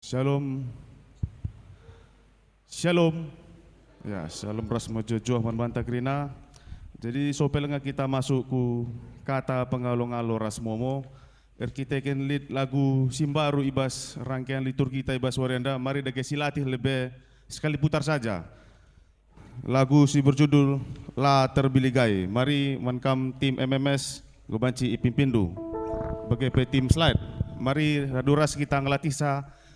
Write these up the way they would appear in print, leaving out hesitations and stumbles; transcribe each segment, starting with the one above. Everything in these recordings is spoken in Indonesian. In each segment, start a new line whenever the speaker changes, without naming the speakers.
Shalom. Shalom. Ya, shalom ras mojojoh man banta krina. Jadi sopelnya kita masuk ku kata pengalong-alo ras momo. Kita akan lead lagu Simbaru ibas rangkaian liturgi kita ibas warianda. Mari dake silatih lebih sekali putar saja. Lagu si berjudul La Terbiligai. Mari mankam tim MMS gobanci ipimpindu. Bagi tim slide. Mari raduras kita ngelatih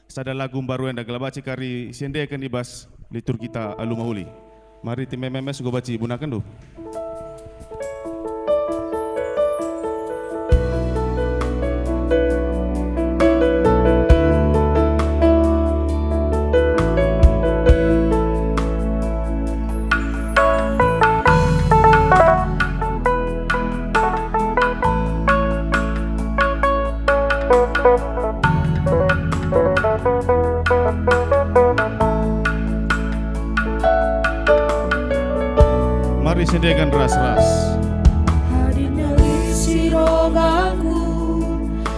sada lagu baru yang dagalabaci kari siendekan ibas litur kita alumahuli. Mari tim MMS go baci bunakan do. Mari sediakan ras-ras.
Hadinali sirogaku,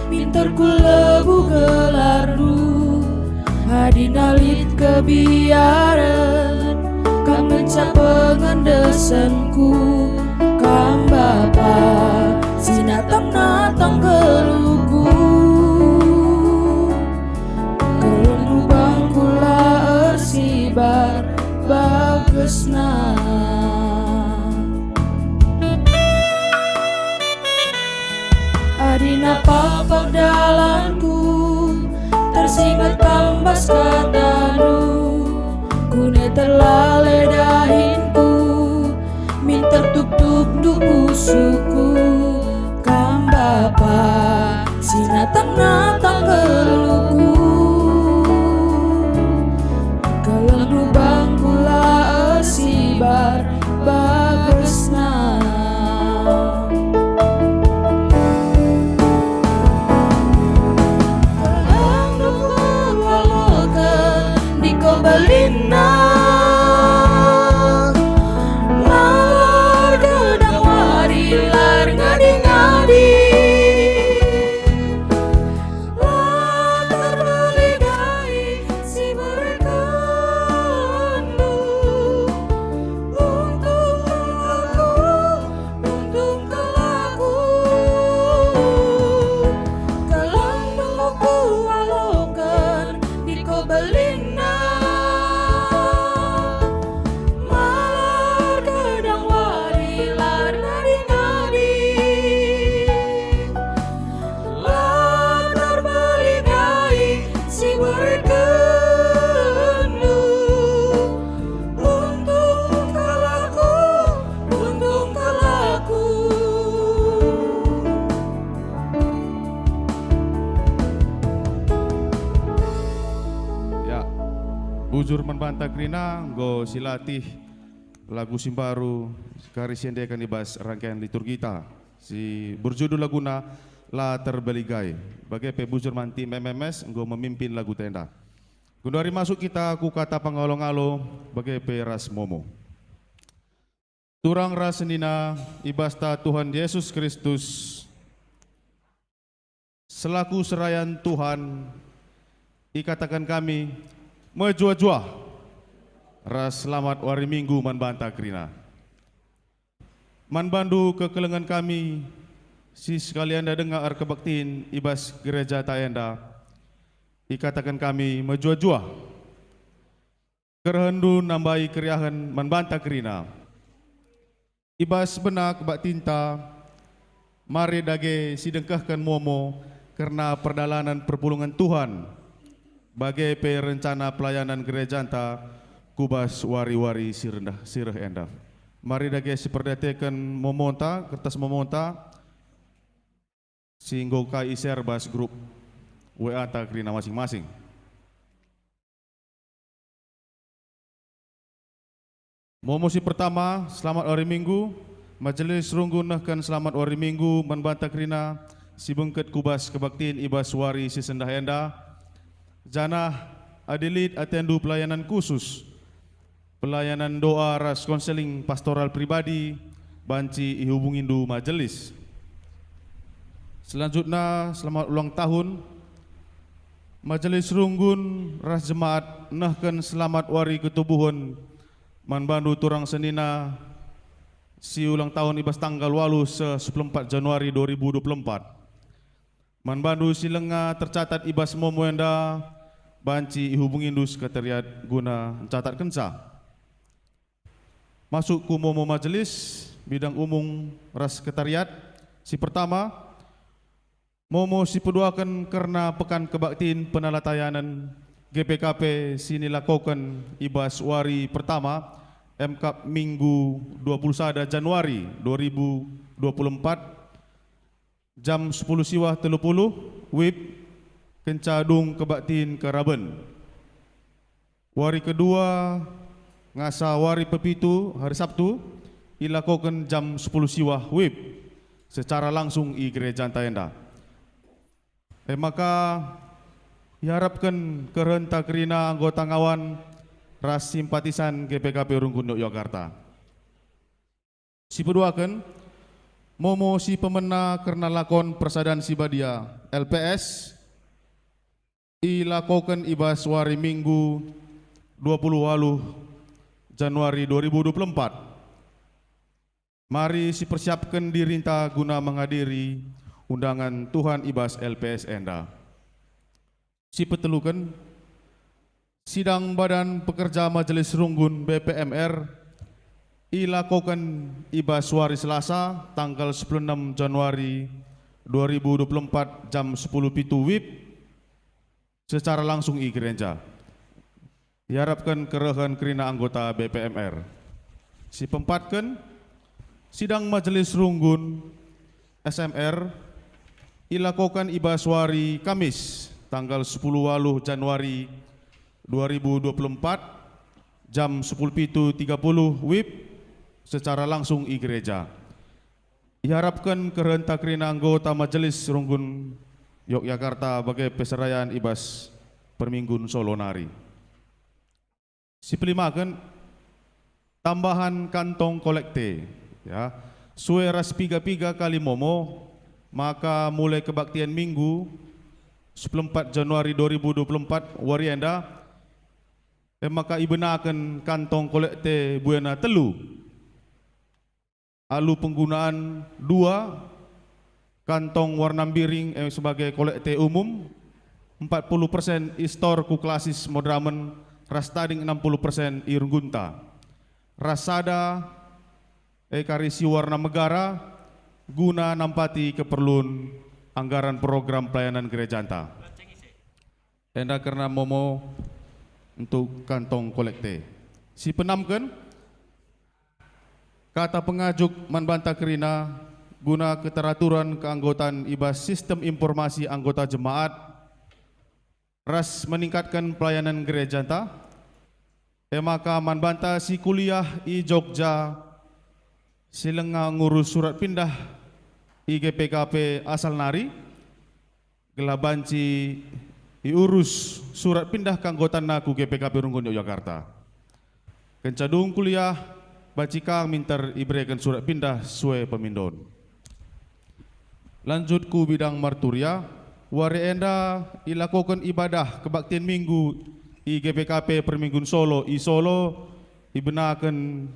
pinterku lebu gelardu. Hadinalit kebiaran, kang mencap pengendesanku. Kang Bapa, sinatang-natang geluku. Kelubang kula ersibar bagesna. Adina papak dalanku tersingat tambas katamu. Kune terlale dahinku minta tuk-tuk duku suku. Kang Bapa sinatang-natang geluku. Kelenu bangkula esibar bagesna. Belina lar gedang warilar ngadi-ngadi lar terbeligai si berkendu. Untung kelaku kelandungku walokan di Kobelina.
Bujur membantah krina, go silatih lagu Simbaru kari siendekan ibas rangkaian liturgi kita. Si berjudul laguna La Terbeligai. Bagai bujur manti MMS, go memimpin lagu tenda. Gunari masuk kita ku kata pangolong-alo bagai ras momo. Turang ras senina ibasta Tuhan Yesus Kristus selaku serayan Tuhan ikatakan kami mejua-jua ras selamat wari minggu man banta krina. Man bandu kekelengan kami si sekalian dah dengar kebaktiin ibas gereja taenda ikatakan kami mejua-jua kerhendu nambai keriahan man banta krina. Ibas benak bak tinta mari dage sidengkahkan momo karena perdalanan perpulungan Tuhan. Bagai rencana pelayanan gereja anta kubas wari-wari sireh enda. Mari dage seperdetekan momonta kertas momonta singgo kai share bas grup WA ta krina masing-masing. Momosi pertama selamat hari Minggu. Majelis runggunahkan selamat hari Minggu membantah krina si bengket kubas kebaktiin ibas wari si sendah enda. Janah adilit atendu pelayanan khusus, pelayanan doa ras konseling pastoral pribadi, banci ihubungindu majelis. Selanjutnya selamat ulang tahun Majelis Runggun Ras Jemaat nahkan selamat wari ketubuhan manbandu turang senina si ulang tahun ibas tanggal walu se 14 Januari 2024. Manbandu si lenga tercatat ibas momo enda banci ihubungin dus sekretariat guna mencatat kensa. Masuk ku momo majelis bidang umum ras sekretariat. Si pertama momo si peduakan karena pekan kebaktiin penalatayanan GPKP sini lakukan ibas wari pertama MK Minggu 21 Januari 2024 jam 10 siwah 30 WIB Kencadung Kebaktiin Karaben. Wari kedua ngasa wari pepitu hari Sabtu ilakukan jam 10 siwah WIB secara langsung di Gereja Antayenda. Maka diharapkan kerentak kerina anggota ngawan ras simpatisan GPKP Runggun Yogyakarta. Si peduakan momo si pemena karena lakon persadan Sibadia LPS ilakukan ibas wari Minggu 20 Januari 2024. Mari si persiapkan dirinta guna menghadiri undangan Tuhan ibas LPS enda. Si petelukan sidang Badan Pekerja Majelis Runggun BPMR ilakukan ibas wari Selasa tanggal 16 Januari 2024 jam 10 pitu WIB secara langsung di gereja. Diharapkan kerehan kerina anggota BPMR. Si pempatkan sidang Majelis Runggun SMR ilakukan ibas wari Kamis tanggal 10 Januari 2024 jam 10.30 WIB secara langsung di gereja. Diharapkan kerentak kerina anggota Majelis Runggun Yogyakarta bagai peserayaan ibas perminggun Solo nari. Si pelimakan tambahan kantong kolekte ya. Sue ras piga-piga kali momo maka mulai kebaktian Minggu 14 Januari 2024 wari enda maka ibenakan kantong kolekte buena telu alu penggunaan 2 kantong warna biring sebagai kolekte umum 40% istor ku klasis modramen ras tading 60% irunggunta rasada karisi warna megara guna nampati keperluan anggaran program pelayanan gereja anta. Enda karena momo untuk kantong kolekte. Si penamkan kata pengajuk manbanta kerina guna keteraturan keanggotaan ibas sistem informasi anggota jemaat ras meningkatkan pelayanan gereja anta. Maka manbanta si kuliah i Jogja silenga ngurus surat pindah i GPKP asal nari gelabanci diurus surat pindah keanggotaan naku GPKP Runggun Yogyakarta. Kencadung kuliah bacika minter ibrekan surat pindah sue pemindon. Lanjut ku bidang marturia, wari enda ilakukan ibadah kebaktian Minggu i GPKP Perminggun Solo i Solo ibenakan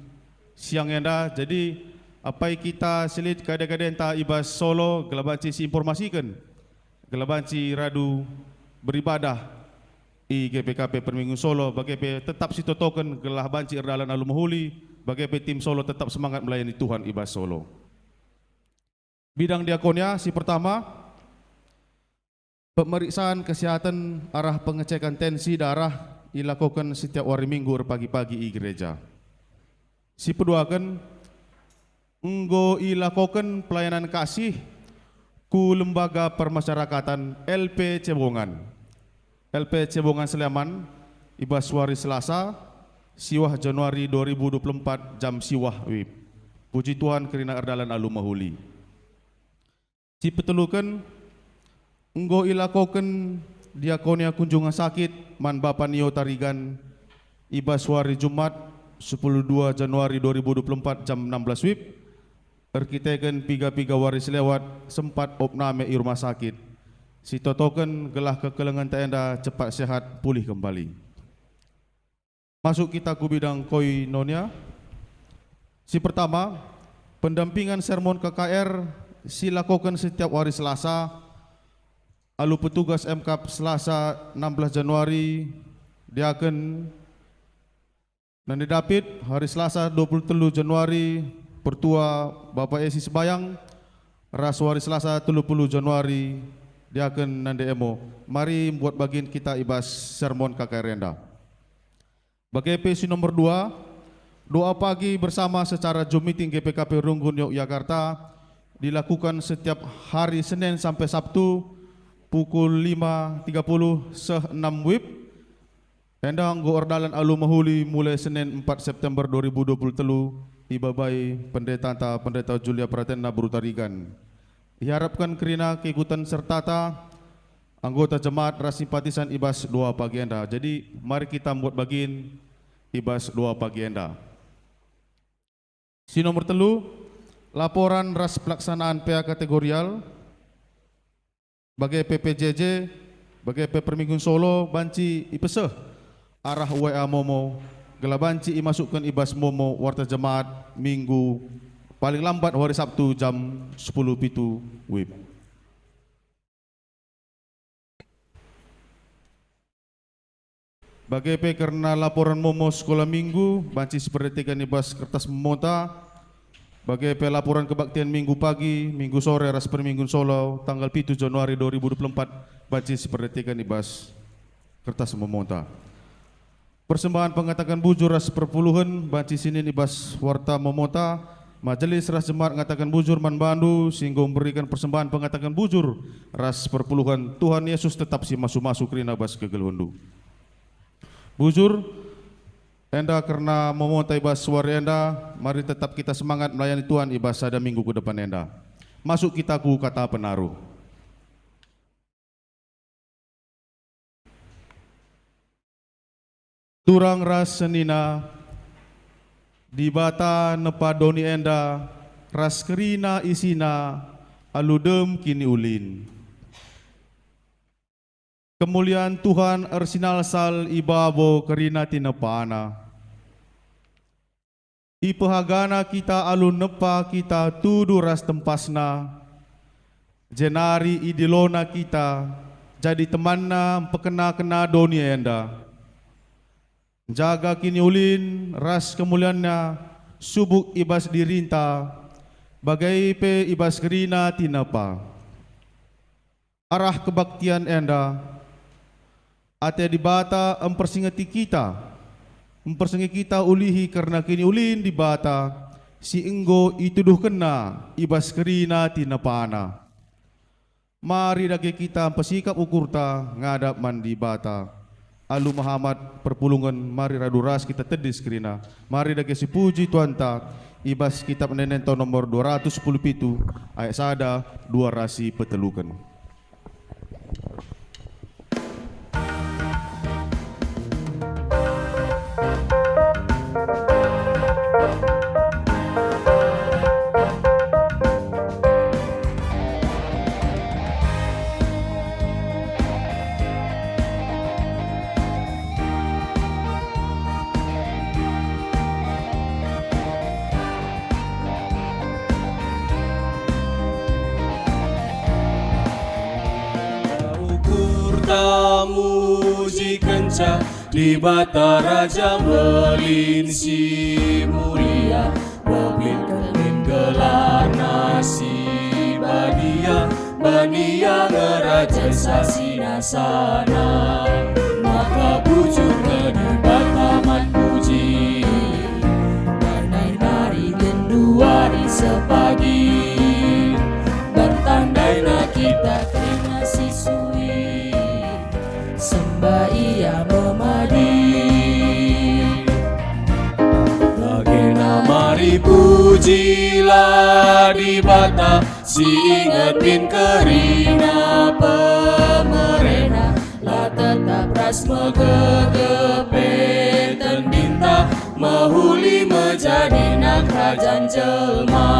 siang enda. Jadi apa kita selit kadang-kadang entah ibas Solo gelabanci si informasikan gelabanci radu beribadah i GPKP Perminggun Solo bagaimana tetap si totokan gelah banci erdalan alu mahuli bagaimana tim Solo tetap semangat melayani Tuhan ibas Solo. Bidang diakonia si pertama pemeriksaan kesehatan arah pengecekan tensi darah dilakukan setiap hari Minggu pagi-pagi di gereja. Si peduakan enggo ilakukan pelayanan kasih ku lembaga permasyarakatan LP Cebongan. LP Cebongan Sleman ibas wari Selasa siwah Januari 2024 jam siwah WIB. Puji Tuhan kerina erdalan alu mahuli. Si petelukan enggo ilakukan diakonia kunjungan sakit man Bapa Nio Tarigan ibas wari Jumat 12 Januari 2024 jam 16 WIB. Erkiteken piga-piga wari selewat sempat opname i rumah sakit Si totoken gelah kekelengan tenda cepat sehat pulih kembali. Masuk kita ke bidang koinonia. Si pertama, pendampingan sermon KKR silakukan setiap hari Selasa. Alu petugas MKAP Selasa 16 Januari diaken Nandi David hari Selasa 23 Januari pertua Bapak Esi Sebayang. Ras hari Selasa 30 Januari diaken Nandi Emo. Mari buat bagian kita ibas sermon KKR Enda. Bagi EPC nomor 2, doa pagi bersama secara Zoom meeting GPKP Runggun Yogyakarta dilakukan setiap hari Senin sampai Sabtu pukul 5.30 6 WIB. Endang go ordalan alu mahuli mulai Senin 4 September 2023 ibabai pendeta Julia Pratena Brutarigan. Diharapkan kerina keikutan serta anggota jemaat ras simpatisan ibas doa pagi Enda. Jadi mari kita buat bagian ibas doa pagi Enda. Si nomor 3, laporan ras pelaksanaan PA kategorial bagi PPJJ, bagi PP Perminggun Solo, banci ipeseh arah WA Momo, gela banci imasukkan ibas Momo warta jemaat minggu paling lambat hari Sabtu jam 10.00 WIB. Bagi P karena laporan Momo sekolah minggu, banci sepertikan ibas kertas memota. Bagi P laporan kebaktian minggu pagi, minggu sore, ras Perminggun Solo, tanggal 7 Januari 2024, banci sepertikan ibas kertas memota. Persembahan pengatakan bujur ras perpuluhan, banci Senin ibas warta memota. Majelis ras jemaat mengatakan bujur Man Bandu, sehingga memberikan persembahan pengatakan bujur ras perpuluhan. Tuhan Yesus tetap si masuk-masuk rina bas kegelundu. Bujur Enda karena memontai ibas suara Enda, mari tetap kita semangat melayani Tuhan ibas ada minggu ke depan Enda. Masuk kita ku kata penaruh. Turang ras senina di bata nepadoni Enda, ras kerina isina aludem kini ulin. Kemuliaan Tuhan ersinal sal ibabo kerina tinepana. Ipehagana kita alun nepa kita tudu ras tempasna. Jenari idilona kita jadi temanna pekena-kena doni Enda. Jaga kini ulin ras kemuliaannya subuk ibas dirinta bagai pe ibas kerina tinapa. Arah kebaktian Enda ate di bata mempersingati kita, mempersengi kita ulihi karena kini ulin di bata si enggo ituduh kena ibas kerina tinapana. Mari dagi kita pesikap ukurta ngadap mandi bata. Alu Muhammad perpulungan mari raduras kita tedis kerina. Mari dagi si puji Tuhan ta ibas kitab nenen tahun nomor 217 ayat sada 2 rasi petelukan.
Muji kencah di bata raja melinsi mulia Babin kelin gelar nasi badia ngeraja sasi nasana. Maka bujur di bata man puji Banai gendua di sepagi bertandai na kita terima sisui sembah ia memadi. Bagena mari pujilah di bata si ingetin kerina pemerena lah tetap ras megegepe tendinta mahuli menjadi nak kerajaan jelma.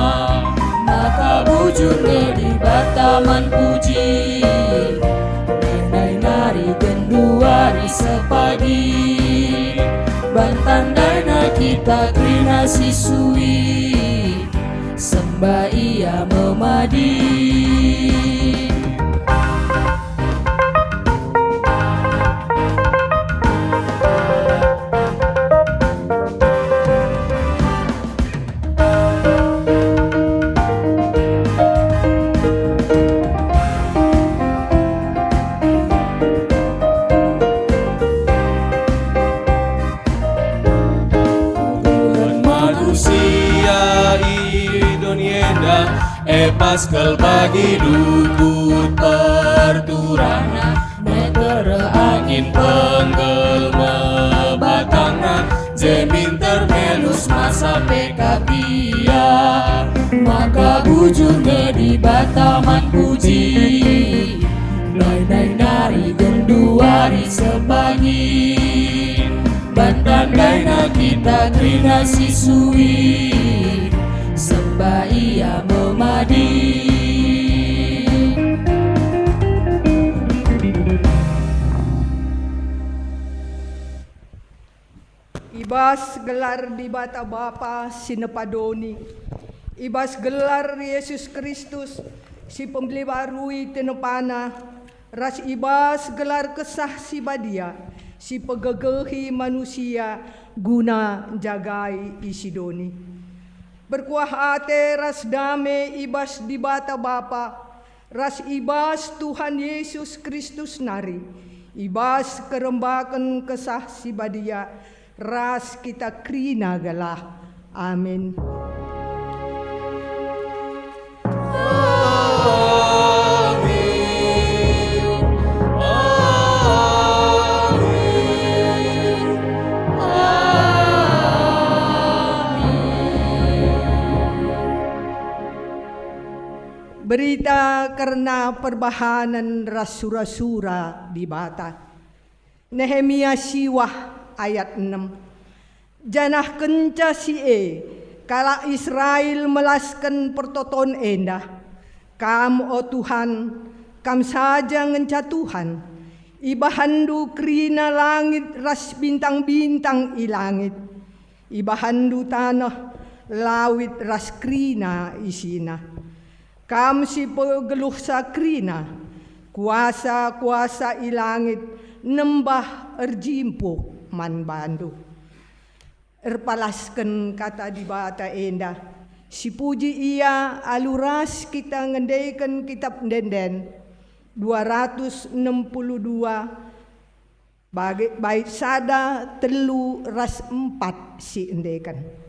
Maka bujur di bata man puji Bantandaina kita krina sisui, sembah ia memadi. Pascal bagi dukut perturana, meter angin penggelma batangna, jemin termelus masa pekapia, maka bujur di bataman puji, nai nari genduari sebagi, bantandaina kita trina sisui, sembah ia memadi.
Ibas gelar di bata Bapa sinepadoni, ibas gelar Yesus Kristus si pembeli barui tenepana, ras ibas gelar kesah si badia si pegegehi manusia guna jagai isi doni. Berkuah ate ras dame ibas di bata Bapa, ras ibas Tuhan Yesus Kristus nari, ibas kerembakan kesah si badia, ras kita krina galah. Amin. Berita karena perbahanan rasura-sura di bata. Nehemia siwah ayat 6. Janah kenca kala Israel melaskan pertoton endah. Kam o Tuhan, kam saja ngenca Tuhan. Ibahandu krina langit ras bintang-bintang ilangit. Ibahandu tanah lawit ras krina isina. Kam si pegeluh sakrina, kuasa-kuasa ilangit, nembah erjimpo man bandu. Erpalaskan kata di bata endah, si puji ia aluras kita ngendaikan kitab denden 262 bait sada telu ras 4 si endaikan.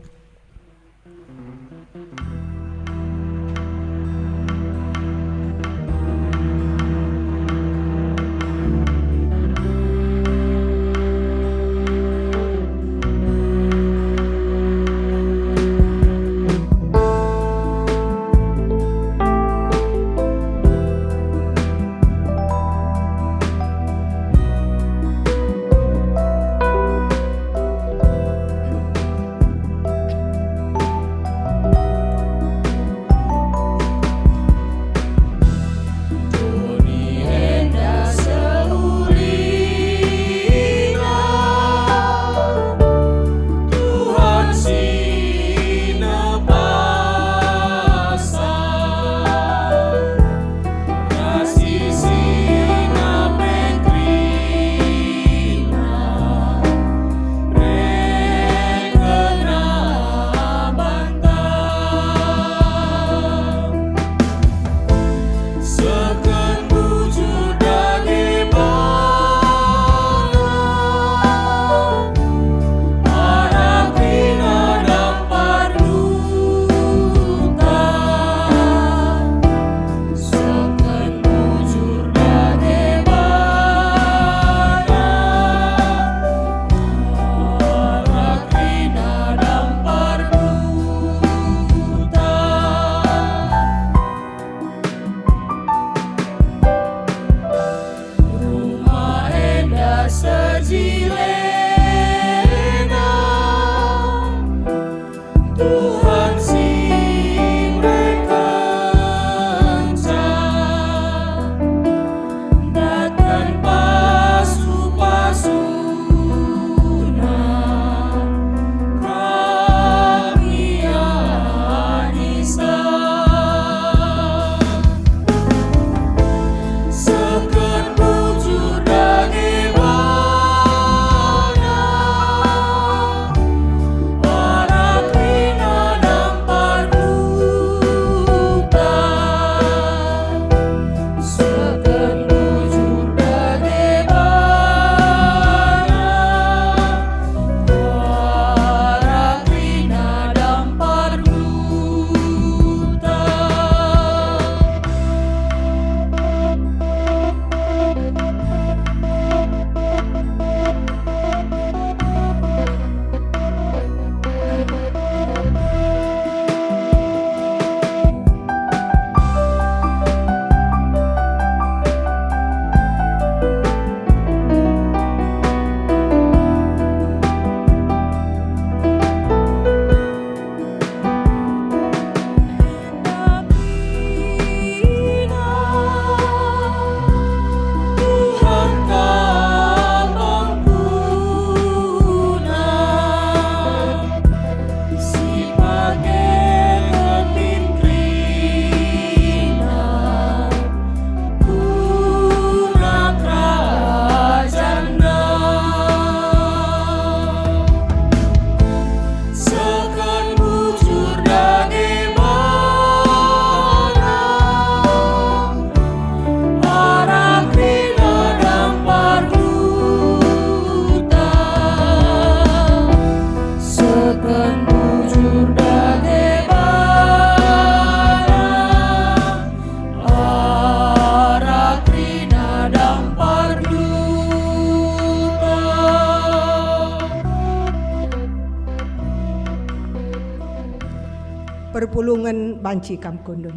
perpulungan banci kam kundung.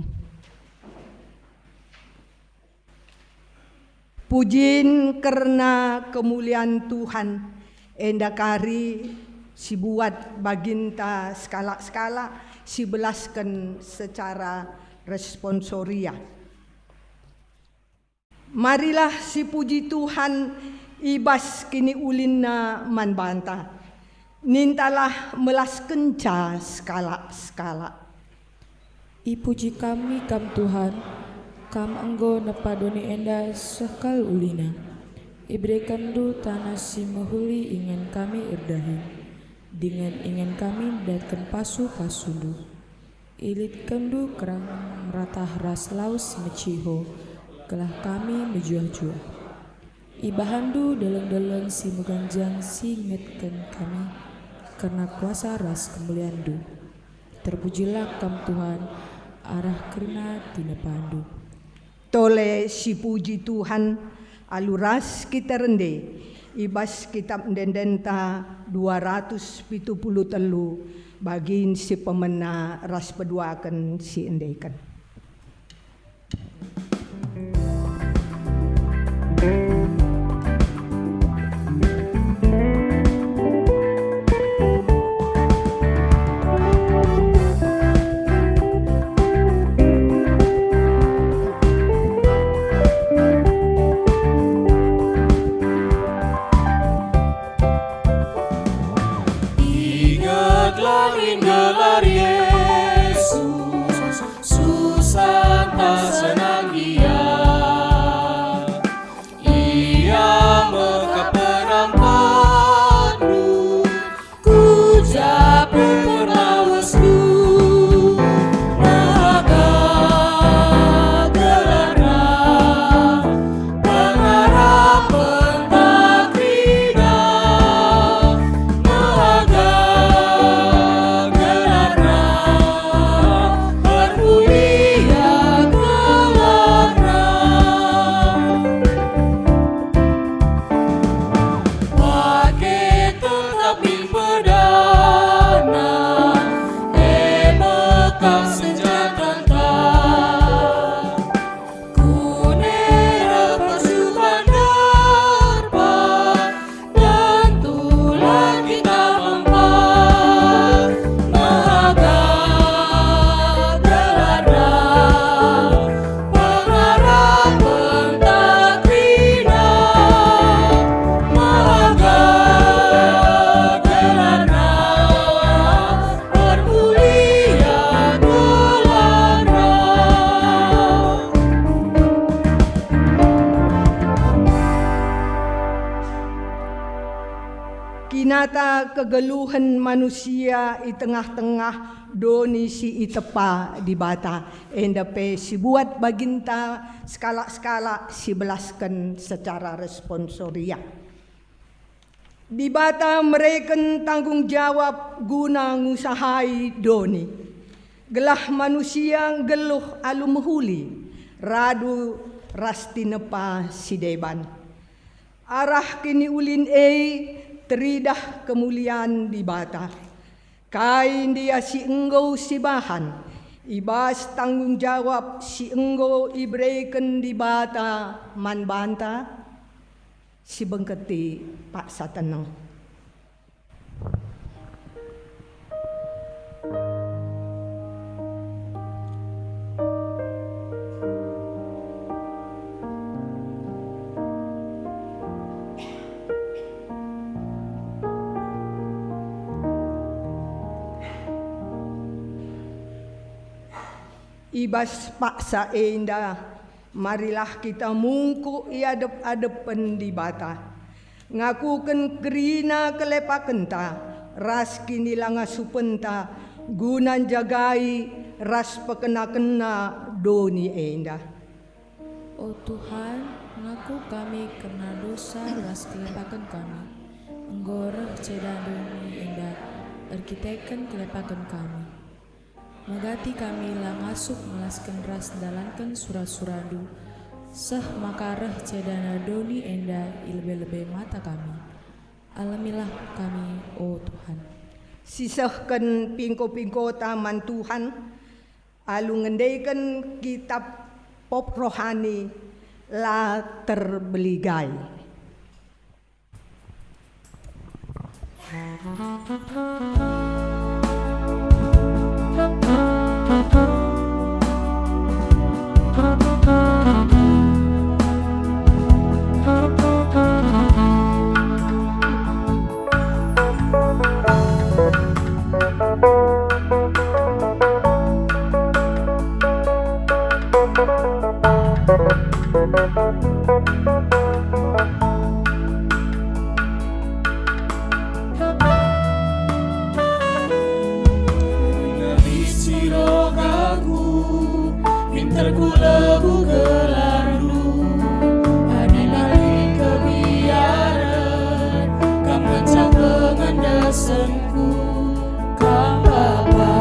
Pujin karena kemuliaan Tuhan, enda kari si buat baginta skala-skala si belaskan secara responsoria. Marilah si puji Tuhan ibas kini ulinna man banta. Nintalah melas kenca skala-skala.
Ipuji kami kam Tuhan, kam anggo napadoni enda sekal ulina. Ibrekan du tanah si mahuli ingin kami irdahi. Dengan ingin kami datkan pasu-pasu du. Ilit kendu kerang meratah ras laus meciho. Kelah kami mejuah-juah. Ibahandu deleng-deleng si meganjang si ngetken kami. Karena kuasa ras kemuliaan du. Terpujilah kam Tuhan, arah kerina tina pandu.
Tole si puji Tuhan, aluras kita rende, ibas kitab dendenta 273 bagin si pemena ras peduakan si endekan.
Gelar Yesus, susah tak senang ia. Ia mekap penampandu, ku japu pernawasdu. Maka gelarna pengarap pentakrina.
Kinata kegeluhan manusia di tengah-tengah doni si itepa di bata. Endape si buat baginta skala-skala si belaskan secara responsoria. Di bata mereka tanggung jawab guna ngusahai doni. Gelah manusia geluh alumhuli, radu rastinepa si deban. Arah kini ulin teridah kemuliaan di bata. Kain dia si enggo si bahan. Ibas tanggung jawab si enggo ibreiken di bata man banta. Si bengketi Pak Satenang. Ibas paksa enda, marilah kita mungku iadep-adepen di bata. Ngakuken kerina kelepaken ta, ras kini langa supenta, gunan jagai ras pekena-kena doni enda.
Oh Tuhan, ngaku kami karena dosa ras kelepaken kami. Enggoreh cedan doni enda, arkiteken kelepaken kami. Megati kami lang asuk melaskan ras dalankan surat-suradu. Seh makareh cedana doni enda ilbe-lebe mata kami. Alamilah kami, oh Tuhan.
Sisahkan pingko-pingko taman Tuhan, Alu ngendaikan kitab pop rohani la terbeligai.
Nabisi rogaku, pinterku lebu gelardu, adilari kebiaran, kam mencak pengendasanku, kam bapa,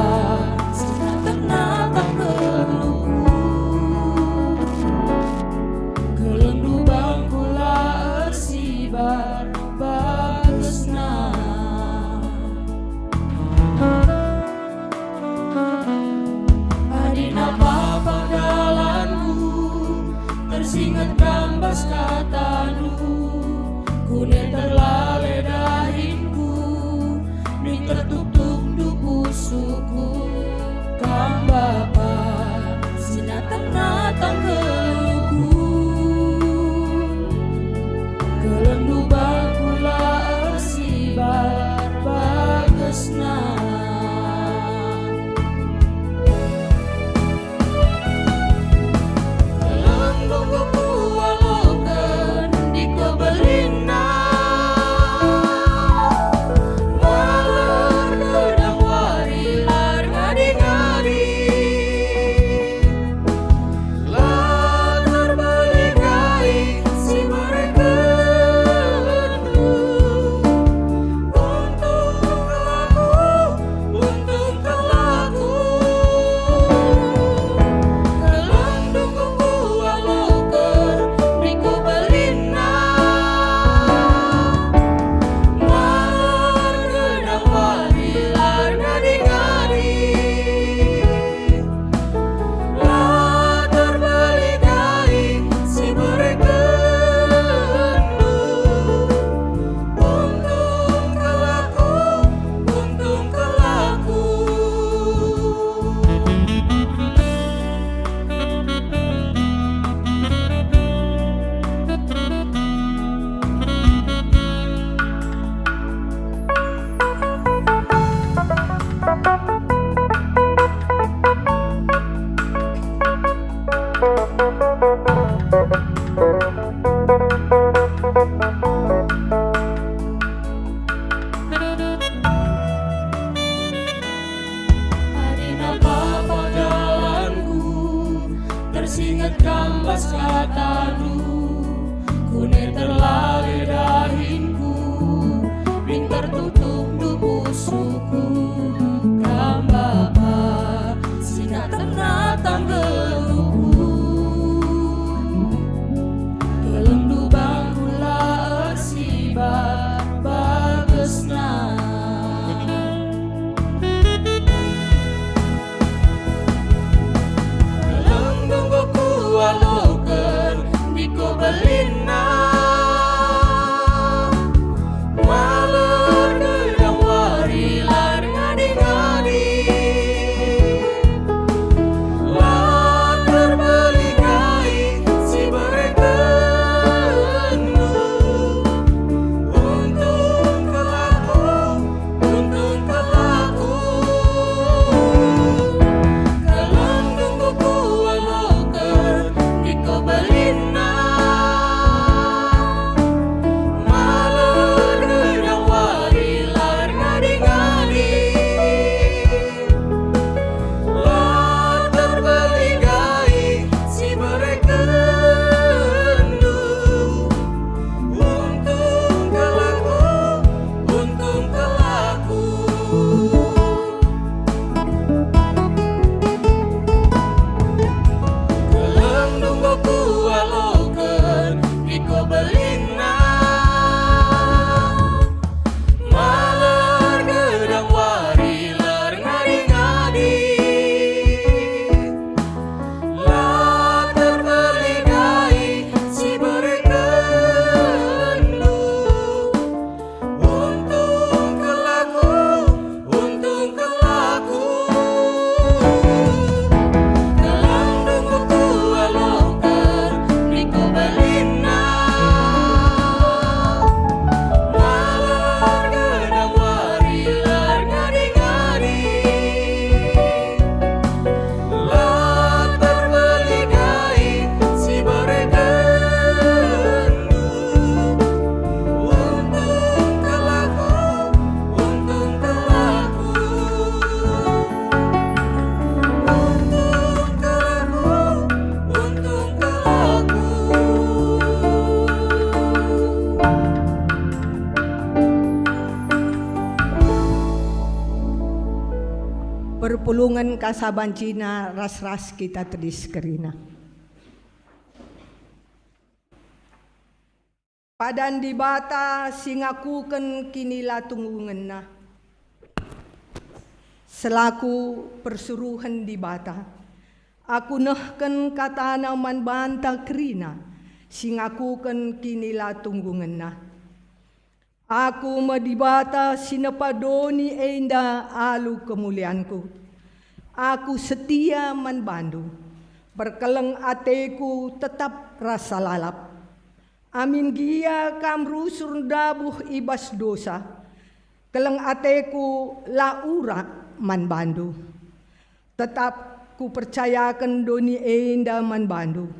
senatap-natap perluku, gelendu bangkula ersibar, bagusna. Adina papa dalanku, tersingat gambas katamu, kune terlale dahinku, ming tertutup dupu suku, kam bapa, sinatang-natang geluku, gelendu bangkula ersibar, bagusna. Adina papa dalanku, tersingat gambas katamu, kune terlale dahinku, ming tertutup dupu suku, kam bapa, sinatang-natang geluku,
kapulungan kasabancina ras-ras kita tedis kerina. Padan di bata singakuken kinila tunggungenna. Selaku persuruhan di bata, aku nehken katana man banta krina, singakuken kinila tunggungenna. Aku madibata sinapadoni enda alu kemulianku. Aku setia man bandu, berkeleng ateku tetap rasa lalap. Amin gia kam rusur dabuh ibas dosa, keleng ateku laura man bandu. Tetap ku percayakan doni enda man bandu,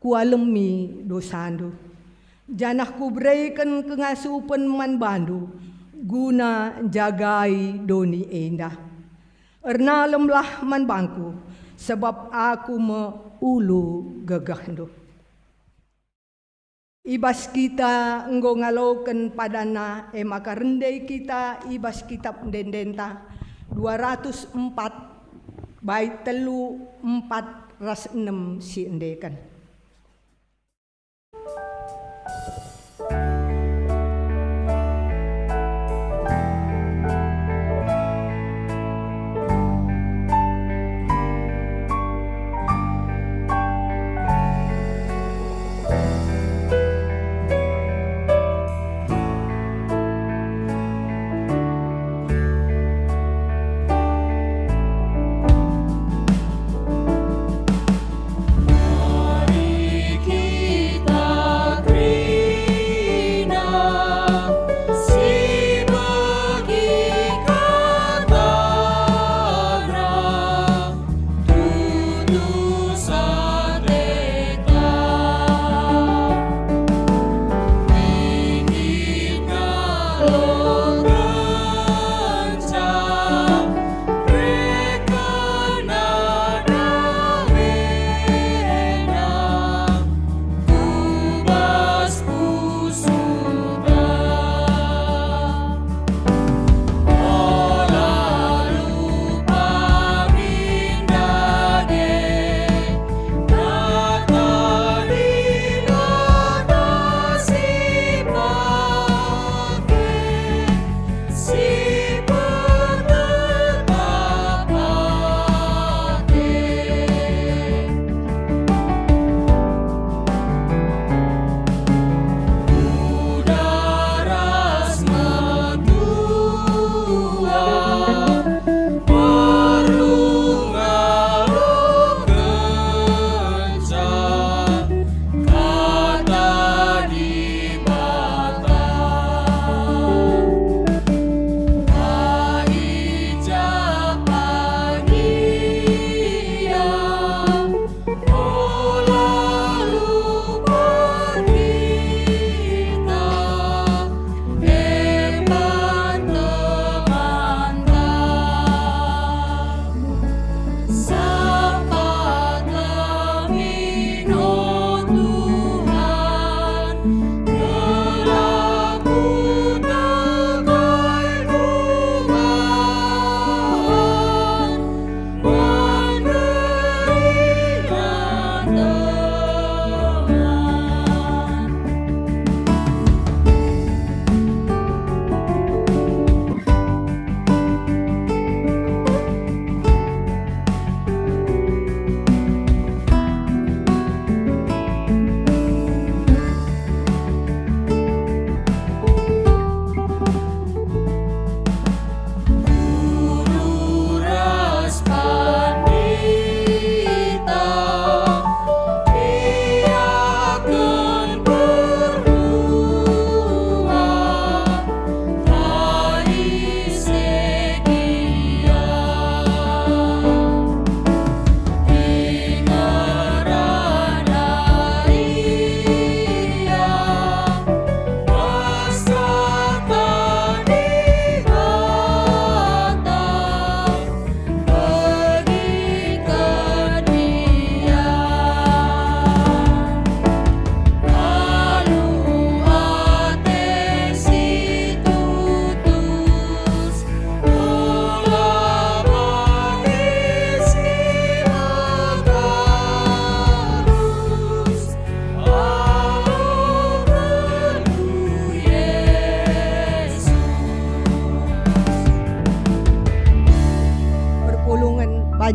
ku alemi dosandu. Janah ku berikan kengasupan man bandu, guna jagai doni enda. Ernalemlah man bangku, sebab aku meulu gagahndo. Ibas kita enggo ngaloken padana maka rendai kita ibas kitab dendenta 204 bait 3 4 ras 6 si endekan.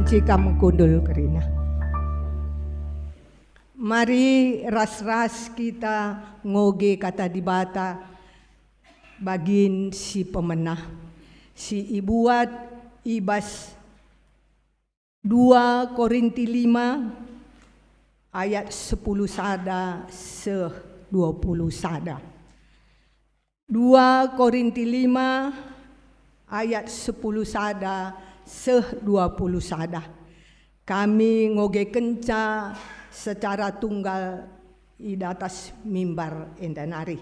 cikam kundul kerina. Mari ras-ras kita ngoge kata di bata bagin si pemenah. Si ibuat ibas 2 Korinti 5 ayat 10 sada se 20 sada. 2 Korinti 5 ayat 10 sada se 20 sada. Kami ngoge kenca secara tunggal di atas mimbar endanari.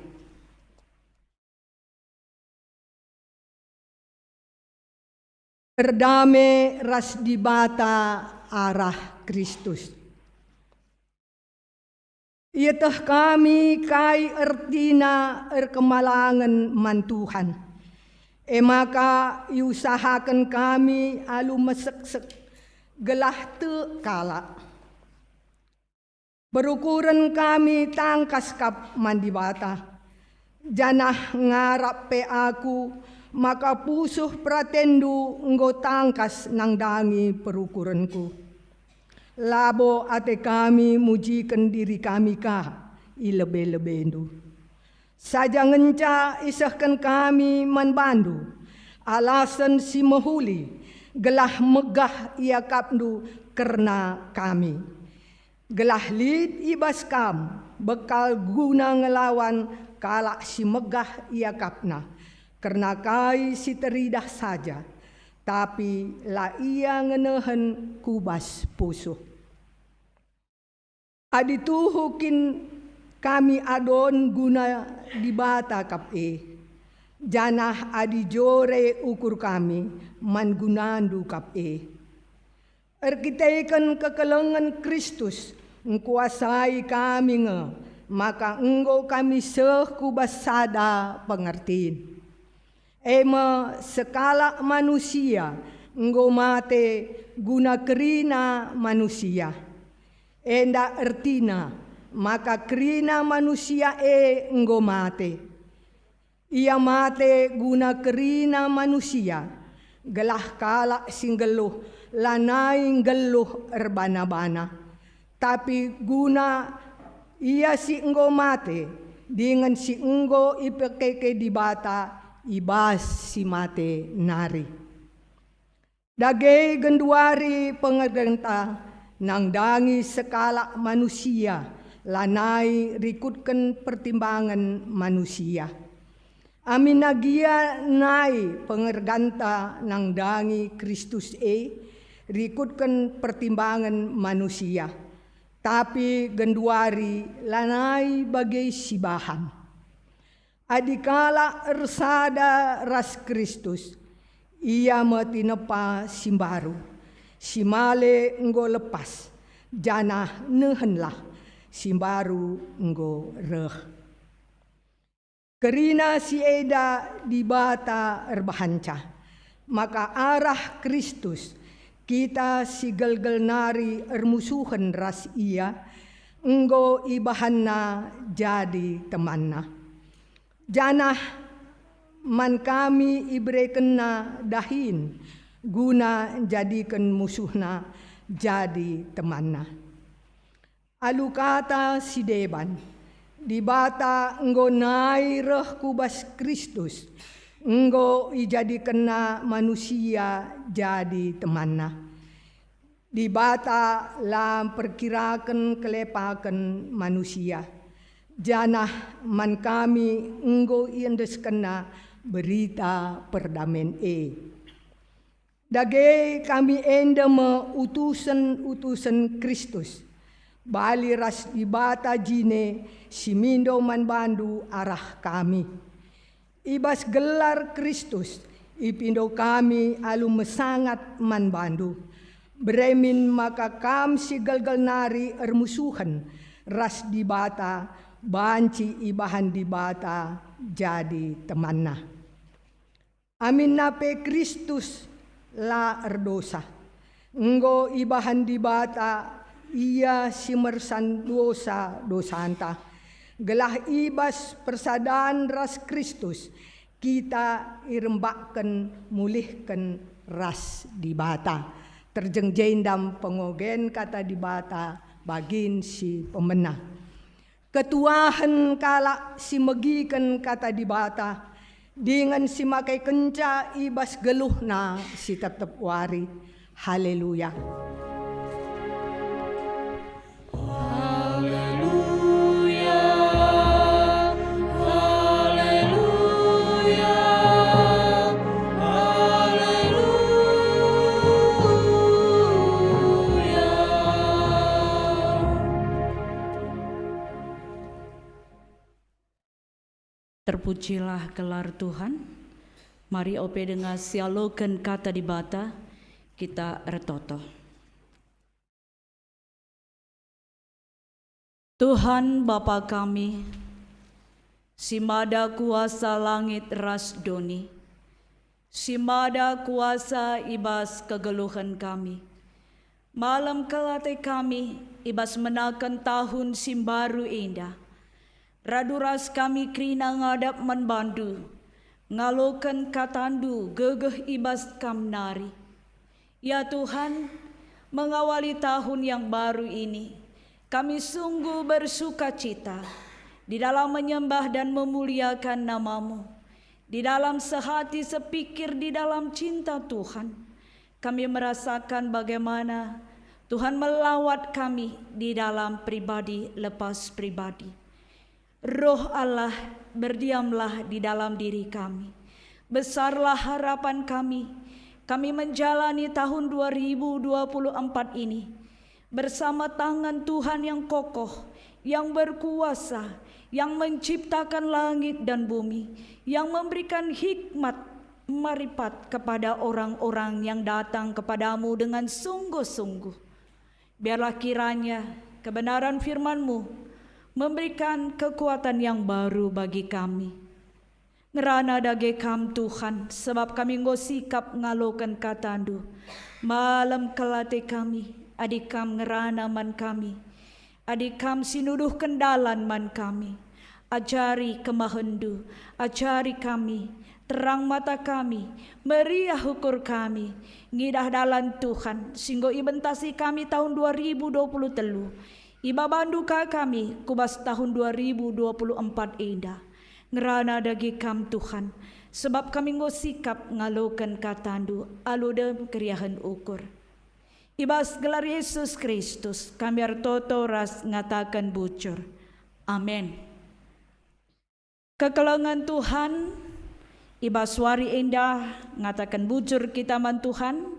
Erdame ras di bata arah Kristus. Ietah kami kai ertina erkemalangan man Tuhan. Maka iusahakan kami alu mesek-sek gelah te kala. Berukuran kami tangkas kap mandi bata. Janah ngarap pe aku, maka pusuh pratendu nggo tangkas nang dangi perukuranku. Labo ate kami mujikan diri kami kah ilebe-lebendu. Saja ngenca isahkan kami manbandu. Alasan si mahuli gelah megah ia kapdu karena kami. Gelah lid ibas kam bekal guna ngelawan kalak si megah ia kapna. Karena kai si teridah saja, tapi la ia ngenehen kubas pusuh. Adi tuhukin kami adon guna di bata kap janah adi jore ukur kami man gunandu kap Erkitaikan kekelengan Kristus ngkuasai kami maka enggo kami sekubas sada pengertiin. Ema sekala manusia enggo mate guna kerina manusia. Enda ertina maka kerina manusia enggo mate. Ia mate guna kerina manusia. Gelah kalak singgeluh lanai geluh erbana-bana. Tapi guna ia si enggo mate dengan si enggo ipekeke di bata ibas si mate nari. Dage genduari pengerenta nang dangi sekala manusia lanai rikutkan pertimbangan manusia. Amin nagia nai pengerganta nang dangi Kristus rikutkan pertimbangan manusia. Tapi genduari lanai bagai sibahan. Adikala ersada ras Kristus, ia matinepa simbaru. Simale enggo lepas, janah nehenlah, simbaru enggo reh. Kerina si eda di bata erbahanca, maka arah Kristus kita si gelgel nari ermusuhan ras ia, enggo ibahanna jadi temanna. Janah man kami ibrekena dahin guna jadikan musuhna jadi temanna. Alu kata si deban di bata enggo nai reh kubas Kristus enggo ijadikena manusia jadi temanna. Di bata lam perkirakan kelepakan manusia. Janah man kami enggo iendes kena berita perdamen Dage kami endeme utusan Kristus. Bali ras di bata jine simindo man bandu arah kami. Ibas gelar Kristus ipindo kami alu mesangat man bandu. Beremin maka kam si galgal nari ermusuhan ras di bata banci ibahan di bata jadi temanna. Amin nape Kristus la erdosa. Enggo ibahan di bata ia simersan dosa dosanta. Gelah ibas persadaan ras Kristus kita irembakan mulihkan ras di bata. terjengjendam pengogen kata di bata bagin si pemenang. Ketuahan kala si megiken kata di bata dengan si makai kenca ibas geluhna si tetep wari. Haleluya.
Terpujilah gelar Tuhan. Mari ope dengan sialokan kata di bata kita retoto. Tuhan Bapa kami, simada kuasa langit ras doni, simada kuasa ibas kegeluhan kami. Malam kelate kami ibas menakan tahun simbaru indah. Raduras kami krina ngadap menbandu, ngalokan katandu gegeh ibas kamnari. Ya Tuhan, mengawali tahun yang baru ini, kami sungguh bersuka cita di dalam menyembah dan memuliakan nama-Mu. Di dalam sehati sepikir di dalam cinta Tuhan, kami merasakan bagaimana Tuhan melawat kami di dalam pribadi lepas pribadi. Roh Allah berdiamlah di dalam diri kami. Besarlah harapan kami. Kami menjalani tahun 2024 ini bersama tangan Tuhan yang kokoh, yang berkuasa, yang menciptakan langit dan bumi, yang memberikan hikmat marifat kepada orang-orang yang datang kepadamu dengan sungguh-sungguh. Biarlah kiranya kebenaran firman-Mu memberikan kekuatan yang baru bagi kami. Ngerana dage kam Tuhan, sebab kami ngosikap ngalokan katandu. Malam kelate kami, adik kam ngerana man kami. Adik kam sinuduh kendalan man kami. Ajari kemahendu, ajari kami, terang mata kami, meriah ukur kami. Ngidah dalan Tuhan, singgo ibentasi kami tahun 2023. Iba banduka kami kubas tahun 2024 indah. Ngerana dagi kam Tuhan, sebab kami ngosikap ngalokan katandu aludem keriahan ukur. Ibas gelar Yesus Kristus kami artoto ras ngatakan bucur. Amin. Kekelangan Tuhan, ibas wari indah ngatakan bucur kita man Tuhan.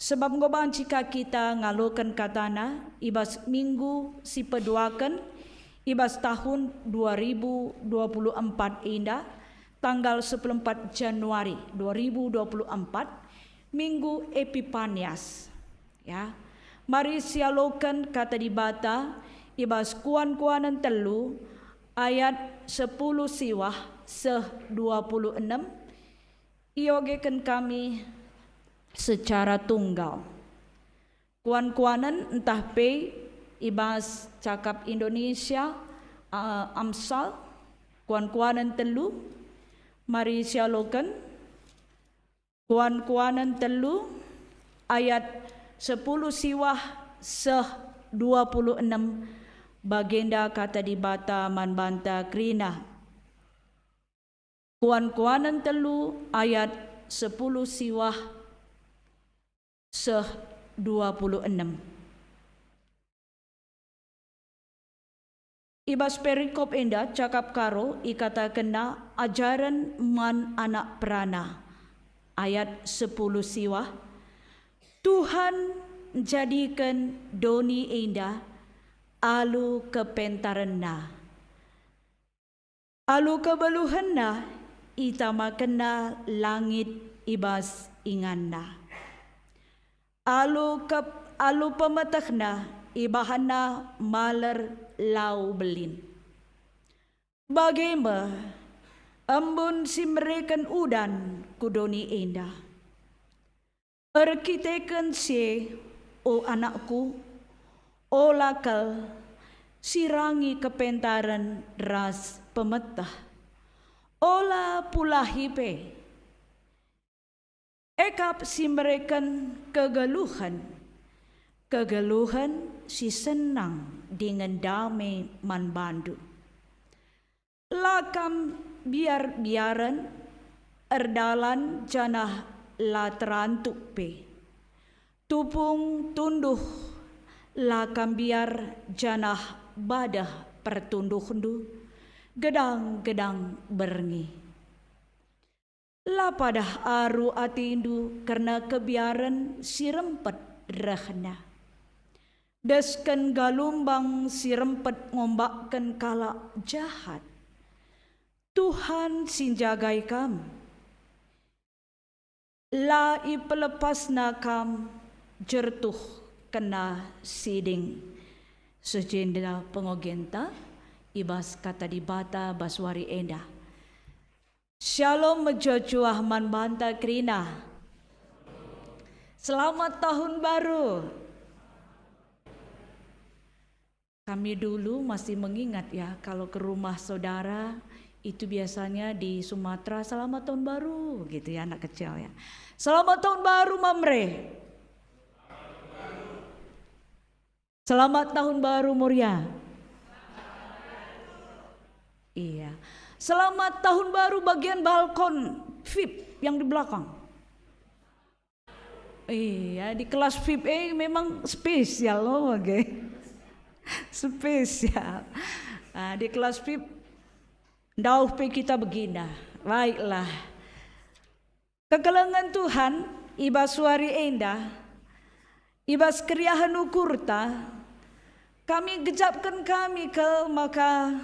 Sebab ngobang jika kita ngalokan katana ibas minggu si peduakan ibas tahun 2024 indah tanggal 14 Januari 2024 minggu Epifanias. Ya, mari sialokan kata di bata ibas kuan-kuanan telu ayat 10 siwah seh 26 iogekan kami secara tunggal. Kuan-kuanan entah pe ibas cakap Indonesia Amsal kuan-kuanan telu mari sialokan kuan-kuanan telu ayat 10 siwah seh 26 bagenda kata di bata man banta krina. Kuan-kuanan telu ayat 10 siwah seh 26. Ibas perikop indah cakap karo ikata kena ajaran man anak perana ayat 10 siwah. Tuhan jadikan doni indah alu kepentarenna, alu kebeluhenna itama kena langit ibas inganna. Alu pemetahna ibahana maler lau belin. Bagaimana embun si merekan udan kudoni indah. Erkiteken si o anakku, o lakal sirangi kepentaran ras pemetah. Ola pulahipe ekap si mereken kegeluhan si senang dengan damai man bandu. Lakam biaran erdalan janah la terantuk pe. Tupung tunduh lakam biar janah badah pertunduh du gedang-gedang berngi. La padah aru atindu karena kebiaran si rempet rahna. Desken galumbang si rempet ngombakkan kala jahat. Tuhan sinjagai kam. La ipelepas nakam jertuh kena siding. Sejendela pengogenta ibas kata di bata baswari endah. Shalom mejojuah man banta krina. Selamat tahun baru. Kami dulu masih mengingat ya, kalau ke rumah saudara itu biasanya di Sumatera selamat tahun baru gitu ya, anak kecil ya. Selamat tahun baru Mamre. Selamat tahun baru Muria. Iya. Selamat tahun baru bagian balkon VIP yang di belakang. Iya, di kelas VIP memang spesial loh, oke. Spesial. Nah, di kelas VIP dauh pe kita begina. Baiklah. Kekelengan Tuhan ibas suari endah, ibas keriahan ukurta, kami gejapkan kami ke maka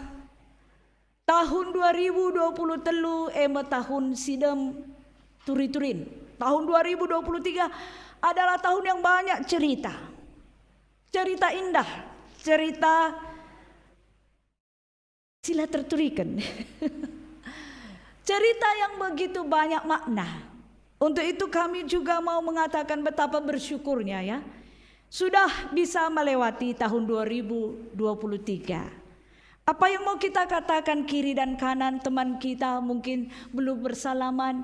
tahun 2020 telu tahun sidem turi-turin. Tahun 2023 adalah tahun yang banyak cerita. Cerita indah, cerita sila terturikan. Cerita yang begitu banyak makna. Untuk itu kami juga mau mengatakan betapa bersyukurnya ya. Sudah bisa melewati tahun 2023. Apa yang mau kita katakan kiri dan kanan teman kita mungkin belum bersalaman.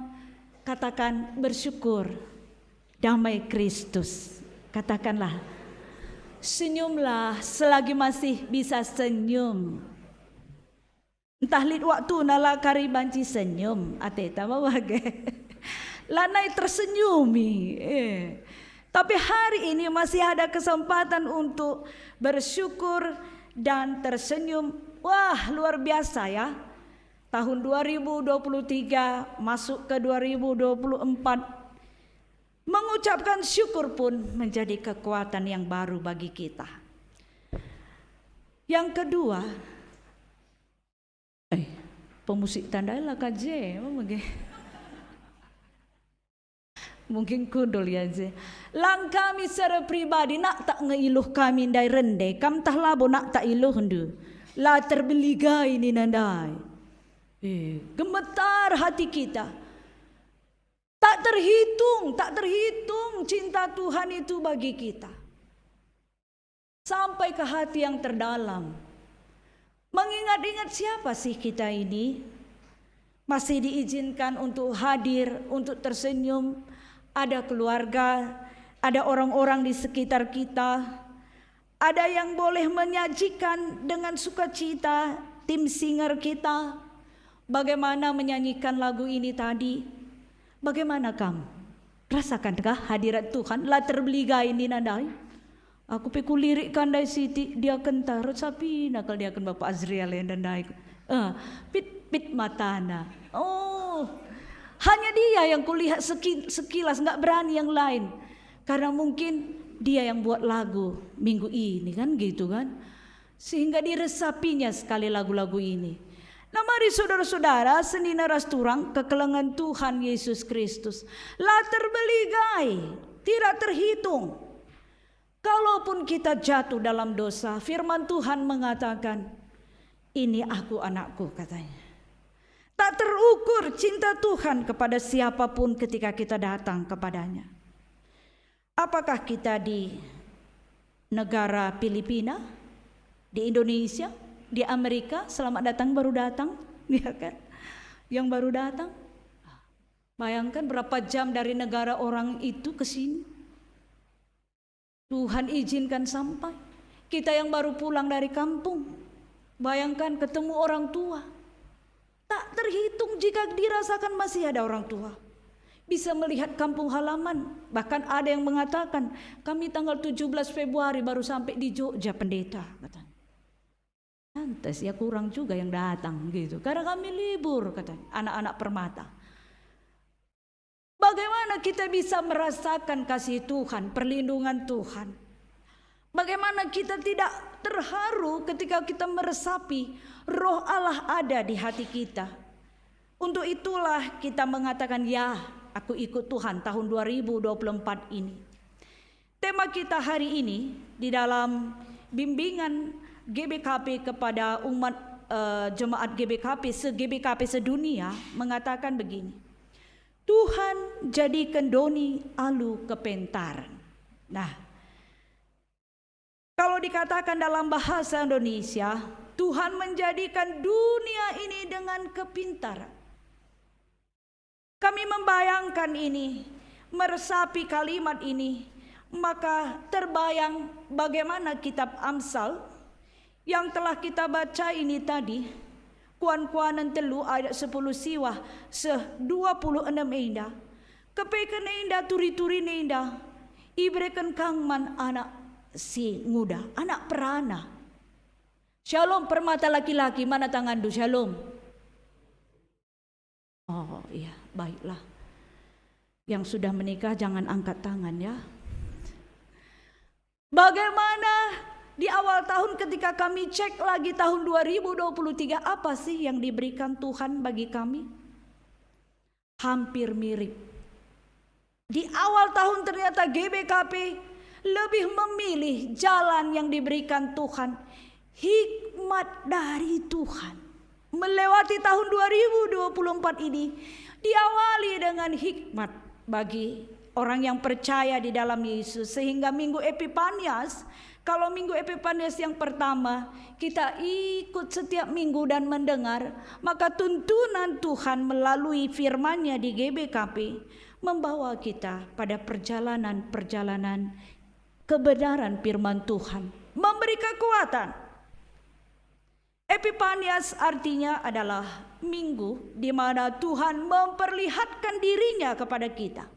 Katakan bersyukur. Damai Kristus. Katakanlah. Senyumlah selagi masih bisa senyum. Entah lid waktu nala kari banci senyum. Ateta mawage. Lanai tersenyumi. Tapi hari ini masih ada kesempatan untuk bersyukur dan tersenyum. Wah, luar biasa ya. Tahun 2023 masuk ke 2024. Mengucapkan syukur pun menjadi kekuatan yang baru bagi kita. Yang kedua, pemusik tandailah KJ, mungkin kudul ya je. Lang kami secara pribadi nak tak ngeiluh kami ndai rende, kam tah labo nak tak iluh ndu. La terbeligai ini nandai. Gemetar hati kita. Tak terhitung cinta Tuhan itu bagi kita. Sampai ke hati yang terdalam. Mengingat-ingat siapa sih kita ini? Masih diizinkan untuk hadir, untuk tersenyum. Ada keluarga, ada orang-orang di sekitar kita. Ada yang boleh menyajikan dengan sukacita tim singer kita. Bagaimana menyanyikan lagu ini tadi? Bagaimana kamu? Rasakankah hadirat Tuhan? La terbeliga ini nandai. Aku peku lirikkan dari siti dia kentarut sapi nakal dia kan Bapak Azriel yang nandai. Pit matana. Oh, hanya dia yang kulihat sekilas, nggak berani yang lain. Karena mungkin dia yang buat lagu minggu ini kan gitu kan. Sehingga diresapinya sekali lagu-lagu ini. Nah mari saudara-saudara senina rasturang kekelengan Tuhan Yesus Kristus. La terbeligai, tidak terhitung. Kalaupun kita jatuh dalam dosa, firman Tuhan mengatakan, ini aku anakku katanya. Tak terukur cinta Tuhan kepada siapapun ketika kita datang kepadanya. Apakah kita di negara Filipina, di Indonesia, di Amerika, selamat datang baru datang, ya kan? Yang baru datang, Bayangkan berapa jam dari negara orang itu ke sini. Tuhan izinkan sampai. Kita yang baru pulang dari kampung, bayangkan ketemu orang tua. Tak terhitung jika dirasakan masih ada orang tua. Bisa melihat kampung halaman. Bahkan ada yang mengatakan, kami tanggal 17 Februari baru sampai di Jogja, pendeta. Katanya. Pantes ya, kurang juga yang datang gitu. Karena kami libur, katanya, anak-anak permata. Bagaimana kita bisa merasakan kasih Tuhan, perlindungan Tuhan? Bagaimana kita tidak terharu ketika kita meresapi roh Allah ada di hati kita? Untuk itulah kita mengatakan, ya, aku ikut Tuhan tahun 2024 ini. Tema kita hari ini di dalam bimbingan GBKP kepada umat jemaat GBKP sedunia mengatakan begini. Tuhan jadikan Doni alu kepentaran. Nah, kalau dikatakan dalam bahasa Indonesia, Tuhan menjadikan dunia ini dengan kepintaran. Kami membayangkan ini, meresapi kalimat ini, maka terbayang bagaimana kitab Amsal yang telah kita baca ini tadi, Kuan-kuanan telu ayat 10 siwah 26 indah. Kepekan indah turi-turi indah. Ibreken kangman anak si muda, anak perana. Shalom permata laki-laki, mana tangan du? Shalom. Oh iya, baiklah. Yang sudah menikah jangan angkat tangan ya. Bagaimana di awal tahun ketika kami cek lagi tahun 2023, apa sih yang diberikan Tuhan bagi kami? Hampir mirip. Di awal tahun ternyata GBKP lebih memilih jalan yang diberikan Tuhan, hikmat dari Tuhan. Melewati tahun 2024 ini diawali dengan hikmat bagi orang yang percaya di dalam Yesus. Sehingga Minggu Epifanias, kalau Minggu Epifanias yang pertama kita ikut setiap minggu dan mendengar, maka tuntunan Tuhan melalui firman-Nya di GBKP membawa kita pada perjalanan-perjalanan kebenaran firman Tuhan, memberi kekuatan. Epifanias artinya adalah minggu di mana Tuhan memperlihatkan dirinya kepada kita.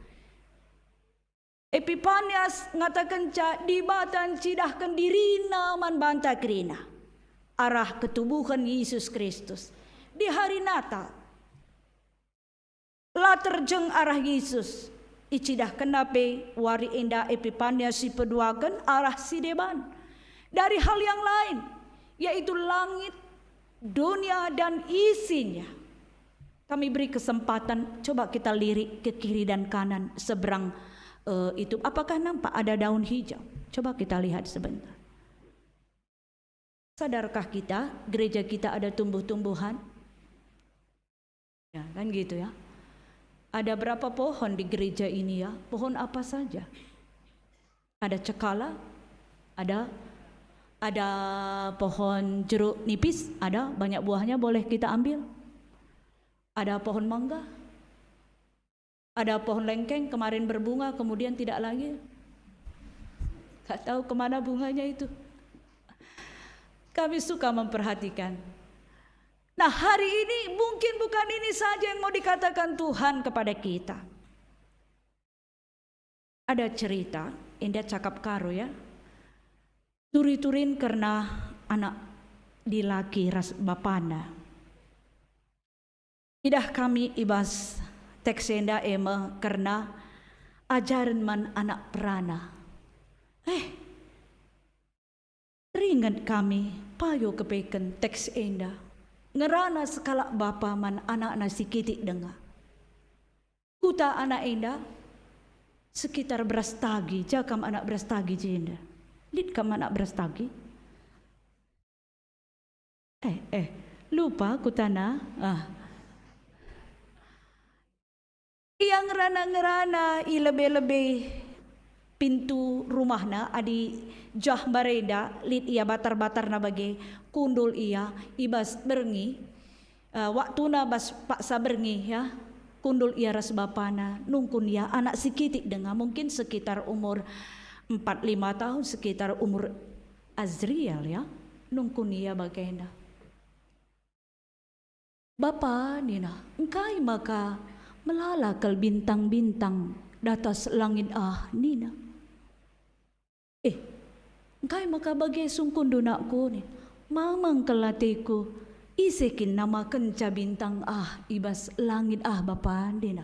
Epifanias ngatakan di batan cidahkan dirina man banta krina, arah ketubuhan Yesus Kristus. Di hari Natal la terjeng arah Yesus icidah kenape wari indah Epifanias si peduakan arah si deban dari hal yang lain, yaitu langit, dunia dan isinya. Kami beri kesempatan, coba kita lirik ke kiri dan kanan seberang itu. Apakah nampak ada daun hijau? Coba kita lihat sebentar. Sadarkah kita gereja kita ada tumbuh-tumbuhan? Ya kan gitu ya. Ada berapa pohon di gereja ini ya? Pohon apa saja? Ada cekala, ada pohon jeruk nipis, ada banyak buahnya, boleh kita ambil. Ada pohon mangga, ada pohon lengkeng, kemarin berbunga kemudian tidak lagi. Gak tahu kemana bunganya itu. Kami suka memperhatikan. Nah, hari ini mungkin bukan ini saja yang mau dikatakan Tuhan kepada kita. Ada cerita, indah cakap karo ya. Turi-turin karena anak dilaki ras bapana. Idah kami ibas teksenda ema karena ajaran man anak perana. Teringat kami payo kepeken teks enda ngerana sekala bapa man anak nasi kitik denga. Kuta anak enda sekitar beras tagi, jakam anak beras tagi jenda. Lid kam anak beras tagi. Lupa kutana. Yang ngerana-ngerana lebih-lebih pintu rumahna adi jah bareda lit ia batar-batar na bagi kundul ia ibas berngi waktuna bas paksa berngi ya kundul ia ras bapana, nungkun ia anak sikitik dengan mungkin sekitar umur 4-5 tahun, sekitar umur Azriel ya, nungkun ia bagenda. Bapa nina, engkai maka melalakal bintang-bintang datas langit nina. Engkai maka bagai sungkun dunakku ni, mamang kelatiku, isekin nama kenca bintang ibas langit bapa nina.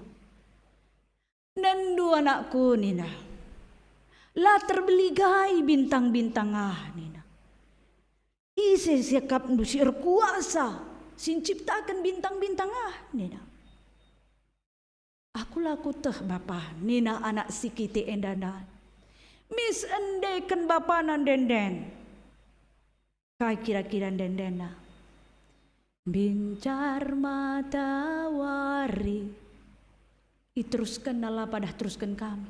Nandu anakku nina, la terbeligai bintang-bintang nina. Ise siakap nusir kuasa, sin ciptakan bintang-bintang nina. Aku laku teh bapa nina anak sikiti endana. Mis endekan bapa nan denden. Kai kira-kira dendena. Bincar matahari. Iteruskan nala padah teruskan kami.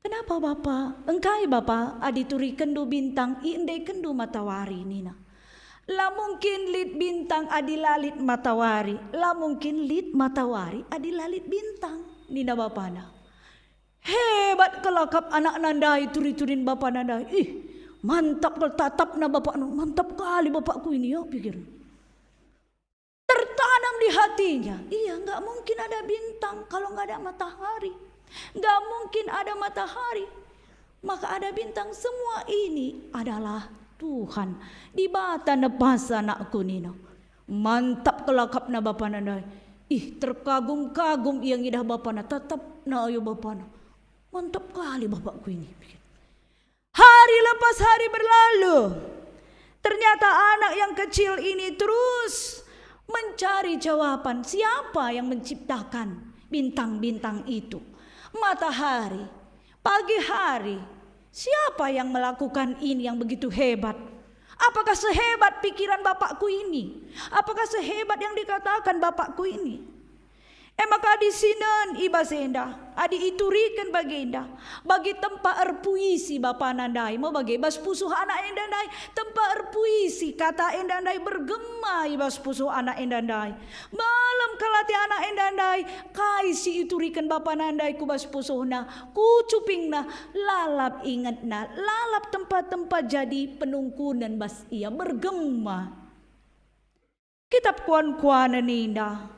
Kenapa bapa? Engkai bapa aditurikan du bintang iendekan du matahari nina. La mungkin lit bintang adilalit matahari. La mungkin lit matahari adilalit bintang nina bapana. Hebat kelakap anak nandai turi-turin bapak nandai. Mantap kalau tatap na bapak, mantap kali bapakku ini ya pikir. Tertanam di hatinya. Iya, nggak mungkin ada bintang kalau nggak ada matahari. Nggak mungkin ada matahari. Maka ada bintang. Semua ini adalah Tuhan. Di bata nepas anakku nino. Mantap kelakap na bapak nandai. Terkagum-kagum yang idah bapak na tetap na ayo bapak na. Mantap kali bapakku ini. Hari lepas hari berlalu. Ternyata anak yang kecil ini terus mencari jawaban. Siapa yang menciptakan bintang-bintang itu? Matahari, pagi hari. Siapa yang melakukan ini yang begitu hebat? Apakah sehebat pikiran bapakku ini? Apakah sehebat yang dikatakan bapakku ini? Maka di sinan ibasenda, adi iturikan bagenda, bagi tempat erpuisi bapa nandai, mau bagi bas pusuh anak endandai, tempat erpuisi kata endandai bergema ibas pusuh anak endandai. Malam kelati anak endandai, kaisi iturikan bapa nandai ku bas pusuhna, ku cupingna, lalap ingatna, lalap tempat-tempat jadi penungkunan bas ia bergema. Kitab kuan-kuanan indah.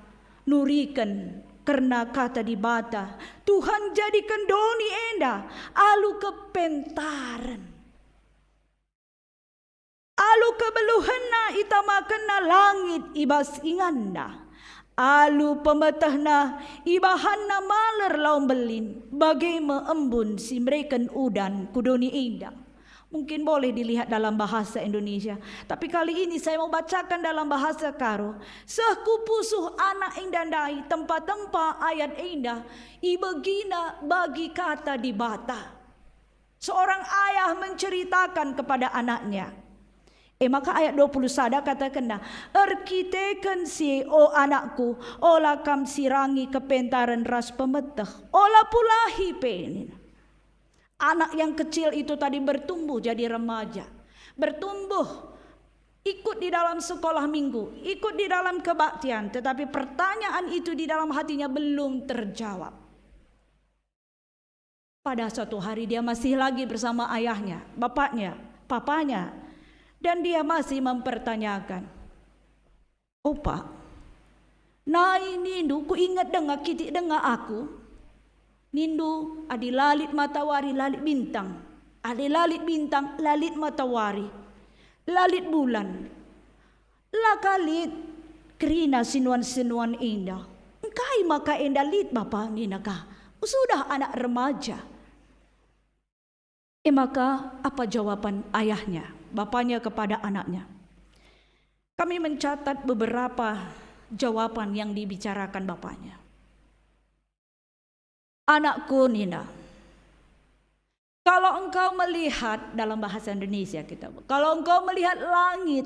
Nurikan karena kata di bata Tuhan jadikan doni enda alu kepentaran alu kebeluhena itamakenna langit ibas inganda alu pemetahna ibahanna maler laum belin bagai meembun si mereken udan kudoni indah. Mungkin boleh dilihat dalam bahasa Indonesia. Tapi kali ini saya mau bacakan dalam bahasa Karo. Sekupusuh anak indandai tempat-tempat ayat indah. Ibegina bagi kata di bata. Seorang ayah menceritakan kepada anaknya. Maka ayat 20 sada katakan erkiteken si anakku. Ola kam sirangi kepentaran ras pemeteh. Ola pulahi penin. Anak yang kecil itu tadi bertumbuh jadi remaja. Bertumbuh ikut di dalam sekolah minggu, ikut di dalam kebaktian. Tetapi pertanyaan itu di dalam hatinya belum terjawab. Pada suatu hari dia masih lagi bersama ayahnya, bapaknya, papanya. Dan dia masih mempertanyakan. Opa, nah ini ku ingat dengar kitik dengar aku. Nindu adi lalit matahari lalit bintang. Adi lalit bintang lalit matahari. Lalit bulan. Lakalit kerina sinuan-sinuan indah. Engkai maka indah lit bapa ninaka. Sudah anak remaja. Maka apa jawaban ayahnya, bapaknya kepada anaknya? Kami mencatat beberapa jawaban yang dibicarakan bapaknya. Anakku Nina, kalau engkau melihat dalam bahasa Indonesia kita, kalau engkau melihat langit,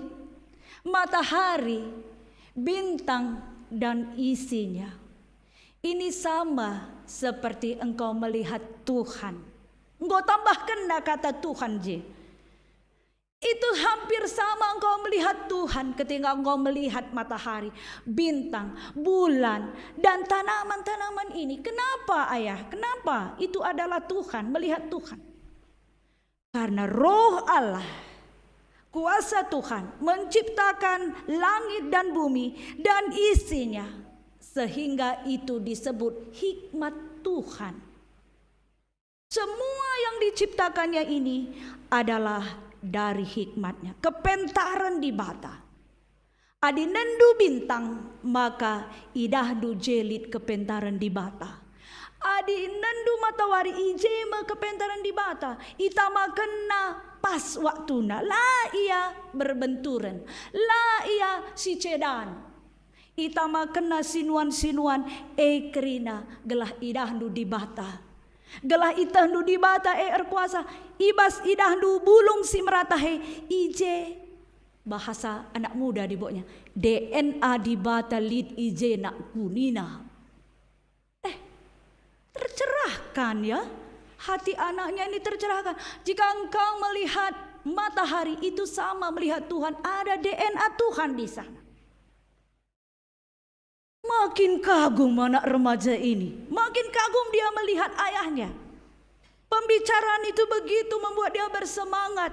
matahari, bintang dan isinya, ini sama seperti engkau melihat Tuhan. Engkau tambahkan kata Tuhan je. Itu hampir sama engkau melihat Tuhan ketika engkau melihat matahari, bintang, bulan, dan tanaman-tanaman ini. Kenapa ayah? Kenapa? Itu adalah Tuhan, melihat Tuhan. Karena roh Allah, kuasa Tuhan menciptakan langit dan bumi dan isinya. Sehingga itu disebut hikmat Tuhan. Semua yang diciptakannya ini adalah dari hikmatnya. Kepentaran di bata. Adi nendu bintang, maka idahdu jelit kepentaran di bata. Adi nendu matahari ijema kepentaran di bata. Itama kena pas waktuna. La ia berbenturan. La ia si cedan. Itama kena sinuan-sinuan kerina gelah idahdu di bata. Gelah itahdu di bata erkuasa ibas idahdu bulung si meratahe ije bahasa anak muda di bawahnya DNA di bata lid ije nak kunina. Tercerahkan ya hati anaknya ini tercerahkan. Jika engkau melihat matahari itu sama melihat Tuhan, ada DNA Tuhan di sana. Makin kagum anak remaja ini. Makin kagum dia melihat ayahnya. Pembicaraan itu begitu membuat dia bersemangat.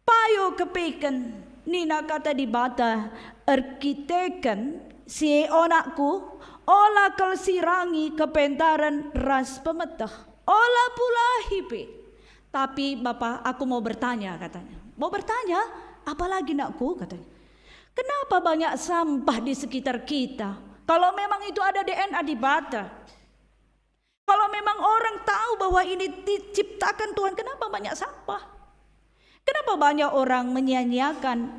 Payo kepeken. Nina kata di bata. Arkiteken si onakku. Ola kel sirangi kepentaran ras pemetah. Ola pula hipe. Tapi bapak aku mau bertanya katanya. Mau bertanya? Apalagi nakku katanya. Kenapa banyak sampah di sekitar kita? Kalau memang itu ada DNA di bata. Kalau memang orang tahu bahwa ini diciptakan Tuhan, kenapa banyak sampah? Kenapa banyak orang menyia-nyiakan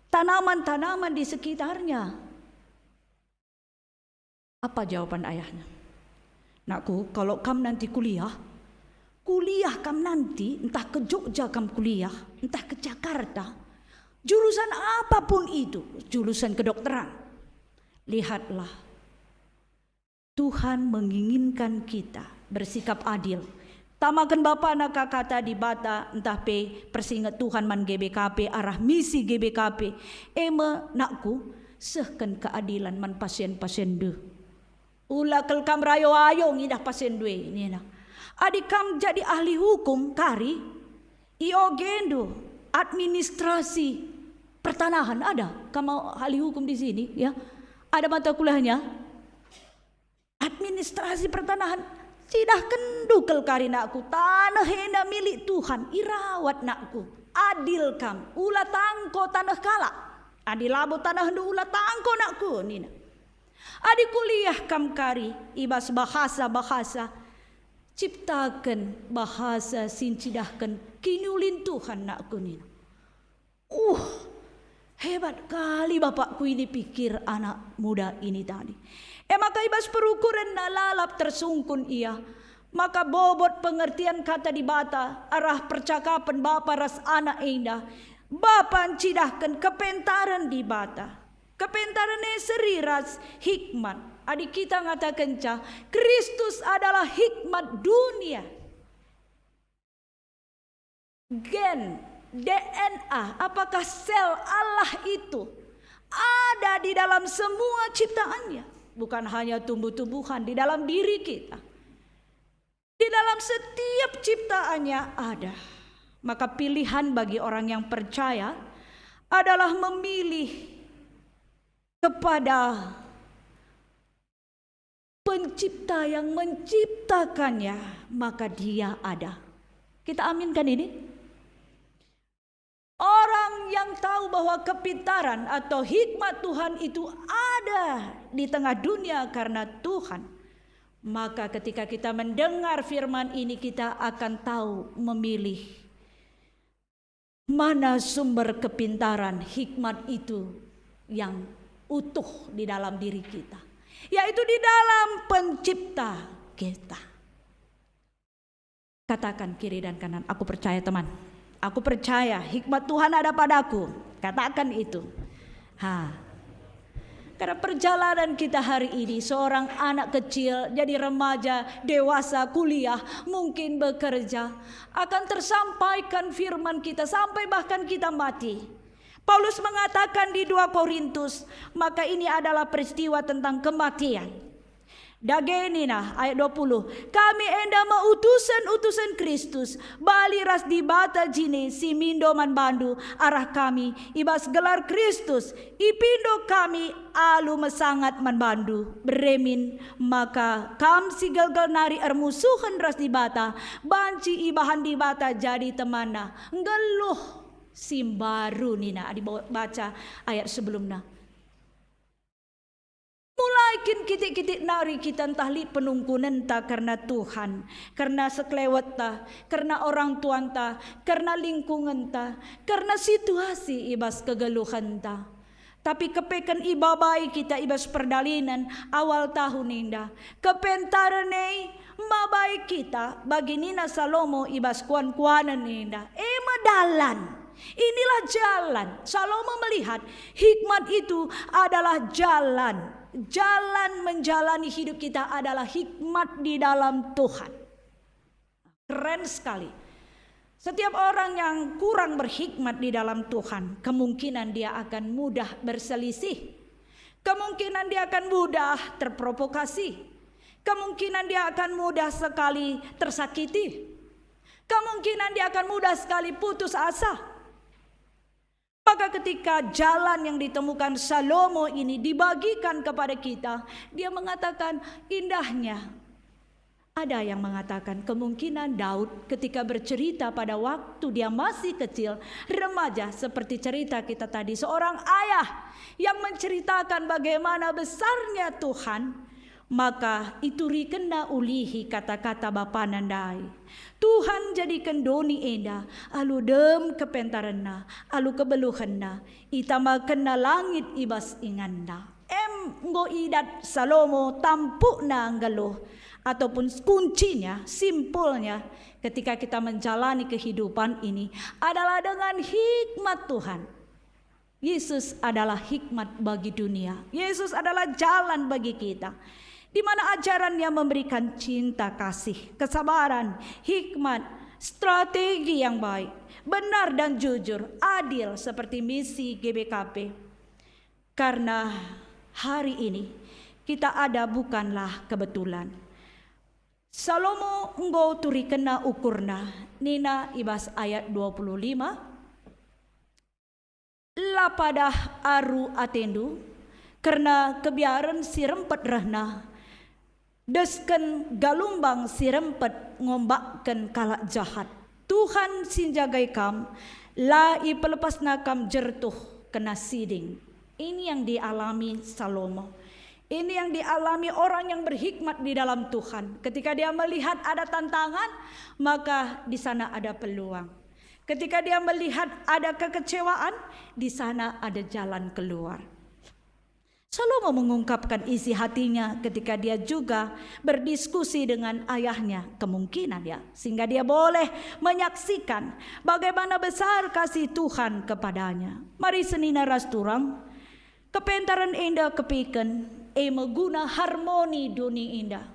tanaman-tanaman di sekitarnya? Apa jawaban ayahnya? Nakku, kalau kamu nanti kuliah kamu nanti entah ke Jogja kamu kuliah, entah ke Jakarta. Jurusan apapun itu, jurusan kedokteran. Lihatlah, Tuhan menginginkan kita bersikap adil. Tamakan Bapak nak kata di bata entah pe persingat Tuhan man GBKP arah misi GBKP. Ema nakku sehkan keadilan man pasien-pasien de. Ula kel kam rayo ayo ngidah pasien due ini nak. Adik kam jadi ahli hukum kari. Iogendo administrasi pertanahan ada, kamu ahli hukum di sini ya. Ada mata kuliahnya. Administrasi pertanahan. Cidah kendukel kari nakku. Tanah hena milik Tuhan. Irawat nakku. Adil kam. Ula tangko tanah kala. Adi labo tanah du ula tangko nakku. Nina. Adi kuliah kam kari. Ibas bahasa-bahasa. Ciptakan bahasa sincidahkan. Kinulin Tuhan nakku nina. Hebat kali bapakku ini pikir anak muda ini tadi. Maka ibas perukuran nalalap tersungkun ia. Maka bobot pengertian kata di bata. Arah percakapan bapa ras anak indah. Bapa cidahkan kepentaran di bata. Kepentaran seri ras hikmat. Adik kita ngatakan cah. Kristus adalah hikmat dunia. Gen. DNA, apakah sel Allah itu ada di dalam semua ciptaannya? Bukan hanya tumbuh-tumbuhan, di dalam diri kita. Di dalam setiap ciptaannya ada. Maka pilihan bagi orang yang percaya adalah memilih kepada pencipta yang menciptakannya, maka dia ada. Kita aminkan ini. Orang yang tahu bahwa kepintaran atau hikmat Tuhan itu ada di tengah dunia karena Tuhan. Maka ketika kita mendengar firman ini kita akan tahu memilih mana sumber kepintaran hikmat itu yang utuh di dalam diri kita. Yaitu di dalam pencipta kita. Katakan kiri dan kanan, aku percaya teman. Aku percaya hikmat Tuhan ada padaku. Katakan itu. Karena perjalanan kita hari ini, seorang anak kecil, jadi remaja, dewasa, kuliah, mungkin bekerja, akan tersampaikan firman kita sampai bahkan kita mati. Paulus mengatakan di 2 Korintus, maka ini adalah peristiwa tentang kematian. Dagenina ayat 20, kami enda utusan Kristus, bali ras di bata jine si mindoman bandu arah kami, ibas gelar Kristus, ipindo kami alu mesangat man bandu, beremin maka kam si galgal nari ermusuhan ras di bata, banci ibahan di bata jadi temana, ngeluh simbaru nina, dibaca ayat sebelumnya. Mulai kitik-kitik nari kita entahli penungkunan ta karena Tuhan, karena sekelewat ta, karena orang tuan ta, karena lingkungan ta, karena situasi ibas kegeluhan ta. Tapi kepekan ibabai kita ibas perdalinan awal tahun indah. Kepentarane mabai kita bagi Nina Salomo ibas kuan-kuanan indah. Madalan. Inilah jalan. Salomo melihat hikmat itu adalah jalan. Jalan menjalani hidup kita adalah hikmat di dalam Tuhan. Keren sekali. Setiap orang yang kurang berhikmat di dalam Tuhan, kemungkinan dia akan mudah berselisih. Kemungkinan dia akan mudah terprovokasi. Kemungkinan dia akan mudah sekali tersakiti. Kemungkinan dia akan mudah sekali putus asa. Maka ketika jalan yang ditemukan Salomo ini dibagikan kepada kita, dia mengatakan indahnya. Ada yang mengatakan kemungkinan Daud ketika bercerita pada waktu dia masih kecil, remaja, seperti cerita kita tadi, seorang ayah yang menceritakan bagaimana besarnya Tuhan, maka itu rikena ulihi kata-kata Bapa Nandai. Tuhan jadikan doni enda, alu dem kepentarena, alu kebeluhanna, itama kena langit ibas inganda. Nggo idat Salomo tampukna nggeluh, ataupun kuncinya, simpulnya ketika kita menjalani kehidupan ini adalah dengan hikmat Tuhan. Yesus adalah hikmat bagi dunia. Yesus adalah jalan bagi kita. Di mana ajarannya memberikan cinta kasih, kesabaran, hikmat, strategi yang baik, benar dan jujur, adil seperti misi GBKP. Karena hari ini kita ada bukanlah kebetulan. Salomo nggo turi kena ukurna, nina ibas ayat 25. Lapadah aru atendu, karena kebiaran si rempet rahna, desken galumbang si rempet ngombakkan kalak jahat. Tuhan sinjagai kam, lai pelepas nakam jertuh kena siding. Ini yang dialami Salomo. Ini yang dialami orang yang berhikmat di dalam Tuhan. Ketika dia melihat ada tantangan, maka di sana ada peluang. Ketika dia melihat ada kekecewaan, di sana ada jalan keluar. Salomo mengungkapkan isi hatinya ketika dia juga berdiskusi dengan ayahnya, kemungkinan ya, sehingga dia boleh menyaksikan bagaimana besar kasih Tuhan kepadanya. Mari senina rasturang, kepentaran indah kepiken, meguna harmoni doni indah.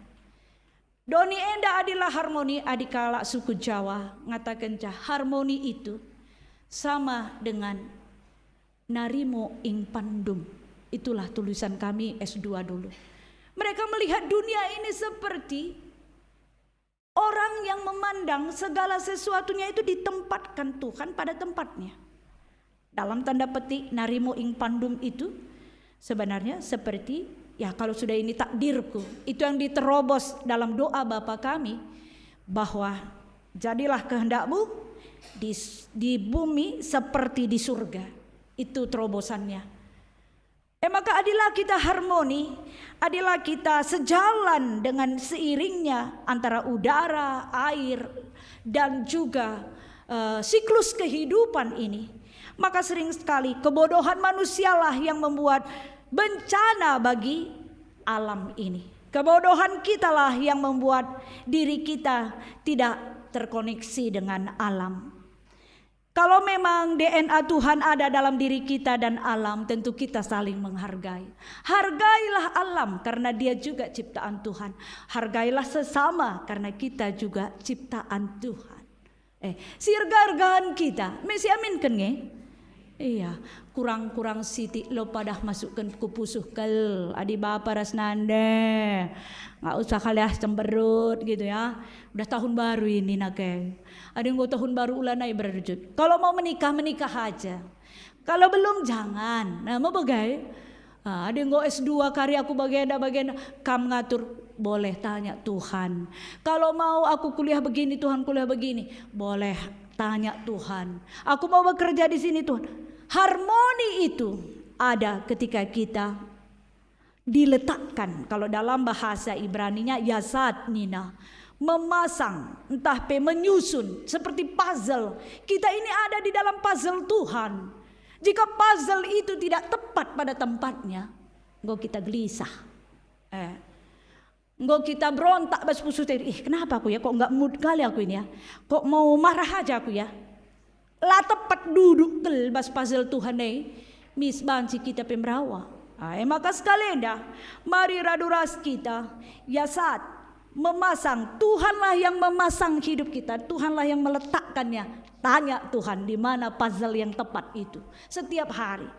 Doni indah adalah harmoni adikala suku Jawa, ngatakan cah harmoni itu sama dengan narimo ing pandum. Itulah tulisan kami S2 dulu. Mereka melihat dunia ini seperti orang yang memandang segala sesuatunya itu ditempatkan Tuhan pada tempatnya. Dalam tanda petik narimo ing pandum itu sebenarnya seperti, ya kalau sudah ini takdirku, itu yang diterobos dalam doa Bapa kami, bahwa jadilah kehendakmu di bumi seperti di surga. Itu terobosannya. Maka adilah kita harmoni, adilah kita sejalan dengan seiringnya antara udara, air, dan juga siklus kehidupan ini. Maka sering sekali kebodohan manusialah yang membuat bencana bagi alam ini. Kebodohan kitalah yang membuat diri kita tidak terkoneksi dengan alam. Kalau memang DNA Tuhan ada dalam diri kita dan alam, tentu kita saling menghargai. Hargailah alam karena dia juga ciptaan Tuhan. Hargailah sesama karena kita juga ciptaan Tuhan. Sirga-hargaan kita, mesti aminkan nge? Iya, kurang-kurang siti lo padah masukkan kupusuh kel adi bapa rasnande. Nggak usah kalian cemberut gitu ya. Udah tahun baru ini nake. Ada yang tahun baru ulanai berjut. Kalau mau menikah, menikah aja. Kalau belum jangan. Nah mau bagai? Ada yang S2 karya aku bagian kam ngatur, boleh tanya Tuhan. Kalau mau aku kuliah begini Tuhan, kuliah begini, boleh tanya Tuhan. Aku mau bekerja di sini Tuhan. Harmoni itu ada ketika kita diletakkan. Kalau dalam bahasa Ibraninya yasat nina, memasang, entah menyusun seperti puzzle. Kita ini ada di dalam puzzle Tuhan. Jika puzzle itu tidak tepat pada tempatnya, enggak kita gelisah. Enggak kita berontak bas pusuh kenapa aku ya, kok enggak mood kali aku ini ya, kok mau marah aja aku ya. Lah tepat duduk kel bas puzzle Tuhan mis banci kita pemrawa. Maka sekalian dah, mari raduras kita yasat memasang. Tuhanlah yang memasang hidup kita, Tuhanlah yang meletakkannya. Tanya Tuhan di mana puzzle yang tepat itu setiap hari.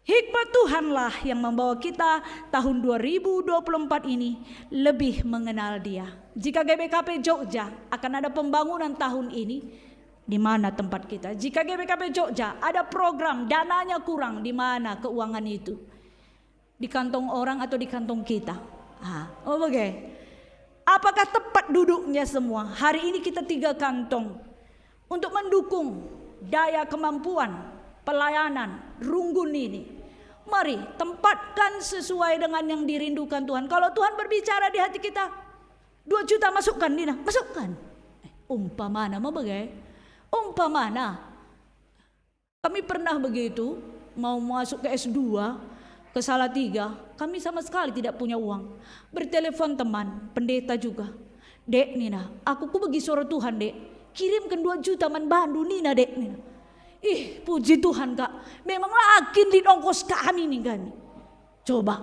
Hikmat Tuhanlah yang membawa kita tahun 2024 ini lebih mengenal Dia. Jika GBKP Jogja akan ada pembangunan tahun ini, di mana tempat kita? Jika GBKP Jogja ada program dananya kurang, di mana keuangan itu? Di kantong orang atau di kantong kita? Apakah tepat duduknya semua? Hari ini kita 3 kantong untuk mendukung daya kemampuan pelayanan Runggun ini. Mari tempatkan sesuai dengan yang dirindukan Tuhan. Kalau Tuhan berbicara di hati kita, 2 juta masukkan Nina, masukkan. Umpamana mau bagai? Umpamana kami pernah begitu mau masuk ke S2 ke Salatiga, kami sama sekali tidak punya uang. Bertelepon teman pendeta juga, Dek Nina, aku bagi suara Tuhan Dek, kirimkan 2 juta man bandu Nina Dek Nina. Puji Tuhan Kak, memang lakin di ongkos kami nih kami. Coba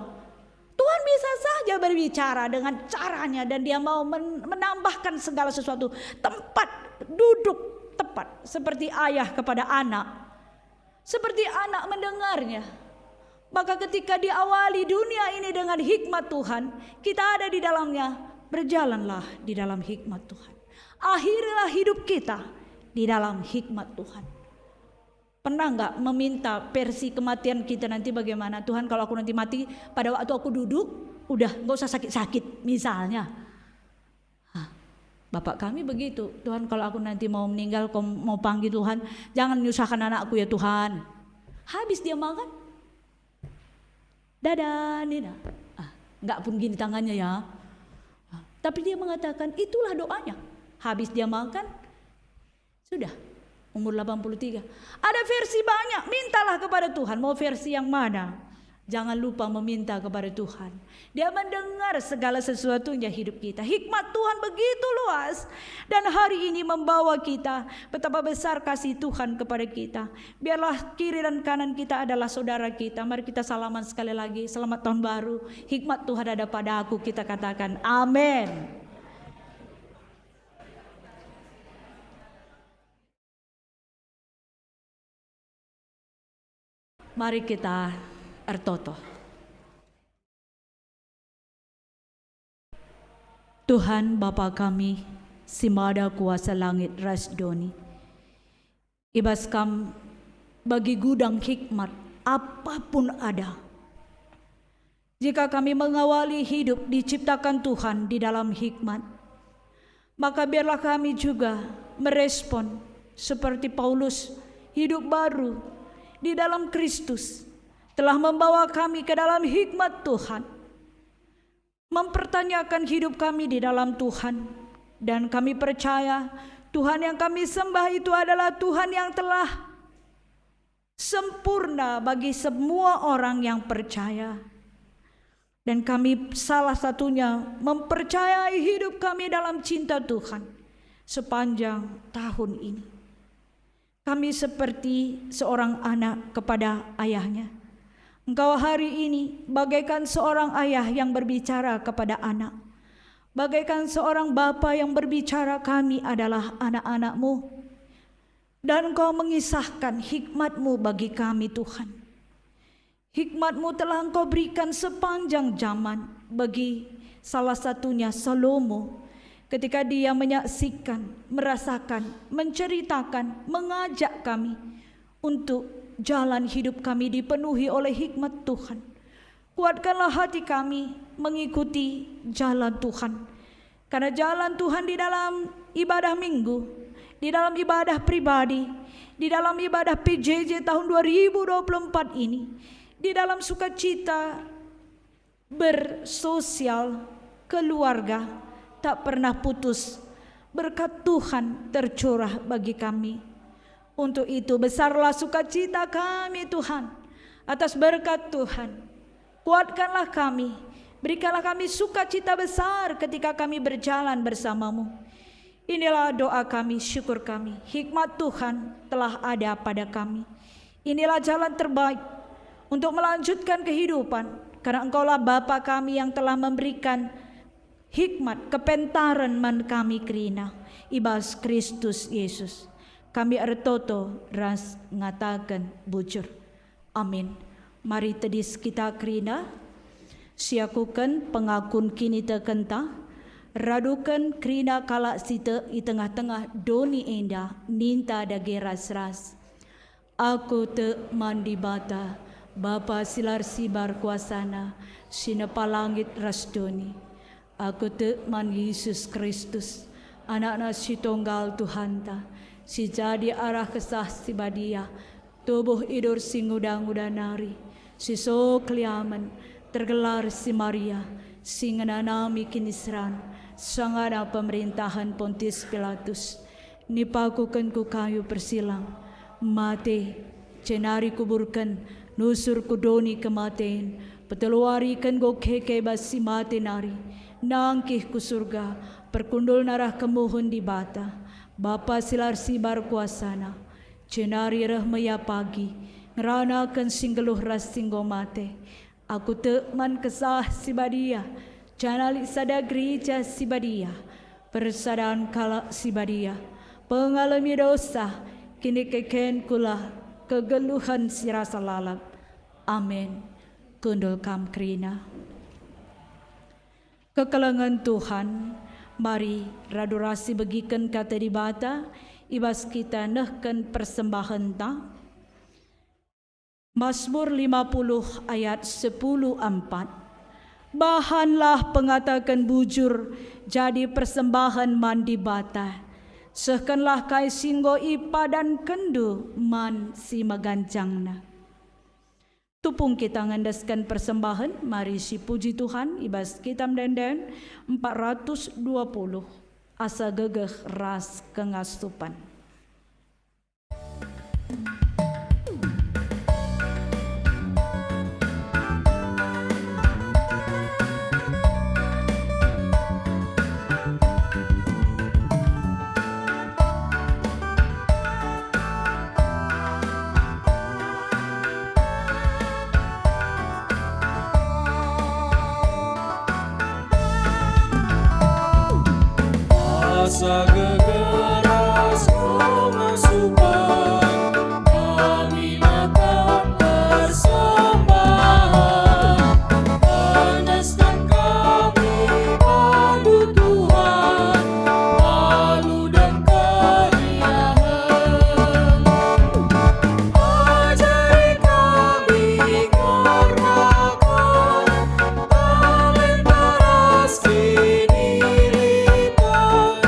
Tuhan bisa saja berbicara dengan caranya dan Dia mau menambahkan segala sesuatu. Tempat duduk tepat seperti ayah kepada anak, seperti anak mendengarnya. Maka ketika diawali dunia ini dengan hikmat Tuhan, kita ada di dalamnya, berjalanlah di dalam hikmat Tuhan. Akhirilah hidup kita di dalam hikmat Tuhan. Pernah nggak meminta versi kematian kita nanti bagaimana? Tuhan, kalau aku nanti mati pada waktu aku duduk, udah nggak usah sakit-sakit misalnya. Bapak kami begitu, Tuhan kalau aku nanti mau meninggal, kau mau panggil Tuhan, jangan menyusahkan anakku ya Tuhan. Habis dia makan, dadah Nina, nggak pun gini tangannya ya. Tapi dia mengatakan itulah doanya. Habis dia makan, sudah umur 83. Ada versi banyak, mintalah kepada Tuhan. Mau versi yang mana? Jangan lupa meminta kepada Tuhan. Dia mendengar segala sesuatunya hidup kita. Hikmat Tuhan begitu luas. Dan hari ini membawa kita, betapa besar kasih Tuhan kepada kita. Biarlah kiri dan kanan kita adalah saudara kita. Mari kita salaman sekali lagi. Selamat tahun baru. Hikmat Tuhan ada pada aku. Kita katakan amin. Mari kita ertoto. Tuhan Bapa kami, Simada kuasa langit rasdoni, ibas kam bagi gudang hikmat apapun ada. Jika kami mengawali hidup diciptakan Tuhan di dalam hikmat, maka biarlah kami juga merespon seperti Paulus, hidup baru di dalam Kristus telah membawa kami ke dalam hikmat Tuhan, mempertanyakan hidup kami di dalam Tuhan. Dan kami percaya Tuhan yang kami sembah itu adalah Tuhan yang telah sempurna bagi semua orang yang percaya. Dan kami salah satunya mempercayai hidup kami dalam cinta Tuhan sepanjang tahun ini. Kami seperti seorang anak kepada ayahnya. Engkau hari ini bagaikan seorang ayah yang berbicara kepada anak. Bagaikan seorang bapa yang berbicara, kami adalah anak-anak-Mu. Dan Engkau mengisahkan hikmat-Mu bagi kami Tuhan. Hikmat-Mu telah Engkau berikan sepanjang zaman bagi salah satunya Salomo. Ketika dia menyaksikan, merasakan, menceritakan, mengajak kami untuk jalan hidup kami dipenuhi oleh hikmat Tuhan. Kuatkanlah hati kami mengikuti jalan Tuhan. Karena jalan Tuhan di dalam ibadah minggu, di dalam ibadah pribadi, di dalam ibadah PJJ tahun 2024 ini, di dalam sukacita bersosial, keluarga, tak pernah putus. Berkat Tuhan tercurah bagi kami. Untuk itu besarlah sukacita kami Tuhan atas berkat Tuhan. Kuatkanlah kami, berikanlah kami sukacita besar ketika kami berjalan bersama-Mu. Inilah doa kami, syukur kami. Hikmat Tuhan telah ada pada kami. Inilah jalan terbaik untuk melanjutkan kehidupan, karena Engkaulah Bapa kami yang telah memberikan hikmat kepentaran man kami kerina ibas Kristus Yesus. Kami ertoto ras ngatakan bujur. Amin. Mari tedis kita kerina, siakukan pengakun kini tekenta, radukan kerina kalak sita di tengah-tengah doni enda ninta dage ras-ras. Aku te mandi bata, Bapa silar sibar kuasana, sinapa langit ras doni. Aku te man Yesus Kristus, anak-anak si tunggal Tuhan ta. Si jadi arah kesah si badia, tubuh idur si ngudang-ngudang nari, si so kliaman, tergelar si Maria, si ngenanami kinisran, sangana pemerintahan Pontius Pilatus, nipakukan ku kayu persilang, mate, cenari kuburkan, nusur kudoni kematen, peteluarikan go keke basi mate nari, nangkih ku surga, perkundul narah kemuhun di bata. Bapa silar sibar kuasana, cenari rahmaya pagi, ngeranakan singgeluh ras singgo mate. Aku teman kesah si badia, canali sada gereja si badia, persadaan kala si badia, pengalami dosa, kini keken kula kegeluhan si rasa lalap. Amin. Kundul kam krina. Kekelangan Tuhan, mari radurasi bagikan kata di bata, ibas kita nehkan persembahan ta. Mazmur 50 ayat 10:4. Bahanlah pengatakan bujur jadi persembahan mandi bata. Sehkanlah kai singgo ipa dan kendu man si magancangna. Tupung kita ngandaskan persembahan, mari si puji Tuhan, ibas kitam denden 420, asa gegeh ras kengasupan.
Asa gegeras kemasukan, kami makan persembahan, panaskan kami padu Tuhan, malu dan keriahan. Ajari kami karnakan, talenta ras kini lipat,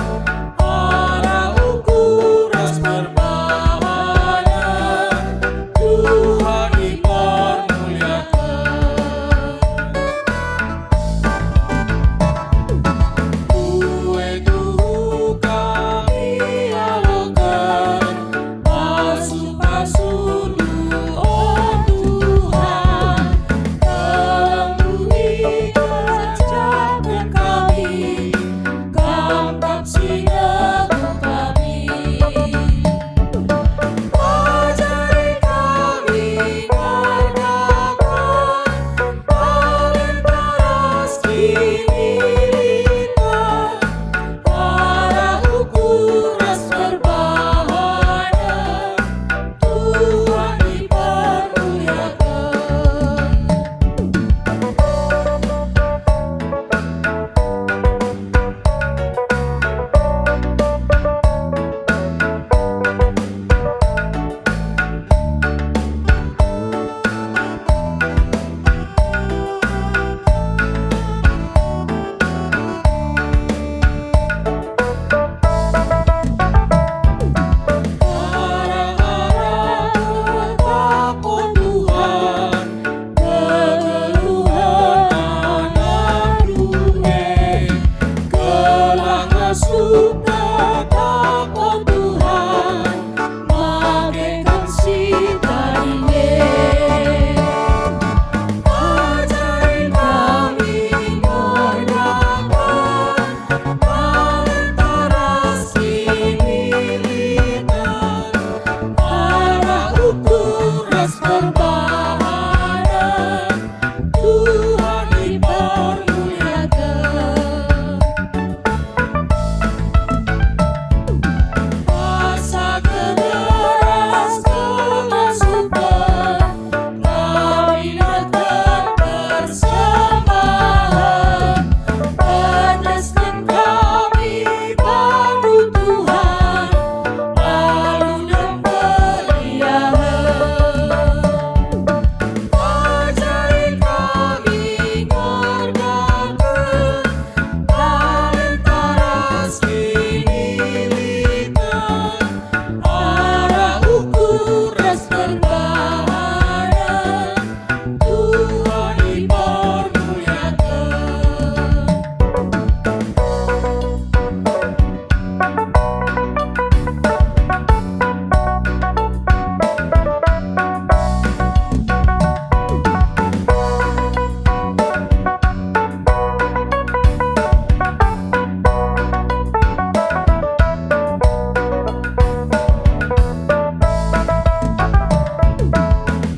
Tuhan dipermuliakan.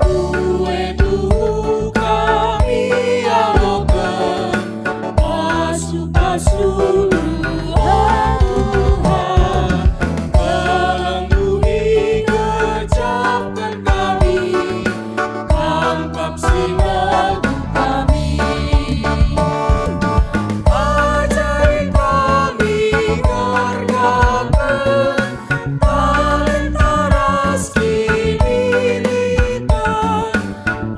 Kue tubuh kami arogan, masuk Tuhan, pelembuni kecapkan kami, tangkap singaku kami. Ajari kami gargakan, talenta raski milikan,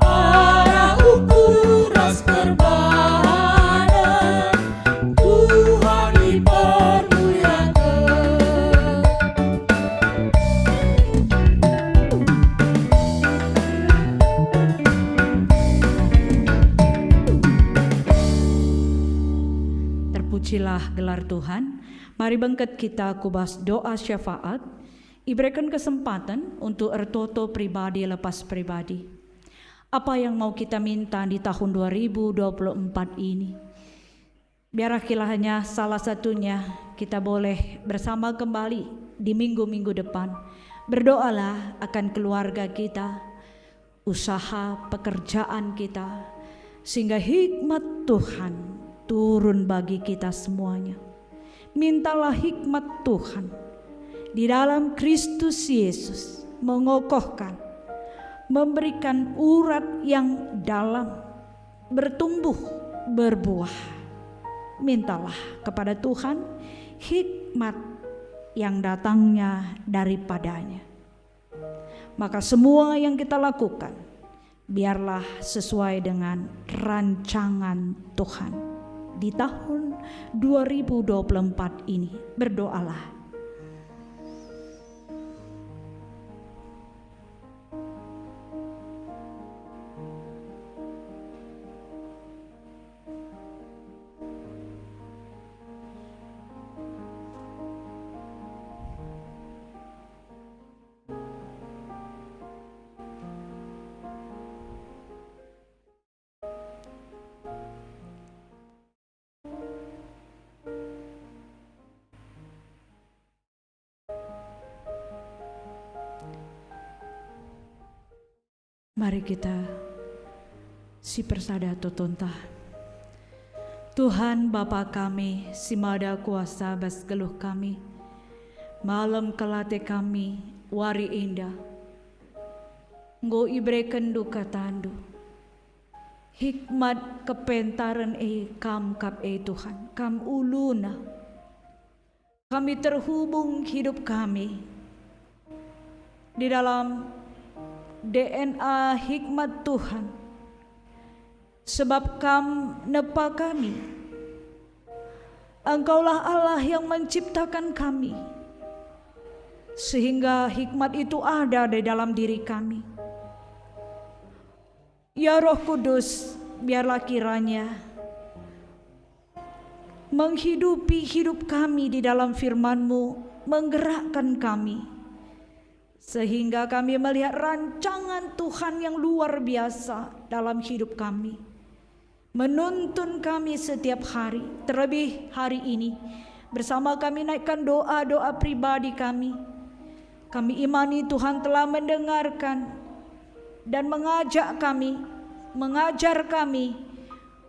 arah ukuras perbahanan, Tuhan dipermuliakan.
Terpujilah gelar Tuhan. Mari bangkit kita kubas doa syafaat. Iberikan kesempatan untuk ertoto pribadi lepas pribadi. Apa yang mau kita minta di tahun 2024 ini? Biar kiranya salah satunya kita boleh bersama kembali di minggu-minggu depan. Berdoalah akan keluarga kita, usaha pekerjaan kita, sehingga hikmat Tuhan turun bagi kita semuanya. Mintalah hikmat Tuhan di dalam Kristus Yesus mengokohkan, memberikan urat yang dalam, bertumbuh, berbuah. Mintalah kepada Tuhan hikmat yang datangnya daripadanya. Maka semua yang kita lakukan biarlah sesuai dengan rancangan Tuhan. Di tahun 2024 ini berdoalah. Mari kita si persada totonta. Tuhan Bapa kami, si mada kuasa bas geluh kami, malam kelate kami, wari indah. Nggo ibrekan duka tandu, hikmat kepentaran kam kap Tuhan, kam uluna. Kami terhubung hidup kami di dalam DNA hikmat Tuhan, sebab nepa kami. Engkaulah Allah yang menciptakan kami, sehingga hikmat itu ada di dalam diri kami. Ya Roh Kudus, biarlah kiranya menghidupi hidup kami di dalam firman-Mu, menggerakkan kami, sehingga kami melihat rancangan Tuhan yang luar biasa dalam hidup kami, menuntun kami setiap hari. Terlebih hari ini bersama kami naikkan doa-doa pribadi kami. Kami imani Tuhan telah mendengarkan dan mengajak kami, mengajar kami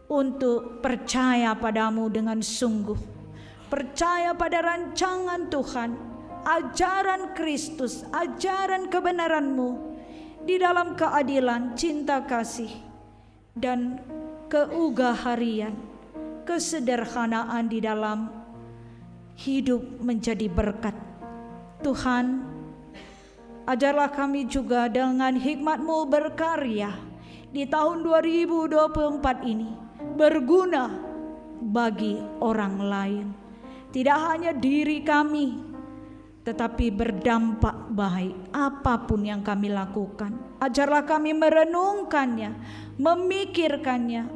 untuk percaya padamu dengan sungguh, percaya pada rancangan Tuhan, ajaran Kristus, ajaran kebenaran-Mu di dalam keadilan, cinta kasih, dan keugaharian, kesederhanaan di dalam hidup menjadi berkat. Tuhan, ajarlah kami juga dengan hikmat-Mu berkarya di tahun 2024 ini, berguna bagi orang lain. Tidak hanya diri kami, tetapi berdampak baik apapun yang kami lakukan. Ajarlah kami merenungkannya, memikirkannya,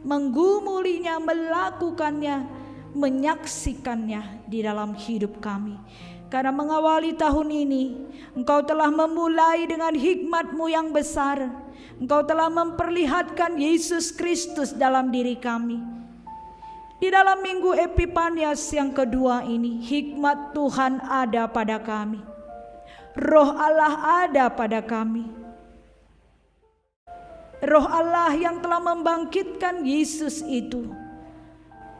menggumulinya, melakukannya, menyaksikannya di dalam hidup kami. Karena mengawali tahun ini, Engkau telah memulai dengan hikmat-Mu yang besar. Engkau telah memperlihatkan Yesus Kristus dalam diri kami. Di dalam minggu Epifanias yang kedua ini, hikmat Tuhan ada pada kami. Roh Allah ada pada kami. Roh Allah yang telah membangkitkan Yesus itu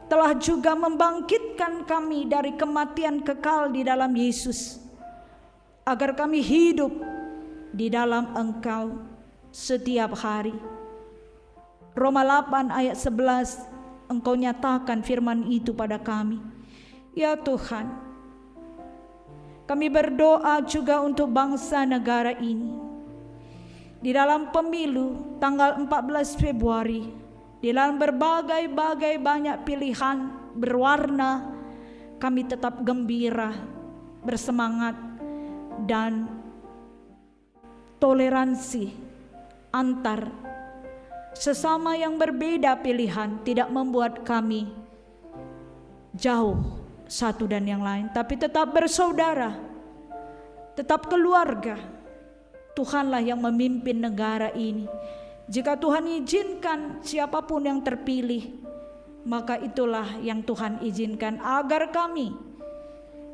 telah juga membangkitkan kami dari kematian kekal di dalam Yesus, agar kami hidup di dalam Engkau setiap hari. Roma 8 ayat 11, Engkau nyatakan firman itu pada kami. Ya Tuhan, kami berdoa juga untuk bangsa negara ini. Di dalam pemilu tanggal 14 Februari, di dalam berbagai-bagai banyak pilihan berwarna, kami tetap gembira, bersemangat, dan toleransi antar sesama yang berbeda pilihan tidak membuat kami jauh satu dan yang lain, tapi tetap bersaudara, tetap keluarga. Tuhanlah yang memimpin negara ini. Jika Tuhan izinkan siapapun yang terpilih, maka itulah yang Tuhan izinkan, agar kami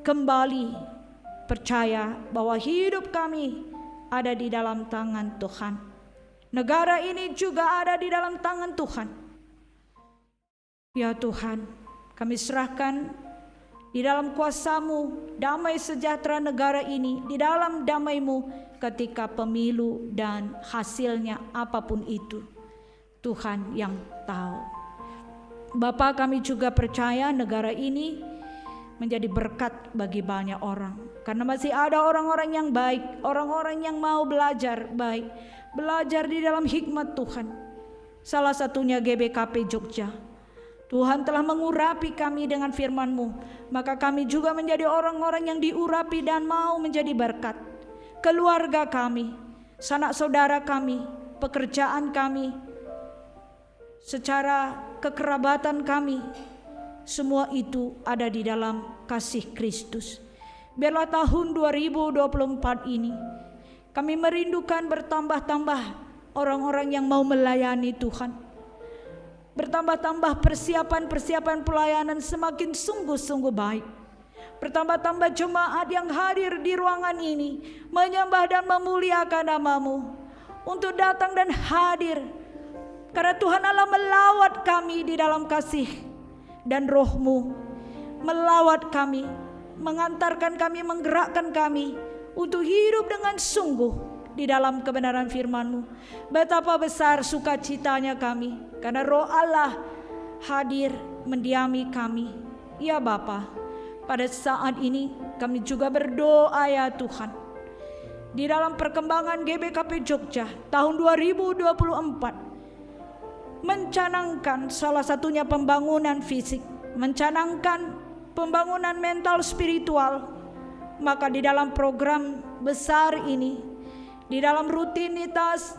kembali percaya bahwa hidup kami ada di dalam tangan Tuhan. Negara ini juga ada di dalam tangan Tuhan. Ya Tuhan, kami serahkan di dalam kuasa-Mu damai sejahtera negara ini, di dalam damai-Mu ketika pemilu dan hasilnya apapun itu. Tuhan yang tahu. Bapa, kami juga percaya negara ini menjadi berkat bagi banyak orang. Karena masih ada orang-orang yang baik, orang-orang yang mau belajar baik, belajar di dalam hikmat Tuhan. Salah satunya GBKP Jogja. Tuhan telah mengurapi kami dengan firman-Mu, maka kami juga menjadi orang-orang yang diurapi dan mau menjadi berkat. Keluarga kami, sanak saudara kami, pekerjaan kami, secara kekerabatan kami, semua itu ada di dalam kasih Kristus. Biarlah tahun 2024 ini kami merindukan bertambah-tambah orang-orang yang mau melayani Tuhan. Bertambah-tambah persiapan-persiapan pelayanan semakin sungguh-sungguh baik. Bertambah-tambah jemaat yang hadir di ruangan ini menyembah dan memuliakan nama-Mu, untuk datang dan hadir. Karena Tuhan Allah melawat kami di dalam kasih dan Roh-Mu, melawat kami, mengantarkan kami, menggerakkan kami untuk hidup dengan sungguh di dalam kebenaran firman-Mu. Betapa besar sukacitanya kami karena Roh Allah hadir mendiami kami. Ya Bapa, pada saat ini kami juga berdoa ya Tuhan, di dalam perkembangan GBKP Jogja tahun 2024, mencanangkan salah satunya pembangunan fisik, mencanangkan pembangunan mental spiritual. Maka di dalam program besar ini, di dalam rutinitas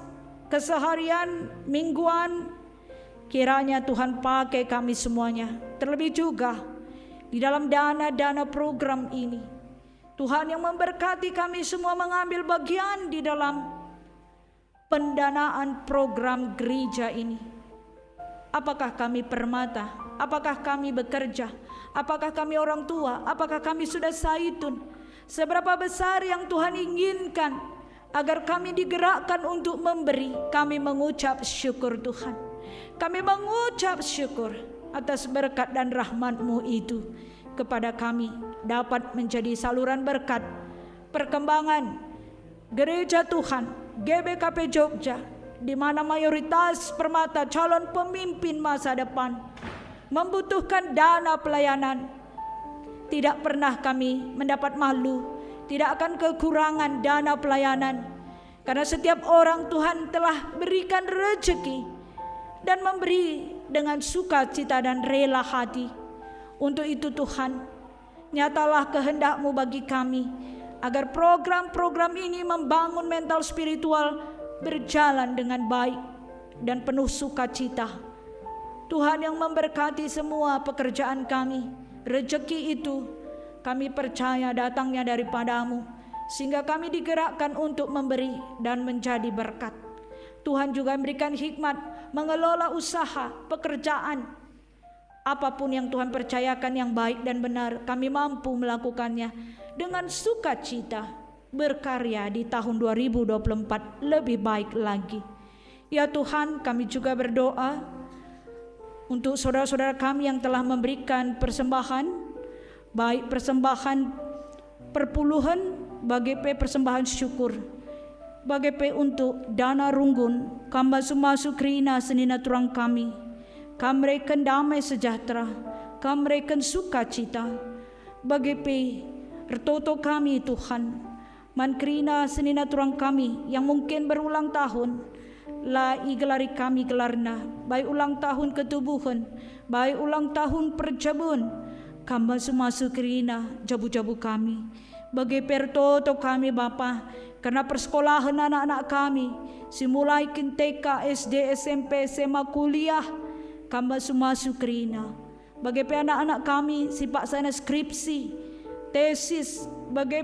keseharian mingguan, kiranya Tuhan pakai kami semuanya. Terlebih juga di dalam dana-dana program ini, Tuhan yang memberkati kami semua mengambil bagian di dalam pendanaan program gereja ini. Apakah kami permata? Apakah kami bekerja? Apakah kami orang tua? Apakah kami sudah saitun? Seberapa besar yang Tuhan inginkan agar kami digerakkan untuk memberi, kami mengucap syukur Tuhan. Kami mengucap syukur atas berkat dan rahmat-Mu itu kepada kami, dapat menjadi saluran berkat perkembangan gereja Tuhan GBKP Jogja, di mana mayoritas permata calon pemimpin masa depan membutuhkan dana pelayanan. Tidak pernah kami mendapat malu, tidak akan kekurangan dana pelayanan, karena setiap orang Tuhan telah berikan rezeki dan memberi dengan sukacita dan rela hati. Untuk itu Tuhan, nyatalah kehendak-Mu bagi kami, agar program-program ini membangun mental spiritual berjalan dengan baik dan penuh sukacita. Tuhan yang memberkati semua pekerjaan kami, rezeki itu kami percaya datangnya daripada-Mu, sehingga kami digerakkan untuk memberi dan menjadi berkat. Tuhan juga memberikan hikmat mengelola usaha, pekerjaan. Apapun yang Tuhan percayakan yang baik dan benar, kami mampu melakukannya dengan sukacita, berkarya di tahun 2024 lebih baik lagi. Ya Tuhan, kami juga berdoa untuk saudara-saudara kami yang telah memberikan persembahan, baik persembahan perpuluhan, bagi persembahan syukur, bagi untuk dana runggun, kamba sumasu krina senina turang kami reken damai sejahtera, kami reken sukacita, bagi retoto kami Tuhan, man krina senina turang kami yang mungkin berulang tahun, la igelari kami gelarna, baik ulang tahun ketubuhan, baik ulang tahun perjabun, kamba sumasu krina jabu-jabu kami, bagi pertoto kami Bapa, karena persekolahan anak-anak kami, simulai TK, SD, SMP, SMA, kuliah, kamba sumasu krina, bagi anak-anak kami sipak sana skripsi, tesis, bagi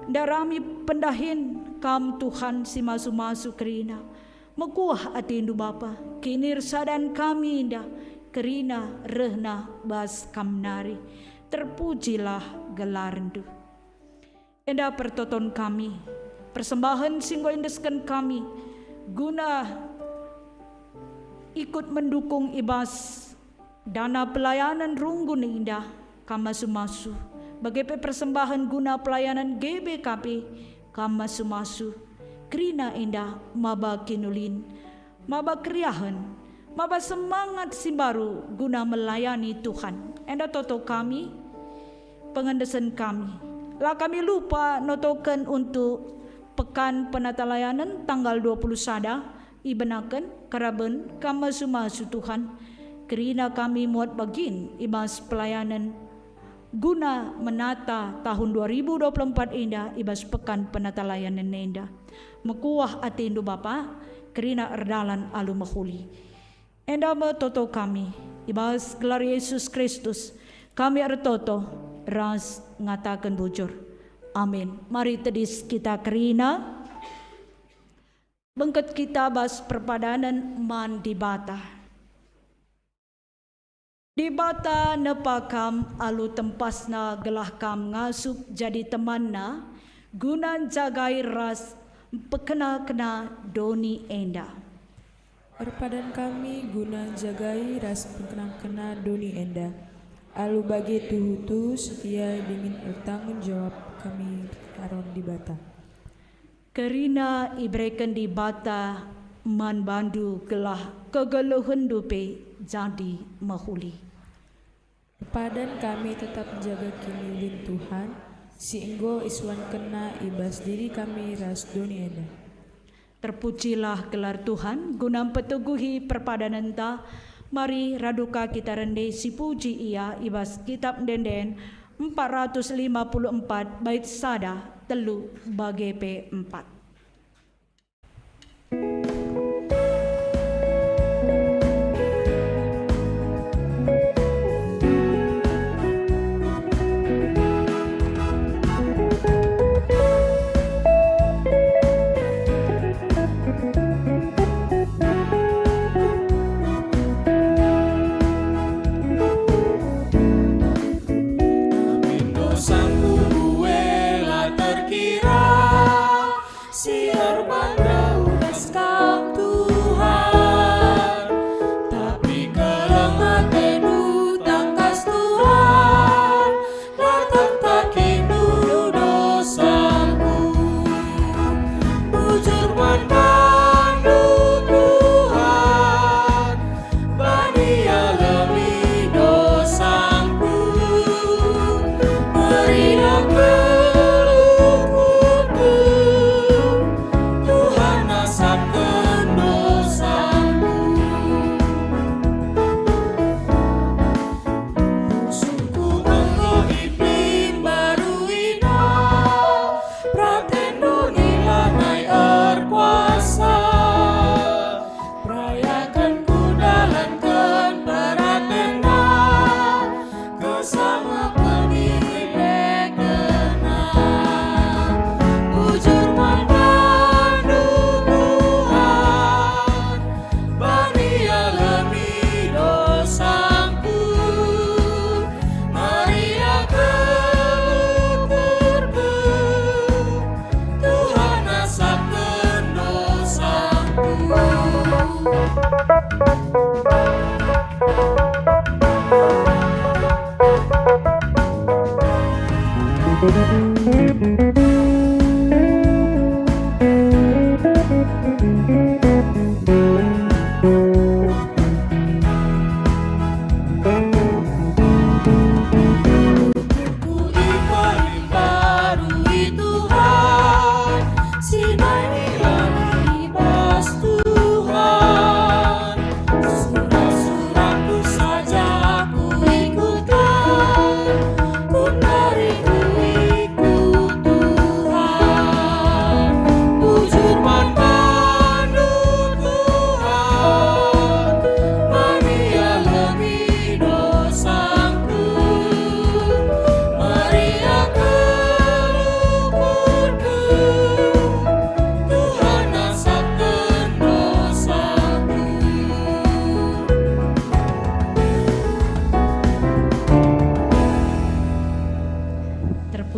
darami pendahin, kam Tuhan si masu-masu krina, mekuah atindu Bapa, kinir sadan kami indah, kerina rehna bas kamnari, terpujilah gelarndu. Enda pertoton kami, persembahan singgo indeskan kami, guna ikut mendukung ibas dana pelayanan runggun indah kama sumasu, bagi persembahan guna pelayanan GBKP kama sumasu, krina indah maba kinulin, maba kriahan, maba semangat simbaru guna melayani Tuhan. Enda toto kami, pengendesan kami, lah kami lupa notokan untuk pekan penata layanan tanggal 20 sada ibenakan karaben kama sumasu Tuhan, kerina kami muat bagin ibas pelayanan guna menata tahun 2024 indah ibas pekan penata layanan indah, mekuah atindu Bapa, kerina erdalan alu mahuli. Enda toto kami ibas gelar Yesus Kristus, kami ertoto ras ngatakan bujur. Amin. Mari tedis kita kerina bengket kita bas perpadanan man di bata. Di bata nepakam alu tempasna gelah kam ngasup jadi temanna, guna jagai ras pekena-kena doni enda.
Perpadan kami guna jagai ras pekena-kena doni enda. Alu bagi tuhutu setia dingin bertanggung jawab kami aron di bata.
Kerina ibreken di bata man bandu gelah kegeluhan dupe jadi mahuli.
Padan kami tetap jaga kinilin Tuhan, sehingga iswan kena ibas diri kami ras doni enda.
Terpujilah gelar Tuhan, guna peteguhi perpadanan ta. Mari raduka kita rende si puji ia ibas kitab denden 454 bait sada telu bagi P4.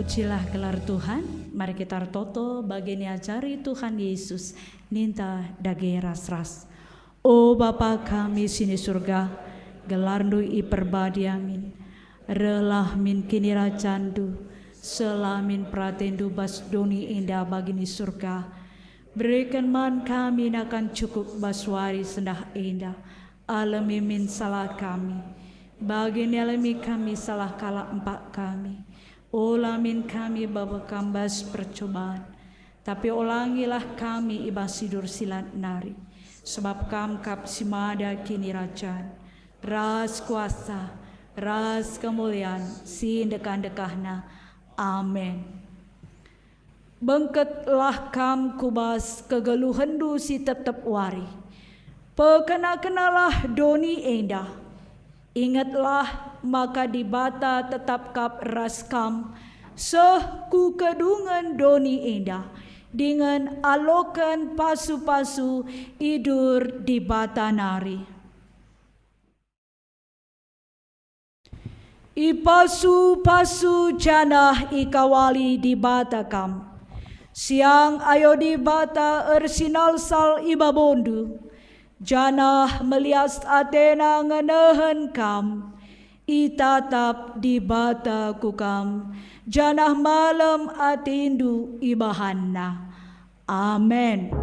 Terpujilah gelar Tuhan. Mari kita toto bagini acari Tuhan Yesus ninta dage ras-ras. O Bapa kami sini surga, gelarndu i perbadi amin. Relah min kini racandu, selamin pratendu bas doni indah bagini surga. Berikan man kami akan cukup baswari sendah indah. Alami min salah kami, bagini alami kami salah kalah empat kami. Olamin kami bawa kambas percobaan, tapi ulangilah kami ibas sidur silat nari. Sebab kamkap simada kini rajaan, ras kuasa, ras kemuliaan, sin dekan-dekahna. Amin. Bengketlah kam kubas kegeluhendu si tetep wari. Pekena-kenalah doni endah. Ingatlah maka di bata tetap kap raskam seh ku kedungan doni indah dengan alokan pasu-pasu idur di bata nari. Ipasu-pasu janah ikawali di bata kam. Siang ayo di bata ersinal sal ibabondu. Janah melias Athena ngenehen kam, itatap di bata kukam, janah malam atindu ibahanna. Amen.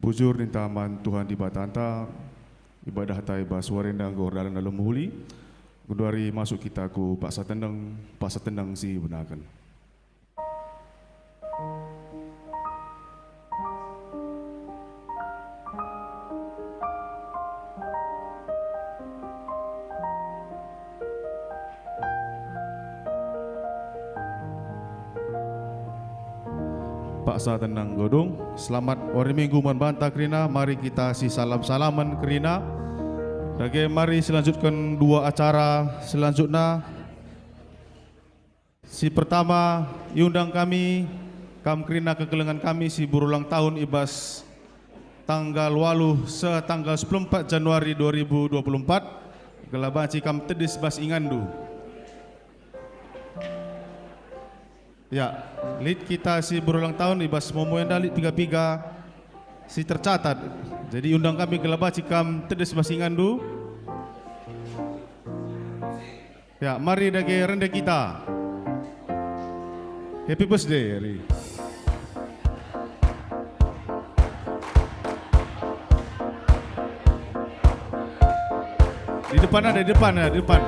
Bujur ninta aman Tuhan di batanta, ibadah tai bas warenda gor dalam muhuli, gudari masuk kita ku paksa tendang si benakan. Paksa tenang godong. Selamat hari Minggu membantah kerina. Mari kita si salam-salaman kerina. Lagi mari selanjutkan dua acara selanjutnya. Si pertama iundang kami kam kerina kegelengan kami si berulang tahun ibas tanggal 8 setanggal 14 Januari 2024. Gelabaci kam tedis bas ingandu. Ya, lead kita si berulang tahun ibas momo yang dalit piga-piga si tercatat. Jadi undang kami ke labaci kam tedes basingandu. Ya, mari dage rende kita. Happy birthday, Ri. Di depan ada, di depan ya, di depan.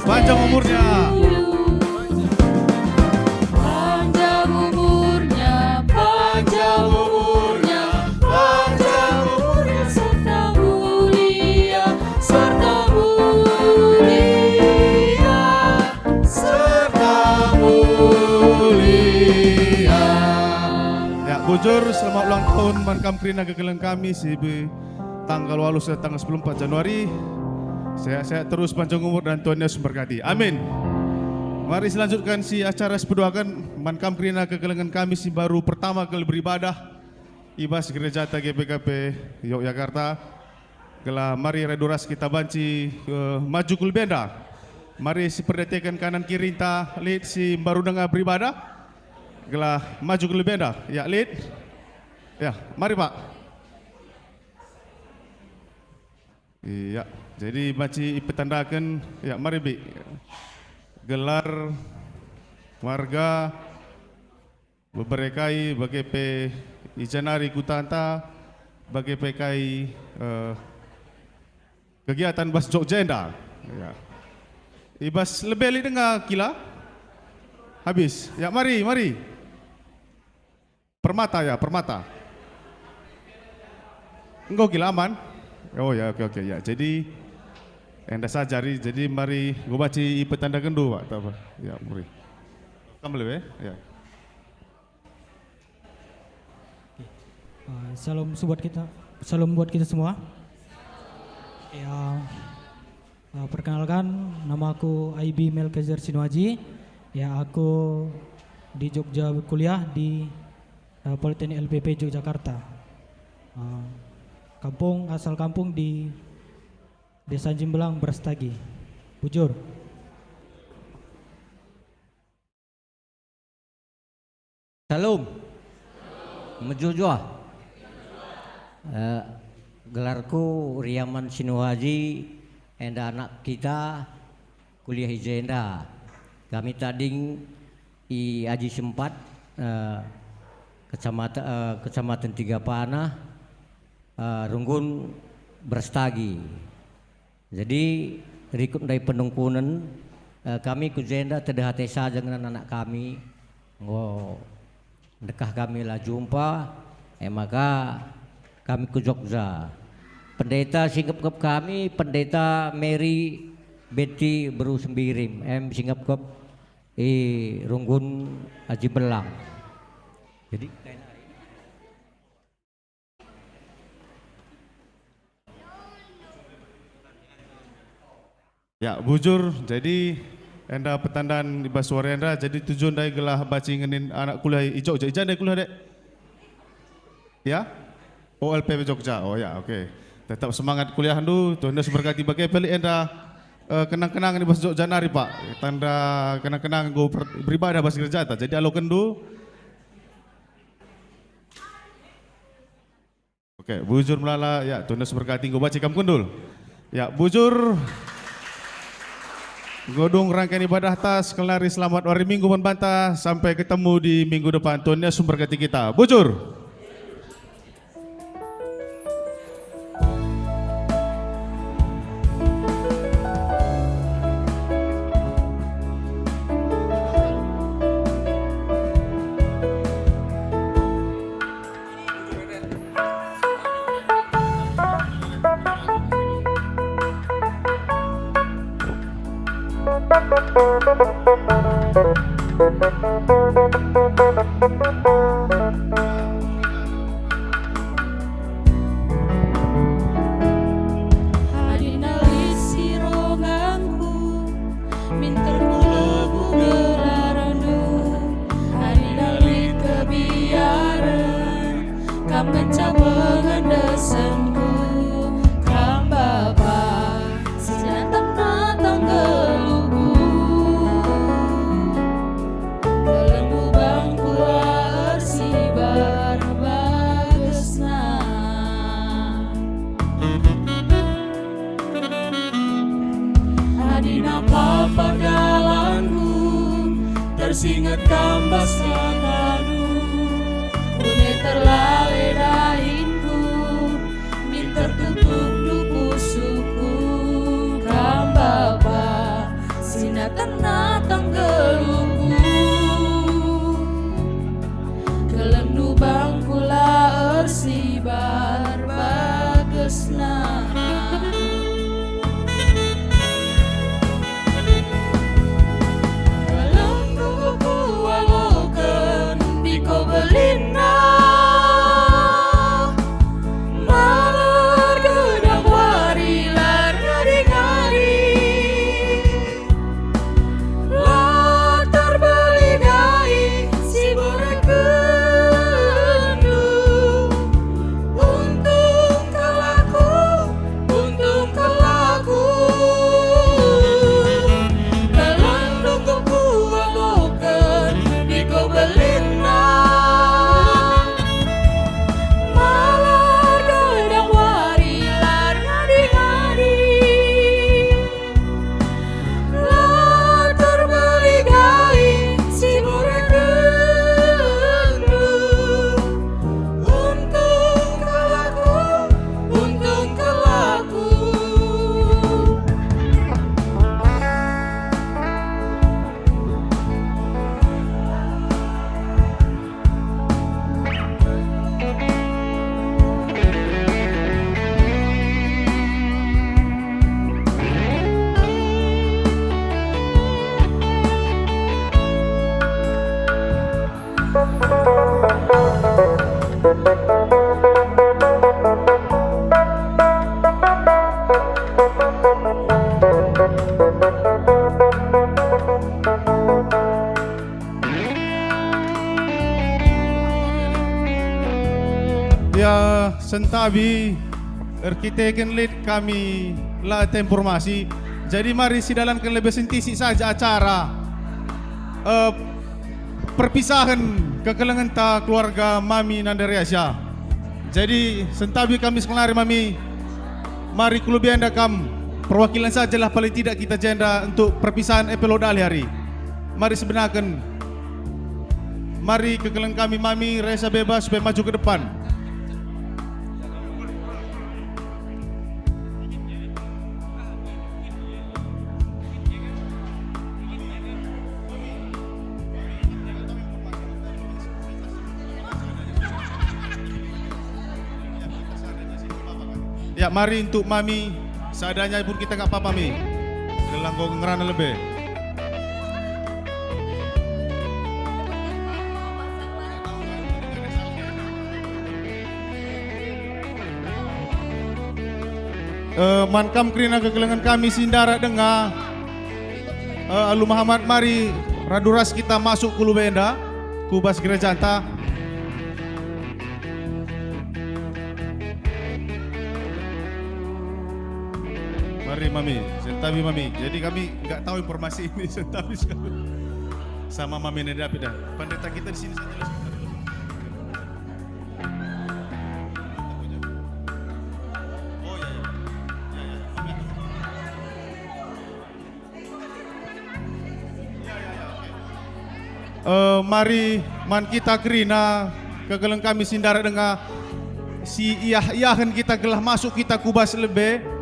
Panjang umurnya.
Panjang umurnya, panjang umurnya.
Bujur, selamat ulang tahun Mankam Krina kekelan kami tanggal 8 dan tanggal 14 Januari. Sehat-sehat terus, panjang umur dan Tuhan Yesus memberkati. Amin. Mari selanjutkan si acara sepeduakan Mankam Krina kekelangan kami si baru pertama kali beribadah Ibas Gereja GPKP Yogyakarta. Gelah mari reduras kita banci maju kulbenda. Mari si perdetekan kanan kiri ta lead si baru dengar beribadah. Gelah maju kulbenda. Ya lead. Ya, mari Pak. Iya, jadi baci petandakan ya mari Bi. Gelar warga beberekai bagi pe ijanari kutanta bagi pekai kegiatan bas Jogja ya. Ibas lebih dengar kila habis ya mari permata ya permata engkau kila aman oh ya oke ya jadi anda sajari jadi mari gue baca petanda kendu Pak apa ya mari kamu lebih ya.
Salam buat kita semua. Ya, perkenalkan nama aku IB Melkezer Sinuaji. Ya, aku di Jogja kuliah di Politeknik LPP Yogyakarta. Asal kampung di Desa Jimbelang, Brastagi, Bujur.
Salam. Mejujua. Gelarku Riaman Sinuhaji, enda anak kita kuliah Hijenda. Kami tading i Aji Sempat, kecamatan Tiga Panah, Runggun Brastagi. Jadi rikut dari penungkunan kami ku Jenda terdehate saja dengan anak kami. Dekah kami lah jumpa, maka kami ke Jogja. Pendeta singkep kami, pendeta Mary Betty Beru Sembirim, singkep Runggun Haji Belang. Jadi
ya bujur jadi enda petandaan di Baswari enda jadi tujuan dari gelah baca ngenin anak kuliah Jogja ijan dari kuliah dek ya OLPP Jogja oh ya oke. Tetap semangat kuliah dulu Tuhan Yesus berkati bagi pelik enda kenang-kenang di Bas Jogja nari Pak tanda kenang-kenang gue beribadah Bas Gereja jadi alo kendu oke bujur melala ya Tuhan Yesus berkati gue baca kam kundul ya bujur Godong rangkaian ibadah tas kelari selamat hari Minggu membantah sampai ketemu di minggu depan Tuhan Yesus memberkati kita bujur.
Tersingat kambas kakanu Une terlale dahinku Mi tertutup duku suku Kambaba Sinatan-natan geluku Kelem nu bangkula ersibar bagesna Belina
sentabi arkiteken lead kami la informasi. Jadi mari sidalankan lebih sentisi saja acara perpisahan kekelengan ta keluarga Mami Nandariasya. Jadi sentabi kami sekelari Mami, mari kulubi anda kam perwakilan sajalah paling tidak kita jenda untuk perpisahan epilog hari. Mari sebenarkan, mari kekelengan kami Mami rasa bebas supaya maju ke depan. Ya mari untuk Mami, seadanya pun kita nggak apa-apa Mi. Gelanggo ngerana lebih. Mankam krina kegelengan kami sindara dengar Alu Muhammad mari raduras kita masuk kulu benda kubas gereja anta. Mari Mami, sentabi Mami. Jadi kami nggak tahu informasi ini sentabi sekali. Sama Mami Nedapi dah. Pendeta kita di sini saja. Oh ya. Mari man kita kerina kegeleng kami sindara dengan si iyahan kita gelah masuk kita kubas lebih.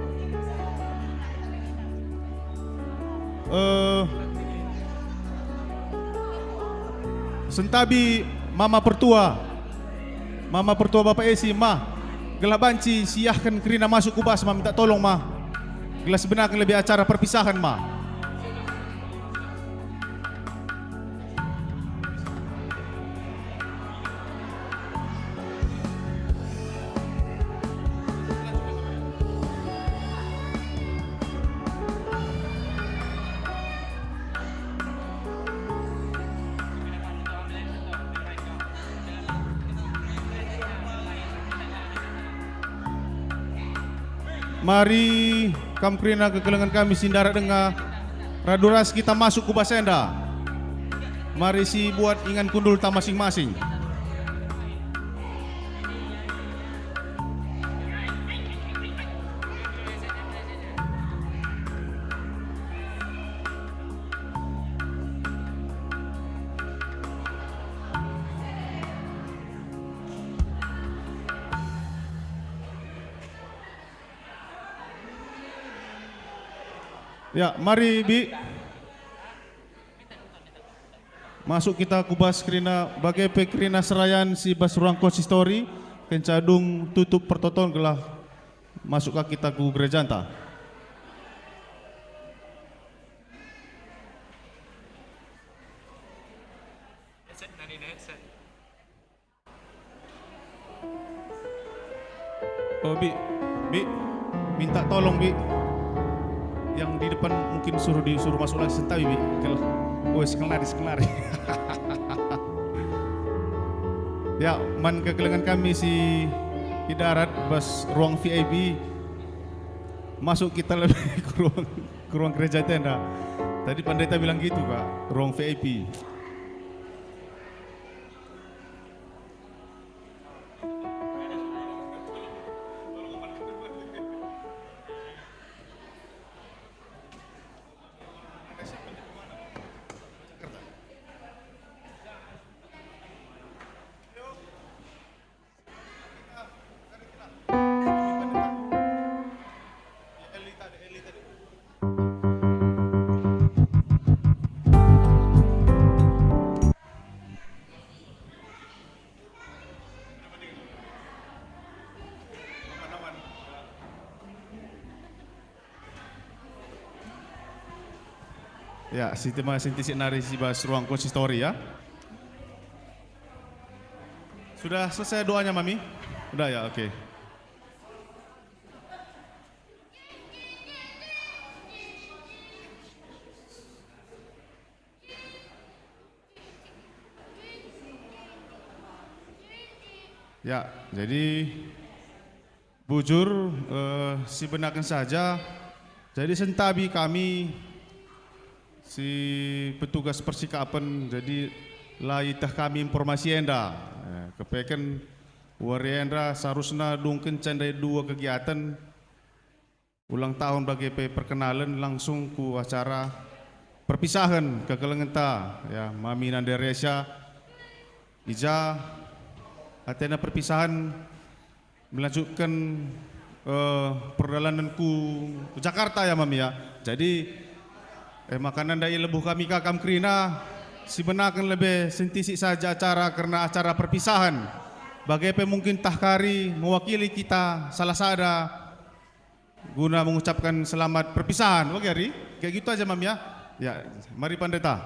Sentabi Mama Pertua Bapak Esi mah gelah banci siahkan kerina masuk kubas mah minta tolong mah gelah sebenarnya lebih acara perpisahan mah. Mari kamkrina kekelengan kami sindara dengar raduras kita masuk ke basenda. Mari si buat ingan kundul ta masing-masing. Ya, mari Bi. Masuk kita kubas kerina bagai pekrina serayan si bas ruang konsistori kencadung tutup pertoton gelah masuk ke kita ku gereja anta. Oh Bi, minta tolong Bi. Yang di depan mungkin disuruh masuk lagi sentawi Bi. Oh sekelari. Ya, man kekelengan kami si di darat bas ruang VIP masuk kita lebih ke ruang gereja tenda. Tadi pendeta bilang gitu Kak, ruang VIP. Ya, sistema sintesis nari si bas ruang konsistori ya. Sudah selesai doanya Mami? Udah ya, oke. Ya, jadi bujur sebenarnya saja. Jadi sentabi kami si petugas persikapan jadi lai tah kami informasi enda kepeken wari enda seharusnya dungken candai 2 kegiatan ulang tahun bagi perkenalan langsung ku acara perpisahan ke kelengenta ya Mami Nanderesya ija atena perpisahan melanjutkan perjalananku ke Jakarta ya Mami ya. Jadi makanan dari lebuh kami kakam Krina sebenarnya lebih sentisi saja acara karena acara perpisahan. Bagaimana mungkin tahkari mewakili kita salah sada guna mengucapkan selamat perpisahan. Oke Ari, kayak gitu aja Mami ya. Ya, mari Pendeta.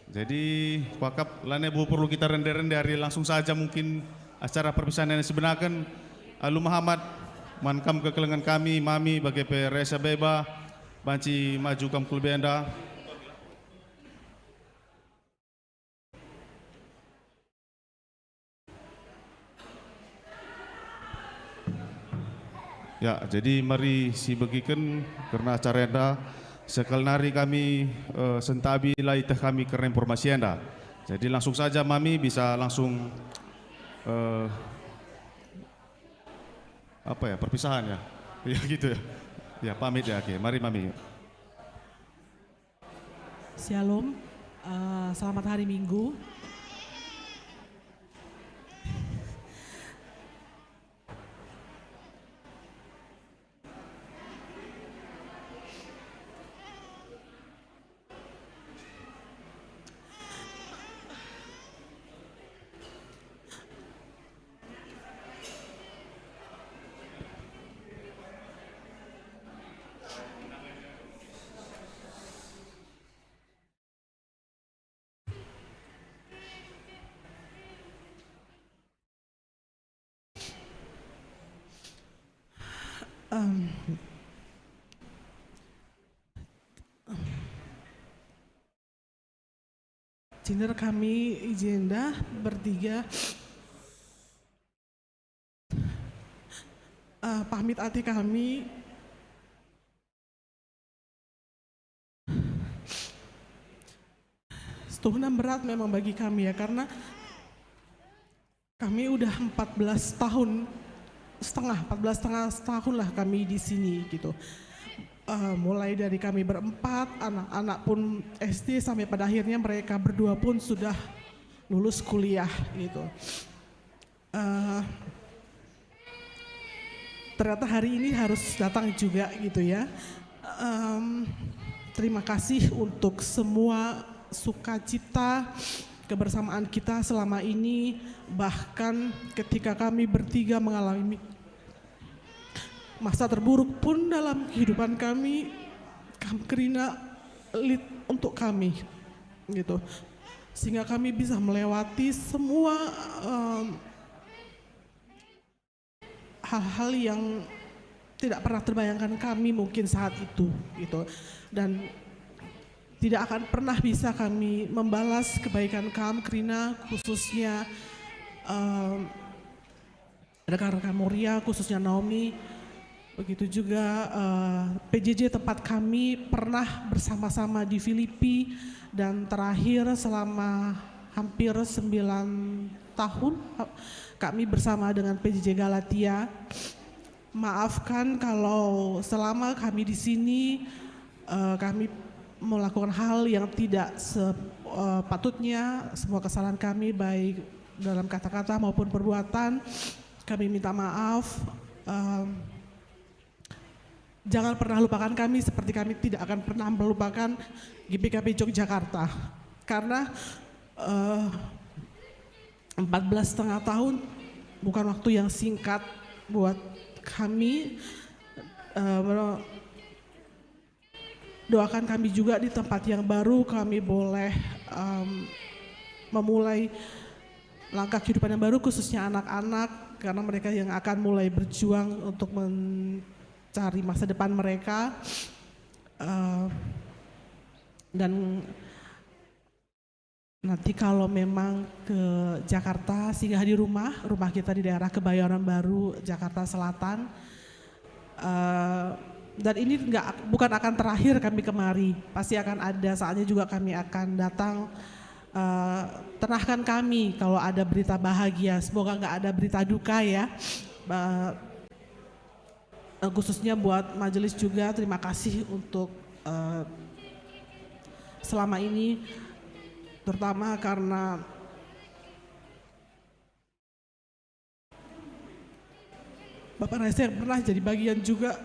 Jadi wakap lane perlu kita rende-rende hari langsung saja mungkin acara perpisahan yang sebenarnya Alu Muhammad mankam kekelengan kami Mami bagi Resa Beba banci maju kam kulbenda. Ya, jadi mari si bagikan karena acara enda sekal nari kami sentabi laitah kami karena informasi enda. Jadi langsung saja Mami bisa langsung apa ya perpisahan ya, ya gitu ya, ya pamit ya, oke, mari Mami.
Shalom, selamat hari Minggu. Cinder kami Ijenda bertiga pamit hati kami setuhunan berat memang bagi kami ya karena kami udah 14 setengah tahun lah kami di sini gitu. Mulai dari kami berempat, anak-anak pun SD sampai pada akhirnya mereka berdua pun sudah lulus kuliah gitu. Ternyata hari ini harus datang juga gitu ya. Terima kasih untuk semua sukacita kebersamaan kita selama ini, bahkan ketika kami bertiga mengalami masa terburuk pun dalam kehidupan kami, Krina lead untuk kami gitu, sehingga kami bisa melewati semua hal-hal yang tidak pernah terbayangkan kami mungkin saat itu gitu, dan tidak akan pernah bisa kami membalas kebaikan Krina, khususnya rekan-rekan Moria, khususnya Naomi. Begitu juga PJJ tempat kami pernah bersama-sama di Filipi, dan terakhir selama hampir 9 tahun kami bersama dengan PJJ Galatia. Maafkan kalau selama kami di sini kami melakukan hal yang tidak sepatutnya. Semua kesalahan kami baik dalam kata-kata maupun perbuatan kami minta maaf. Jangan pernah lupakan kami seperti kami tidak akan pernah melupakan GPKP Yogyakarta. Karena 14,5 tahun bukan waktu yang singkat buat kami. Doakan kami juga di tempat yang baru kami boleh memulai langkah kehidupan yang baru, khususnya anak-anak, karena mereka yang akan mulai berjuang untuk cari masa depan mereka, dan nanti kalau memang ke Jakarta singgah di rumah kita di daerah Kebayoran Baru, Jakarta Selatan. Dan ini bukan akan terakhir kami kemari, pasti akan ada saatnya juga kami akan datang. Tenangkan kami kalau ada berita bahagia, semoga nggak ada berita duka ya. Khususnya buat majelis juga, terima kasih untuk selama ini, terutama karena Bapak Reza yang pernah jadi bagian juga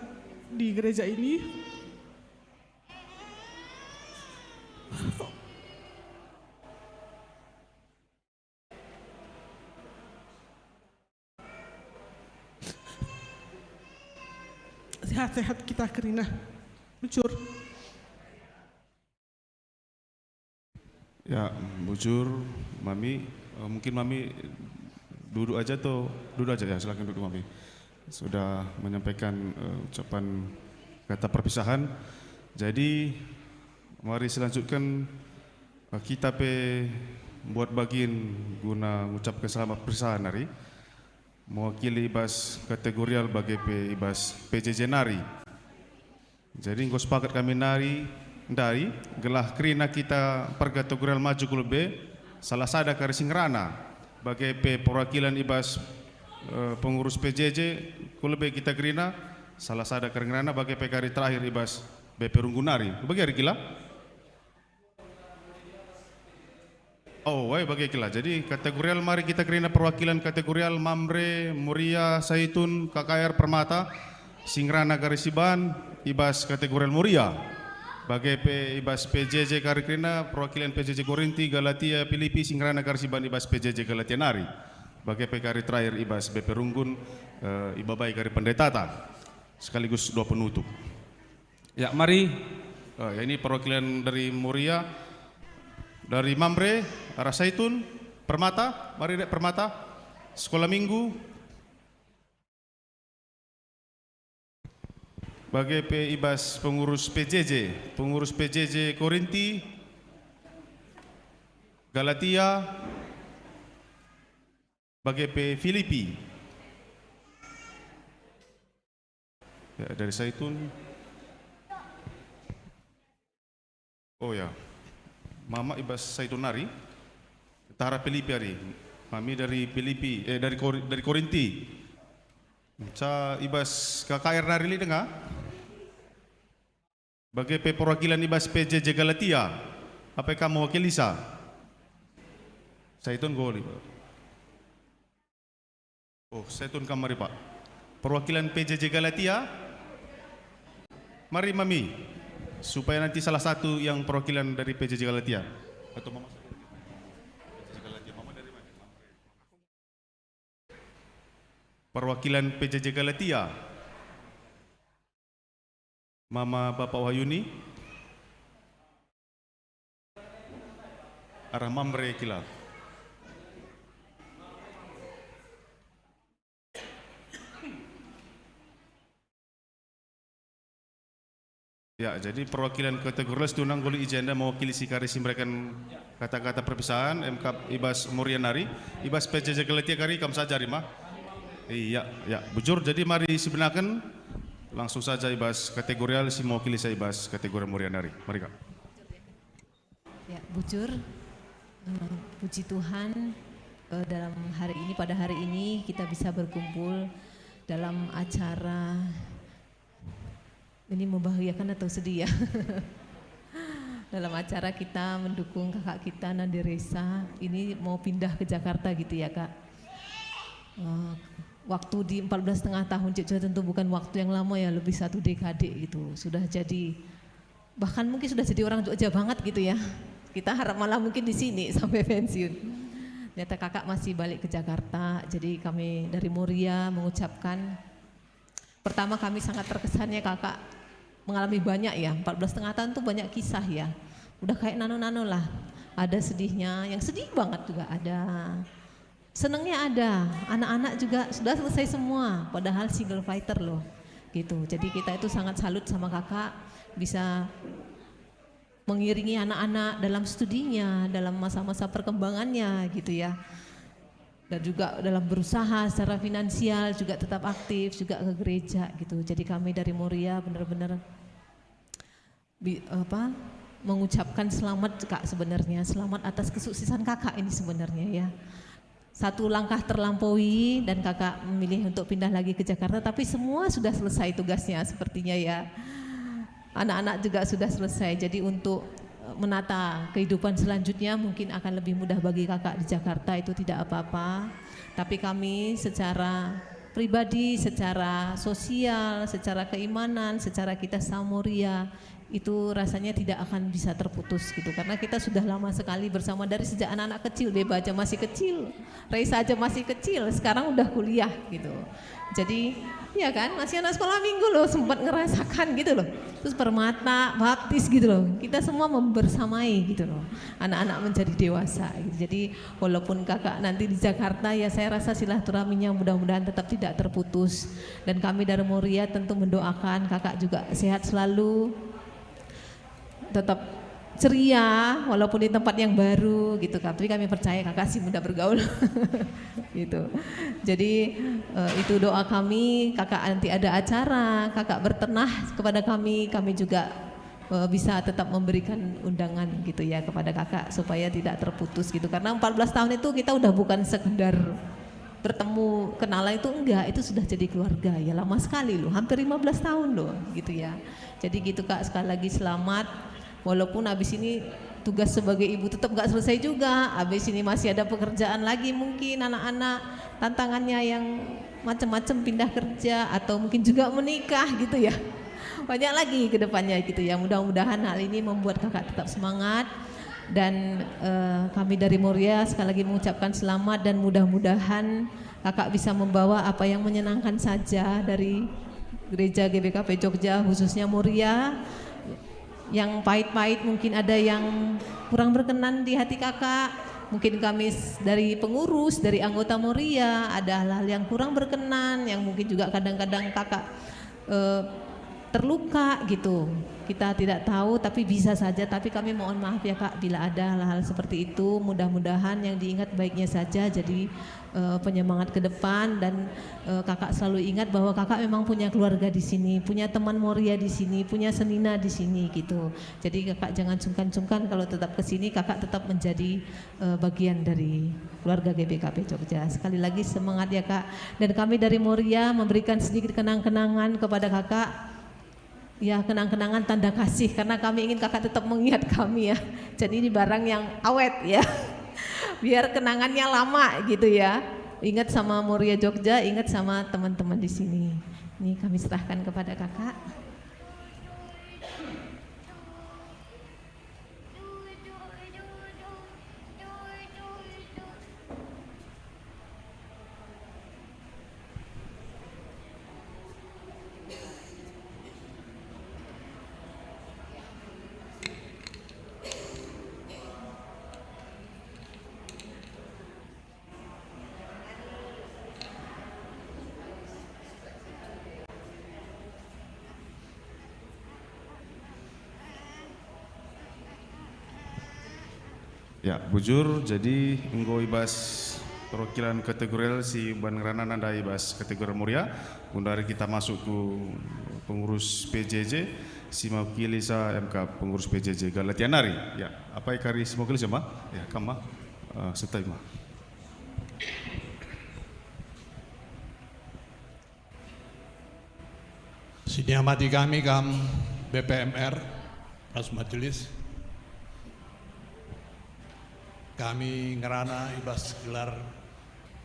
di gereja ini. Sehat-sehat kita, Karina. Bujur.
Ya, Bujur, Mami, mungkin Mami duduk aja ya, silakan duduk Mami. Sudah menyampaikan ucapan kata perpisahan. Jadi mari selanjutkan kita buat bagian guna mengucapkan selamat perpisahan hari. Mewakili ibas kategorial bagi ibas PJJ Nari. Jadi engkau sepakat kami dari gelah Krina kita perkategorial maju kulbe salah sada kari Singrana bagi perwakilan ibas pengurus PJJ kulbe kita Krina salah sada kari Singrana bagi kari terakhir ibas BP Runggunari. Bagi hari gila? Oh, bagi gila. Jadi kategorial mari kita Krina perwakilan kategorial Mamre, Muria, Saitun, KKR Permata, Singrana Garisiban, ibas kategorial Muria. Bagi ibas PJJ Karikrina, perwakilan PJJ Korinti, Galatia, Filipi, Singrana Garisiban, ibas PJJ Galatia Nari. Bagi kari terakhir ibas BP Runggun, ibabai kari Pendetata, sekaligus dua penutup.
Ya, mari.
Ya, ini perwakilan dari Muria, dari Mamre, arah Saitun, Permata, mari dek Permata, Sekolah Minggu, bagi ibas pengurus PJJ Korinti, Galatia, bagi Filipi. Ya, dari Saitun. Oh ya. Mama ibas Saitunari, Tara Filipi hari. Mami dari Filipi, dari Korinti. Ca ibas KKR Nari li dengar. Bagi perwakilan ibas PJJ Galatia, apa kamu wakil Lisa? Saitun goli. Oh, Saitun kamari Pak. Perwakilan PJJ Galatia, mari Mami. Supaya nanti salah satu yang perwakilan dari PJJ Galatia atau Mama PJJ Galatia, Mama dari mana? Perwakilan PJJ Galatia, Mama Bapak Wahyuni, arah Mamre kila. Ya, jadi perwakilan kategori tunang goli ijanda mewakili si kari memberikan kata-kata perpisahan MK ibas Murianari, ibas PJJ Galatia kari kam saja Rima. Iya, ya, bujur. Jadi mari sebenarkan langsung saja ibas kategorial si mewakili saya ibas kategori Murianari. Mari Kak.
Ya, bujur. Puji Tuhan dalam hari ini, pada hari ini kita bisa berkumpul dalam acara. Ini membahagiakan atau sedih ya? Dalam acara kita mendukung kakak kita Nandi Reza, ini mau pindah ke Jakarta gitu ya Kak. Waktu di 14,5 tahun tentu bukan waktu yang lama ya, lebih 1 dekade gitu. Sudah jadi, bahkan mungkin sudah jadi orang Jogja banget gitu ya. Kita harap malah mungkin di sini sampai pensiun. Ternyata kakak masih balik ke Jakarta, jadi kami dari Muria mengucapkan, pertama kami sangat terkesannya kakak mengalami banyak ya, 14,5 tahun tuh banyak kisah ya. Udah kayak nano-nano lah, ada sedihnya, yang sedih banget juga ada. Senengnya ada, anak-anak juga sudah selesai semua, padahal single fighter loh gitu. Jadi kita itu sangat salut sama kakak bisa mengiringi anak-anak dalam studinya, dalam masa-masa perkembangannya gitu ya. dan juga dalam berusaha secara finansial juga tetap aktif juga ke gereja gitu. Jadi kami dari Moria benar-benar mengucapkan selamat Kak, sebenarnya selamat atas kesuksesan Kakak ini sebenarnya ya. Satu langkah terlampaui dan Kakak memilih untuk pindah lagi ke Jakarta, tapi semua sudah selesai tugasnya sepertinya ya. Anak-anak juga sudah selesai, jadi untuk menata kehidupan selanjutnya mungkin akan lebih mudah bagi Kakak di Jakarta, itu tidak apa-apa. Tapi kami secara pribadi, secara sosial, secara keimanan, secara kita Samoria itu rasanya tidak akan bisa terputus gitu, karena kita sudah lama sekali bersama dari sejak anak-anak kecil. Beba aja masih kecil, Raisa aja masih kecil, sekarang udah kuliah gitu. Jadi ya kan, masih anak sekolah minggu loh, sempat ngerasakan gitu loh. Terus Permata, baptis gitu loh, kita semua membersamai gitu loh, anak-anak menjadi dewasa gitu. Jadi walaupun Kakak nanti di Jakarta, ya saya rasa silaturahminya mudah-mudahan tetap tidak terputus. Dan kami dari Moria tentu mendoakan Kakak juga sehat selalu, tetap ceria walaupun di tempat yang baru gitu kan. Tapi kami percaya Kakak sih mudah bergaul gitu. Jadi itu doa kami. Kakak nanti ada acara, Kakak bertenah kepada kami juga bisa tetap memberikan undangan gitu ya kepada Kakak supaya tidak terputus gitu. Karena 14 tahun itu kita udah bukan sekedar bertemu, kenalan itu enggak, itu sudah jadi keluarga ya, lama sekali loh, hampir 15 tahun loh gitu ya. Jadi gitu Kak, sekali lagi selamat. Walaupun habis ini tugas sebagai ibu tetap gak selesai juga, habis ini masih ada pekerjaan lagi, mungkin anak-anak tantangannya yang macam-macam, pindah kerja atau mungkin juga menikah gitu ya, banyak lagi ke depannya gitu ya. Mudah-mudahan hal ini membuat Kakak tetap semangat. Dan kami dari Moria sekali lagi mengucapkan selamat, dan mudah-mudahan Kakak bisa membawa apa yang menyenangkan saja dari Gereja GBKP Jogja, khususnya Moria. Yang pahit-pahit mungkin ada yang kurang berkenan di hati Kakak, mungkin kami dari pengurus, dari anggota Moria ada hal-hal yang kurang berkenan, yang mungkin juga kadang-kadang Kakak terluka gitu. Kita tidak tahu, tapi bisa saja. Tapi kami mohon maaf ya Kak bila ada hal-hal seperti itu. Mudah-mudahan yang diingat baiknya saja, jadi penyemangat ke depan. Dan Kakak selalu ingat bahwa Kakak memang punya keluarga di sini, punya teman Moria di sini, punya Senina di sini gitu. Jadi Kakak jangan sungkan-sungkan kalau tetap ke sini. Kakak tetap menjadi bagian dari keluarga GBKP Jogja. Sekali lagi semangat ya Kak. Dan kami dari Moria memberikan sedikit kenang-kenangan kepada Kakak. Ya, kenang-kenangan tanda kasih, karena kami ingin Kakak tetap mengingat kami ya. Jadi ini barang yang awet ya, biar kenangannya lama gitu ya. Ingat sama Moria Jogja, ingat sama teman-teman di sini. Ini kami serahkan kepada Kakak.
Ya, bujur, jadi enggo ibas perwakilan kategorial si Bangrana nanda ibas kategori Moria. Undari kita masuk ke pengurus PJJ, si mewakili sa MK pengurus PJJ Galatianari. Ya, apa ikari si mewakili sama? Ya, kama setai ma.
Sidang mati kami BPMR, Ras Majelis. Kami ngerana ibas gelar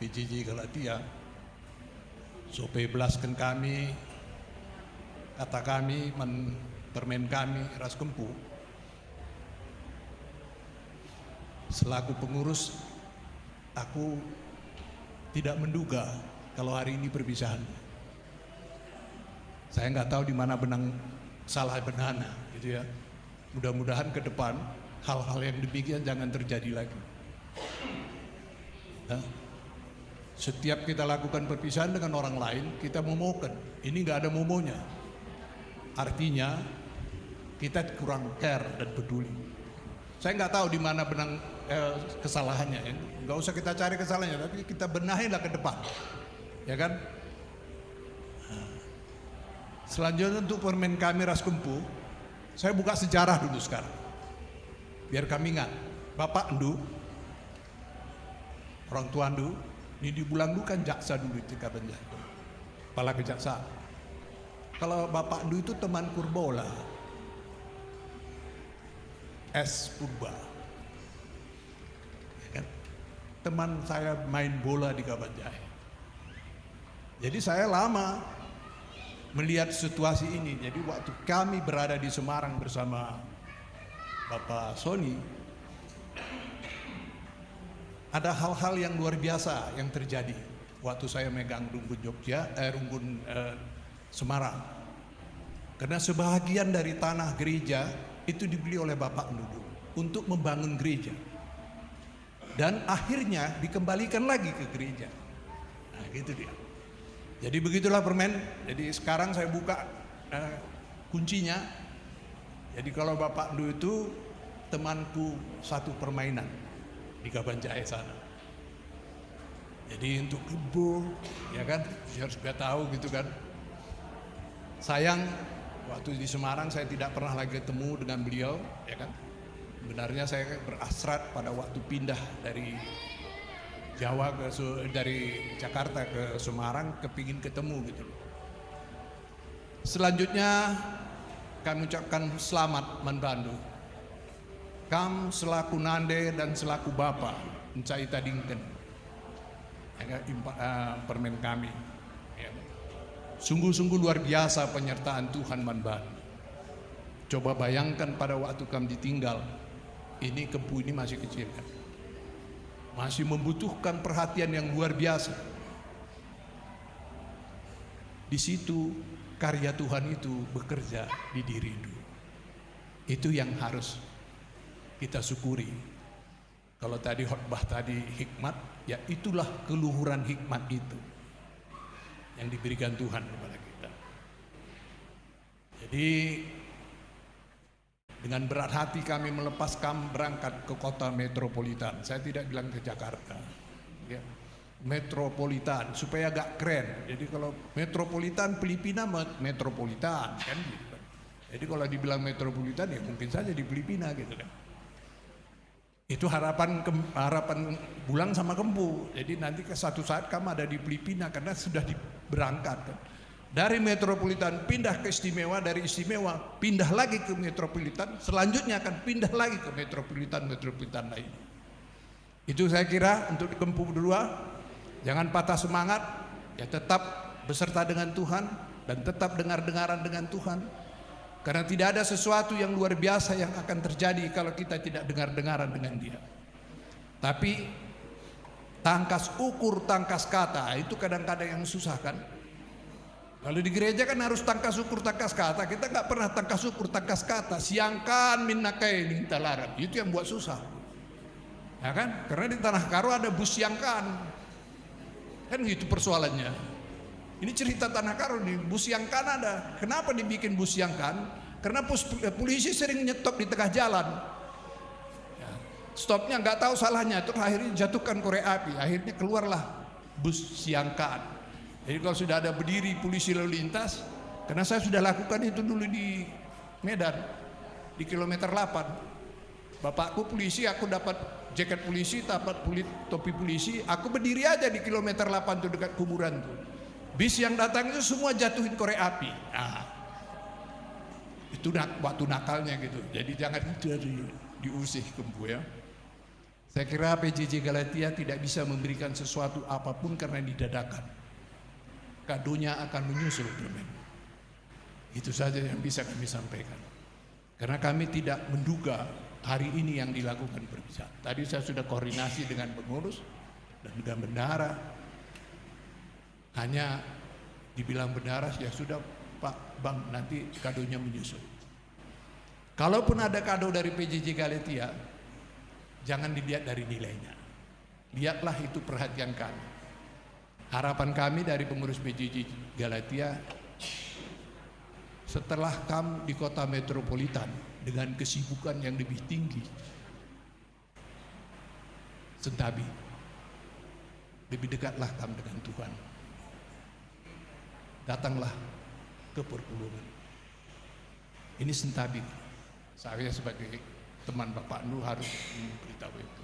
PJJ Galatia. Sope belaskan kami, kata kami, permen kami, ras kempu. Selaku pengurus, aku tidak menduga kalau hari ini perpisahan. Saya nggak tahu di mana benang salah benana, gitu ya. Mudah-mudahan ke depan hal-hal yang demikian jangan terjadi lagi. Nah, setiap kita lakukan perpisahan dengan orang lain, kita memohon. Ini nggak ada momonya. Artinya kita kurang care dan peduli. Saya nggak tahu di mana benang kesalahannya. Ya. Nggak usah kita cari kesalahannya, tapi kita benahilah ke depan, ya kan? Nah. Selanjutnya untuk permen kami Ras Kempu, saya buka sejarah dulu sekarang, biar kami ingat. Bapak Ndu, orang tua Ndu, ini di Bulang Ndu kan jaksa dulu di Kabanjai, kepala kejaksaan. Kalau Bapak Ndu itu teman Kurbola, S. Purba, ya kan? Teman saya main bola di Kabanjai. Jadi saya lama melihat situasi ini. Jadi waktu kami berada di Semarang bersama Bapak Sony, ada hal-hal yang luar biasa yang terjadi waktu saya megang Runggun Semarang. Karena sebahagian dari tanah gereja itu dibeli oleh Bapak Ndu untuk membangun gereja. Dan akhirnya dikembalikan lagi ke gereja. Nah, gitu dia. Jadi begitulah permen. Jadi sekarang saya buka kuncinya. Jadi kalau Bapak Ndu itu temanku satu permainan di Kabanjai sana. Jadi untuk kebo, ya kan, harus biar tahu gitu kan. Sayang waktu di Semarang saya tidak pernah lagi ketemu dengan beliau, ya kan. Sebenarnya saya berasrat pada waktu pindah dari Jawa dari Jakarta ke Semarang, kepingin ketemu gitu. Selanjutnya kami ucapkan selamat Manbandu. Kam selaku nande dan selaku bapa mencai tadingken, ya, permen kami. Ya. Sungguh-sungguh luar biasa penyertaan Tuhan Manbandu. Coba bayangkan pada waktu kami ditinggal, ini Kempu ini masih kecil kan, masih membutuhkan perhatian yang luar biasa. Di situ karya Tuhan itu bekerja di diri Ndu. Itu yang harus kita syukuri. Kalau tadi khotbah tadi hikmat, ya itulah keluhuran hikmat itu yang diberikan Tuhan kepada kita. Jadi dengan berat hati kami berangkat ke kota metropolitan. Saya tidak bilang ke Jakarta, ya. Metropolitan supaya agak keren. Jadi kalau metropolitan Filipina metropolitan kan gitu. Jadi kalau dibilang metropolitan ya mungkin saja di Filipina gitu kan. Itu harapan Bulang sama Kempu. Jadi nanti ke satu saat kamu ada di Filipina karena sudah berangkat kan. Dari metropolitan pindah ke istimewa, dari istimewa pindah lagi ke metropolitan, selanjutnya akan pindah lagi ke metropolitan lain. Itu saya kira untuk Kempu berdua, jangan patah semangat, ya tetap beserta dengan Tuhan dan tetap dengar-dengaran dengan Tuhan. Karena tidak ada sesuatu yang luar biasa yang akan terjadi kalau kita tidak dengar-dengaran dengan Dia. Tapi tangkas ukur, tangkas kata itu kadang-kadang yang susah kan. Kalau di gereja kan harus tangkas ukur, tangkas kata. Kita nggak pernah tangkas ukur, tangkas kata. Siangkan minnakai nintalaran. Itu yang buat susah. Ya kan? Karena di Tanah Karo ada bus siangkan. Kan gitu persoalannya. Ini cerita Tanah Karo nih, bus siangkan ada. Kenapa dibikin bus siangkan? Karena polisi sering nyetop di tengah jalan. Ya. Stopnya nggak tahu salahnya, terus akhirnya jatuhkan korek api. Akhirnya keluarlah bus siangkan. Jadi kalau sudah ada berdiri polisi lalu lintas, karena saya sudah lakukan itu dulu di Medan, di kilometer 8. Bapakku polisi, aku dapat jaket polisi, dapat topi polisi, aku berdiri aja di kilometer 8 tuh dekat kuburan tuh. Bis yang datang itu semua jatuhin korek api. Nah, itu waktu nakalnya gitu. Jadi jangan diusih Kempu ya. Saya kira PJJ Galatia tidak bisa memberikan sesuatu apapun karena didadakan. Kadonya akan menyusul permen. Itu saja yang bisa kami sampaikan. Karena kami tidak menduga hari ini yang dilakukan perpisahan. Tadi saya sudah koordinasi dengan pengurus dan dengan bendahara. Hanya dibilang bendahara ya sudah Pak Bang nanti kadonya menyusul. Kalaupun ada kado dari PJJ Galatia, jangan dilihat dari nilainya. Lihatlah itu perhatian kami. Harapan kami dari pengurus PJJ Galatia, setelah kamu di kota metropolitan dengan kesibukan yang lebih tinggi, Sentabi. Lebih dekatlah kamu dengan Tuhan. Datanglah ke perpulungan. Ini Sentabi. Saya sebagai teman Bapak Nur harus memberitahu itu.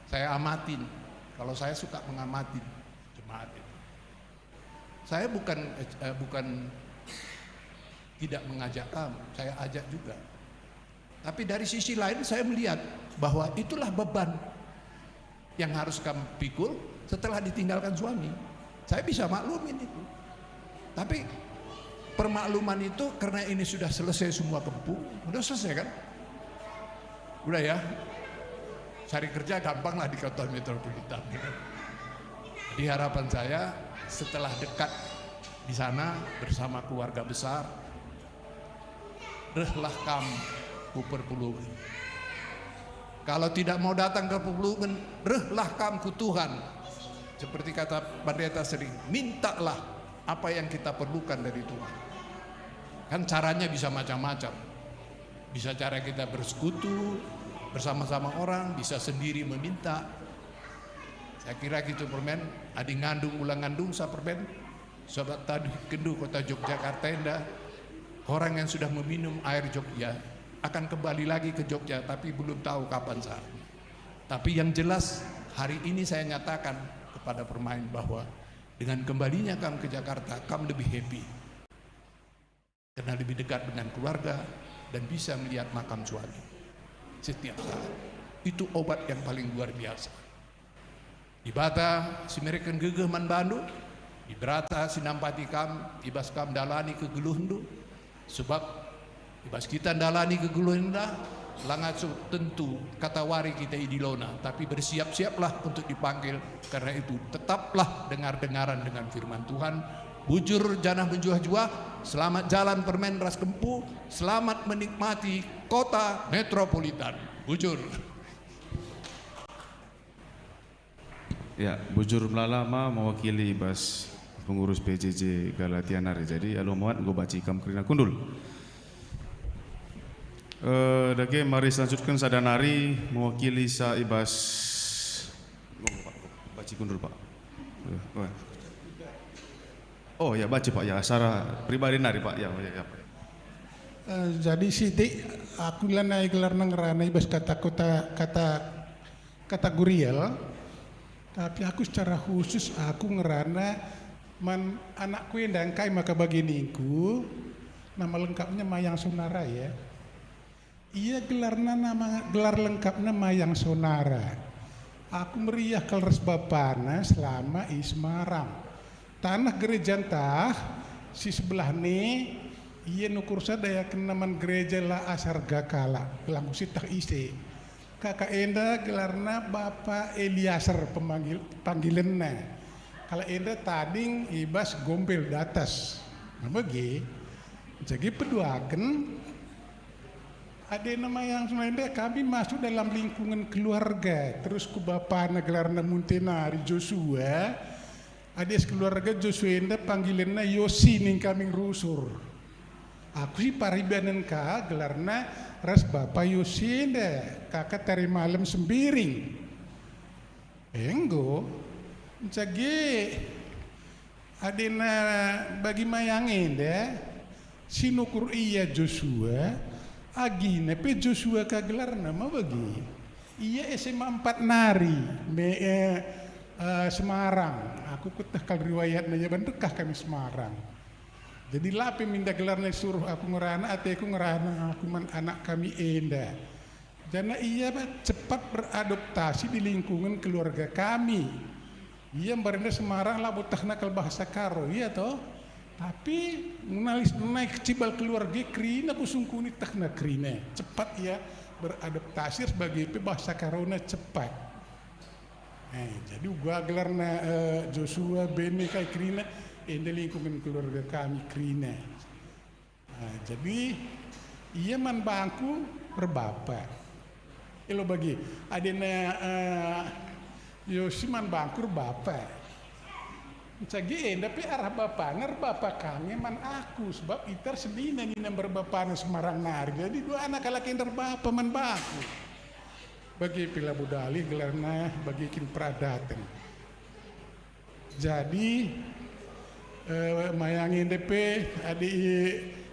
Saya amatin. Kalau saya suka mengamati jemaat itu. Saya bukan tidak mengajak kamu, saya ajak juga. Tapi dari sisi lain saya melihat bahwa itulah beban yang harus kamu pikul setelah ditinggalkan suami. Saya bisa maklumin itu. Tapi permakluman itu karena ini sudah selesai semua kempu, udah selesai kan? Udah ya, cari kerja gampang lah di kota metropolitan. Jadi harapan saya setelah dekat di sana bersama keluarga besar, rehlah kamu ku perpulungan. Kalau tidak mau datang ke perpulungan, rehlah kamu ku Tuhan. Seperti kata pendeta sering, mintalah apa yang kita perlukan dari Tuhan. Kan caranya bisa macam-macam. Bisa cara kita bersekutu bersama-sama orang, bisa sendiri meminta. Saya kira gitu permen, adi ngandung ulang ngandung sa permen. Sobat tadi kendu kota Yogyakarta indah. Orang yang sudah meminum air Jogja akan kembali lagi ke Jogja, tapi belum tahu kapan saatnya. Tapi yang jelas hari ini saya nyatakan kepada permain bahwa dengan kembalinya kamu ke Jakarta, kamu lebih happy. Karena lebih dekat dengan keluarga dan bisa melihat makam suami setiap saat. Itu obat yang paling luar biasa. Di Bata, si mereka gegeh man bandu, di Berata, si nampati kam, ibas kam dalani ke geluhndu, sebab ibas kita dalani ke geluhnda, langat tentu kata wari kita idilona, tapi bersiap-siaplah untuk dipanggil, karena itu tetaplah dengar-dengaran dengan firman Tuhan, bujur janah menjuah-juah, selamat jalan permen ras kempu, selamat menikmati kota metropolitan, bujur.
Ya, Bujur Melalama mewakili Ibas pengurus PJJ Galatianari. Jadi alo muat go baci kam krina kundul. Dage mari selanjutkan sadanari mewakili sa Ibas baci kundul Pak. Oh ya baca Pak ya, secara pribadi nari Pak ya.
Jadi sidik aku lanai gelar ngerana Ibas kata Guriel. Tapi aku secara khusus aku ngerana anakku yang dangkai maka baginiku nama lengkapnya Mayang Sonara ya. Iya gelar lengkapnya Mayang Sonara. Aku meriah kelas bapana selama i Semarang. Tanah gereja entah si sebelah nih iya nukur sadaya kenaman gereja la asar gakala belangku sitah isi. Kakak Enda gelarna Bapak Eliaser panggilannya. Kalau Enda tading ibas gombel di atas. Nah bagi, jadi peduakan ada nama yang sebenarnya kami masuk dalam lingkungan keluarga. Terus ke bapaknya gelarna Muntenari Joshua. Ada keluarga Joshua Enda panggilannya Yosi ning kami rusur. Aku sih paribanan ka gelarna ras Bapak Yosenda kakak tari malam sembiring. Enggo, jadi adena bagi mayangin deh, sinukur iya Joshua, agine pe Joshua kagelar nama bagi, iya SMA 4 nari, Semarang. Aku kutakal riwayatnya bentukah kami Semarang. Jadi lapi minta gelarnya suruh aku ngerana, aku ngerana aku anak kami Enda. Karena ia cepat beradaptasi di lingkungan keluarga kami. Ia berada Semarang lah butah nakal bahasa Karo, iya toh. Tapi naik cibal keluarga krina kusungkuni takna krina. Cepat ia beradaptasi sebagai bahasa Karona cepat. Jadi gua gelarnya Joshua Bene kayak krina. Enda lingkungan keluarga kami krina. Jadi ia man bangku berbapa. Elo bagi adena Yosi man bangku berbapa. Jadi enda pe arah bapaner bapak kami man aku sebab itar sedina ni nomor bapana Semarang nari. Jadi dua anak laki berbapa man bangku. bagi pila budali gelarna bagi kin pradatan. Jadi mayangin DP adi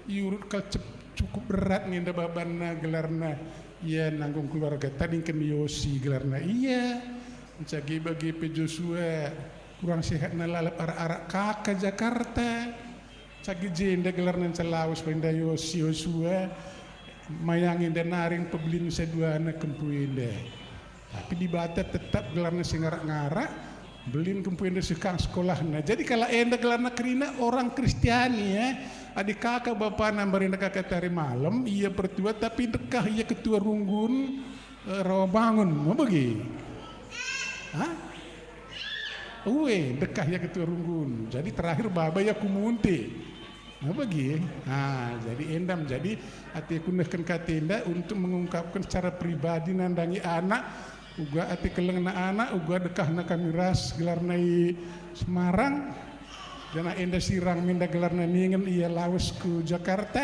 yurut kalcep cukup berat nginda babanna gelarna iya nanggung keluarga tadi kan Yosi gelarna iya mencagi bagi P Joshua kurang sehat nalalap arak-arak kakak Jakarta cagi jenda gelarna celaus pindah Yosi Joshua mayangin dan naring pebelin sedua anak kempuinda tapi di Bata tetap gelarna singarak-ngarak belin kempuinda sekang sekolah. Nah jadi kalau enda gelarna kerina orang Kristiani ya adik kakak bapak nambarin kakak tari malam iya pertua tapi dekah iya ketua runggun rawa bangun mau bagi hah dekah ya ketua runggun jadi terakhir baba ya kumunti mau bagi jadi endam jadi hati kunahkan katenda untuk mengungkapkan secara pribadi nandangi anak uga hati kelengna anak uga dekah na kami ras gelar nai Semarang dan enda sirang minda gelarna ningen iya lawas ke Jakarta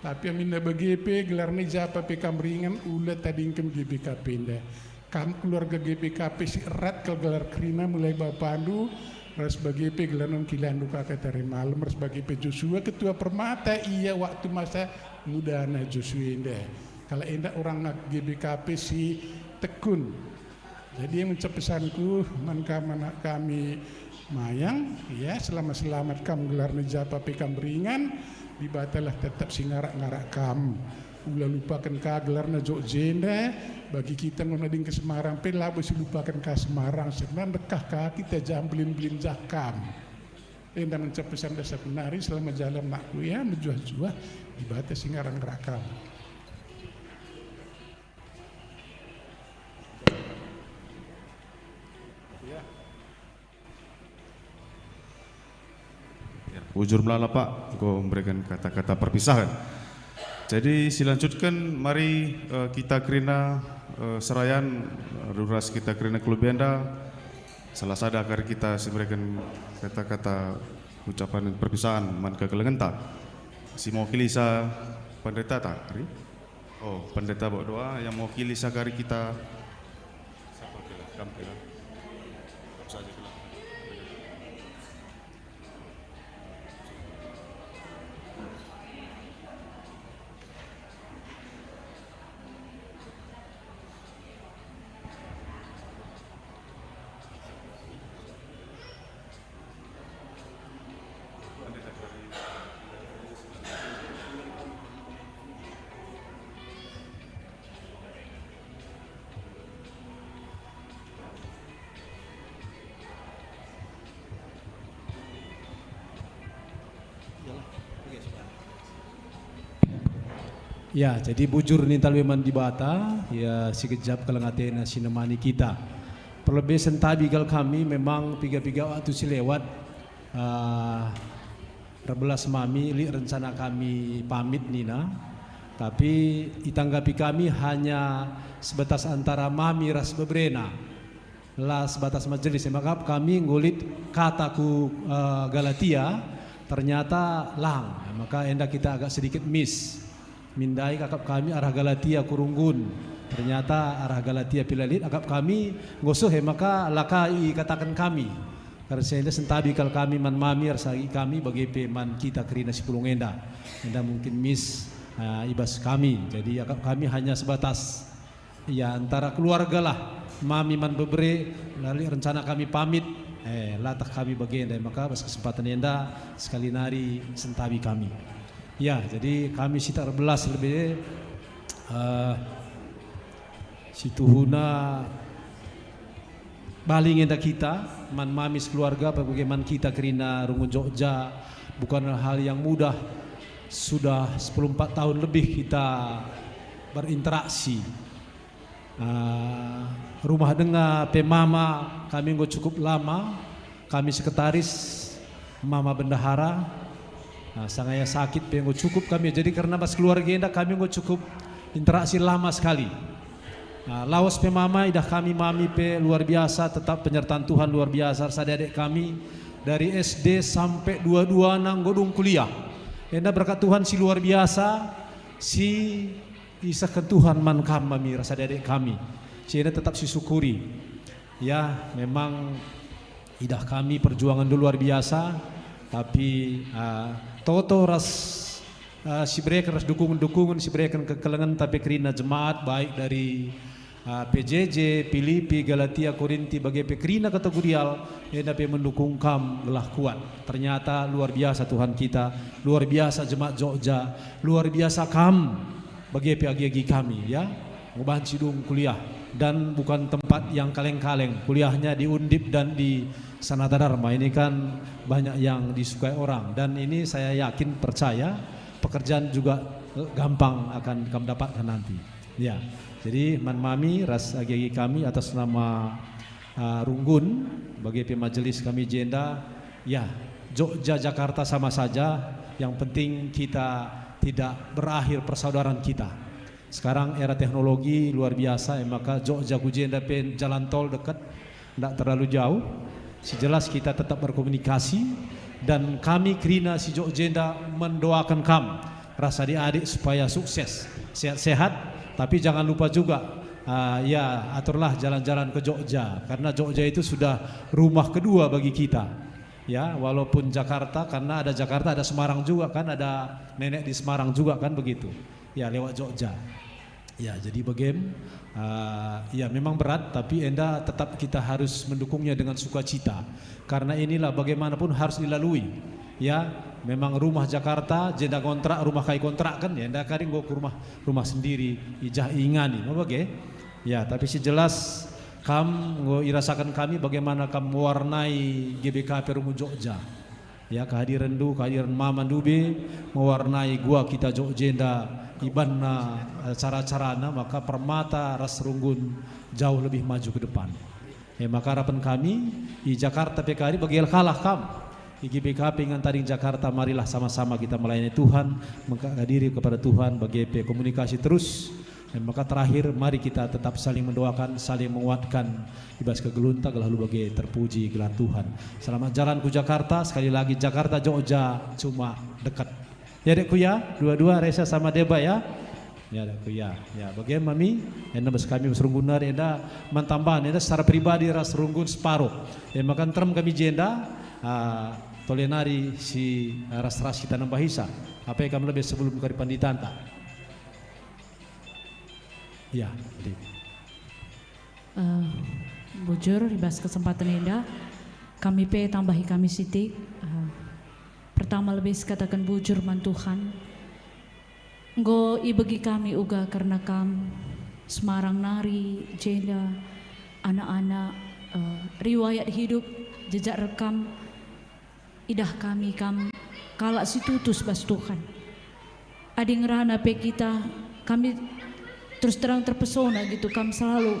tapi minda BGP gelarna japa PK Meringan ula tadingkem GBKP inda kam keluarga GBKP si erat ke gelar kerina mulai Bapandu ras BGP gelarna kilandu kakak tari malam ras BGP Joshua ketua Permata iya waktu masa muda na Joshua inda kalau enda orang GBKP si tekun jadi yang mencap pesanku mana kami mayang ya selamat kamu gelar nejapa pekam beringan dibatalah tetap singarak-ngarak kamu ulah lupakan ka gelar najok jenda bagi kita ngonading ke Semarang pelah besi lupakan ka Semarang sebenarnya dekah ka kita jam belin jakam enda mencap pesan dasar penari selama jalan makku ya menjuah-juah dibata singarak-ngarak kamu.
Ujur melala Pak, kau memberikan kata-kata perpisahan. Jadi silanjutkan mari kita kerina serayan ruras kita kerina Klubenda. Salah sada akar kita memberikan kata-kata ucapan perpisahan man kekelengenta. Si mewakili sa pendeta tak? Oh pendeta bawa doa yang mewakili sakari kita. Siapa kira? Kamu kira? Saja kira.
Ya, jadi bujur nintal weman di Bata, ya si kejap kelengatena sinemani kita. Perlebih sentabi gal kami memang piga-piga waktu si lewat rebelas mami li rencana kami pamit Nina. Tapi ditanggapi kami hanya sebatas antara mami ras bebrena. Lah sebatas majelis, maka kami ngulit kataku Galatia ternyata lang. Maka enda kita agak sedikit miss. Mindai kakap kami arah Galatia kurunggun ternyata arah Galatia pilalit akap kami ngosoh maka lakai katakan kami karena saya sentabi kal kami man mamir sagi kami bagi peman kita kerina sipulung enda mungkin miss ibas kami jadi akap kami hanya sebatas ya antara keluarga lah mami man bebre lalu rencana kami pamit latah kami bagi enda maka pas kesempatan enda sekali nari sentabi kami. Ya, jadi kami sekitar belas lebih situhuna baling enda kita man mamis keluarga bagaimana kita kerina rungun Jogja bukan hal yang mudah sudah 14 tahun lebih kita berinteraksi rumah dengar pemama kami cukup lama kami sekretaris mama bendahara sangaya sakit pengen cukup kami jadi karena pas keluarga enda kami cukup interaksi lama sekali. Lawas pemama idah kami mami pe luar biasa tetap penyertaan Tuhan luar biasa adik kami dari SD sampai 22 nang godung kuliah. Enda berkat Tuhan si luar biasa si isahkan Tuhan man kami rasa adik kami. Cina tetap syukuri. Ya, memang idah kami perjuangan dulu luar biasa, tapi toto ras si mereka ras dukungan si mereka kekelengan tapi kerina jemaat baik dari PJJ, Filipi, Galatia, Korinti bagi pekerina kategorial yang dapat mendukung kam gelah kuat. Ternyata luar biasa Tuhan kita, luar biasa jemaat Jogja, luar biasa kam bagi agi kami ya. Ngubanci dong kuliah dan bukan tempat yang kaleng-kaleng, kuliahnya di Undip dan di Sanata Dharma. Ini kan banyak yang disukai orang dan ini saya yakin percaya pekerjaan juga gampang akan kamu dapatkan nanti. Ya. Jadi Mami ras agi kami atas nama Runggun bagi majelis kami jenda ya Jogja Jakarta sama saja, yang penting kita tidak berakhir persaudaraan kita. Sekarang era teknologi luar biasa, maka Jogja ku jenda pen jalan tol dekat, tidak terlalu jauh. Sejelas kita tetap berkomunikasi dan kami kerina si Jogja mendoakan kamu rasa adik supaya sukses, sehat-sehat. Tapi jangan lupa juga ya aturlah jalan-jalan ke Jogja, karena Jogja itu sudah rumah kedua bagi kita. Ya, walaupun Jakarta, karena ada Jakarta ada Semarang juga kan, ada nenek di Semarang juga kan begitu. Ya, lewat Jogja. Ya, jadi ya memang berat, tapi enda tetap kita harus mendukungnya dengan sukacita. Karena inilah bagaimanapun harus dilalui. Ya, memang rumah Jakarta jenda kontrak, rumah kai kontrak kan ya, ndak kadang gua ke rumah sendiri ijah ingani apa bagai ya, tapi sejelas kamu irasakan kami bagaimana kamu mewarnai GBK Perumu Jogja ya, kehadiran Mama Dube mewarnai gua kita Jogjenda ibanna cara-carana, maka permata ras Runggun jauh lebih maju ke depan ya. Maka harapan kami di Jakarta PKRI bagi kalah kamu IGBK pengen tadi Jakarta, marilah sama-sama kita melayani Tuhan, mengangkat diri kepada Tuhan bagi komunikasi terus. Dan maka terakhir mari kita tetap saling mendoakan, saling menguatkan. Ibas kegelunta lalu bagi terpuji gelar Tuhan. Selamat jalan ke Jakarta, sekali lagi Jakarta Jogja cuma dekat. Ya dekku ya, dua-dua Reza sama Deba ya. Ya dekku ya. Ya bagaimana Mami? Enda bes kami Runggunar enda mentambahan enda secara pribadi ras Runggun separuh. Ya makan term kami jenda tolenari si ras-ras kita nambah hisa. Apa yang kami lebih sebelum kari panditanta? Ya,
bujur ribas kesempatan indah kami tambahi kami siti. Pertama lebih katakan bujur man Tuhan. Nggo ibagi kami uga karena kam Semarang nari jenda anak-anak riwayat hidup jejak rekam idah kami kam kalak situtus bas Tuhan. Adi ngerana pe kita kami terus terang terpesona gitu, kami selalu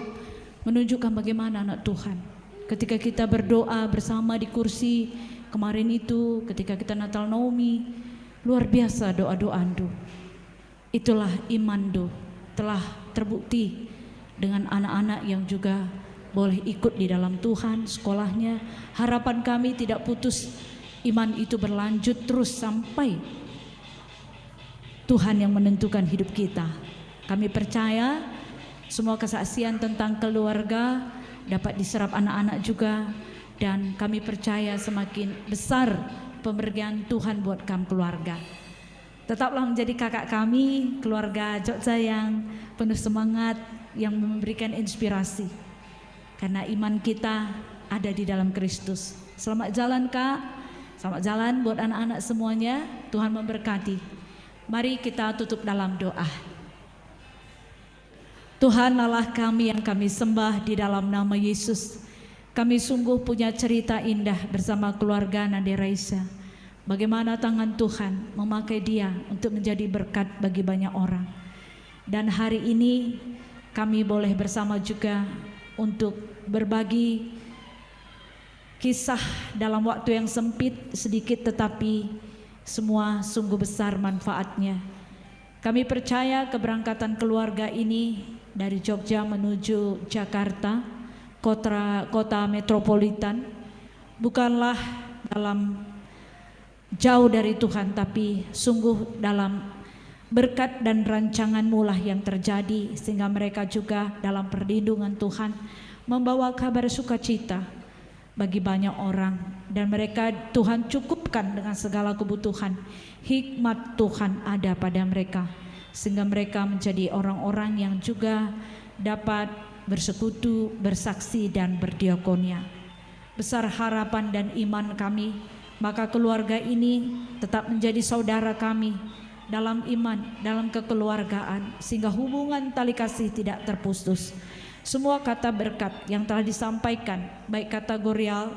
menunjukkan bagaimana anak Tuhan. Ketika kita berdoa bersama di kursi kemarin itu, ketika kita Natal Naomi, luar biasa doa-doa do. Itulah iman do telah terbukti dengan anak-anak yang juga boleh ikut di dalam Tuhan sekolahnya. Harapan kami tidak putus, iman itu berlanjut terus sampai Tuhan yang menentukan hidup kita. Kami percaya semua kesaksian tentang keluarga dapat diserap anak-anak juga, dan kami percaya semakin besar pemberian Tuhan buat kami keluarga. Tetaplah menjadi kakak kami, keluarga Jogja yang penuh semangat, yang memberikan inspirasi. Karena iman kita ada di dalam Kristus. Selamat jalan Kak. Selamat jalan buat anak-anak semuanya. Tuhan memberkati. Mari kita tutup dalam doa. Tuhan Allah kami yang kami sembah di dalam nama Yesus. Kami sungguh punya cerita indah bersama keluarga Nade Raisa. Bagaimana tangan Tuhan memakai dia untuk menjadi berkat bagi banyak orang. Dan hari ini kami boleh bersama juga untuk berbagi kisah dalam waktu yang sempit sedikit, tetapi semua sungguh besar manfaatnya. Kami percaya keberangkatan keluarga ini dari Jogja menuju Jakarta, kota metropolitan, bukanlah dalam jauh dari Tuhan, tapi sungguh dalam Berkat dan rancangan-Mu lah yang terjadi sehingga mereka juga dalam perlindungan Tuhan membawa kabar sukacita bagi banyak orang, dan mereka Tuhan cukupkan dengan segala kebutuhan. Hikmat Tuhan ada pada mereka sehingga mereka menjadi orang-orang yang juga dapat bersekutu, bersaksi dan berdiakonia. Besar harapan dan iman kami, maka keluarga ini tetap menjadi saudara kami dalam iman, dalam kekeluargaan, sehingga hubungan tali kasih tidak terputus. Semua kata berkat yang telah disampaikan, baik kategorial,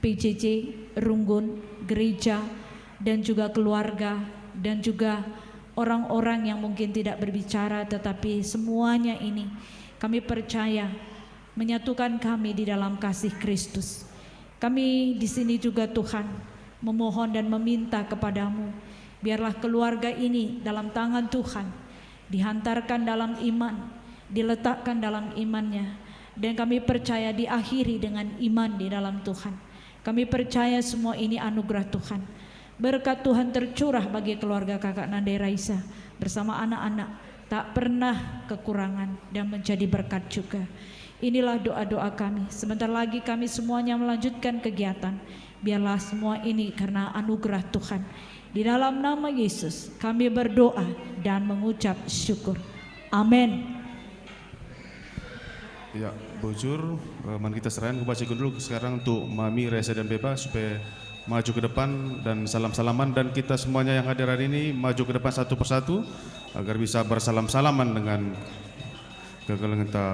PJJ, Runggun, gereja, dan juga keluarga, dan juga orang-orang yang mungkin tidak berbicara, tetapi semuanya ini kami percaya menyatukan kami di dalam kasih Kristus. Kami di sini juga Tuhan memohon dan meminta kepadamu, biarlah keluarga ini dalam tangan Tuhan, dihantarkan dalam iman, diletakkan dalam imannya, dan kami percaya diakhiri dengan iman di dalam Tuhan. Kami percaya semua ini anugerah Tuhan. Berkat Tuhan tercurah bagi keluarga Kakak Nandai Raisa bersama anak-anak, tak pernah kekurangan dan menjadi berkat juga. Inilah doa-doa kami. Sebentar lagi kami semuanya melanjutkan kegiatan. Biarlah semua ini karena anugerah Tuhan. Di dalam nama Yesus kami berdoa dan mengucap syukur. Amin.
Ya, bujur, man kita serahan, gue bacakan dulu sekarang untuk Mami, Reza dan Beba supaya maju ke depan dan salam-salaman, dan kita semuanya yang hadir hari ini maju ke depan satu persatu agar bisa bersalam-salaman dengan kegelengan kita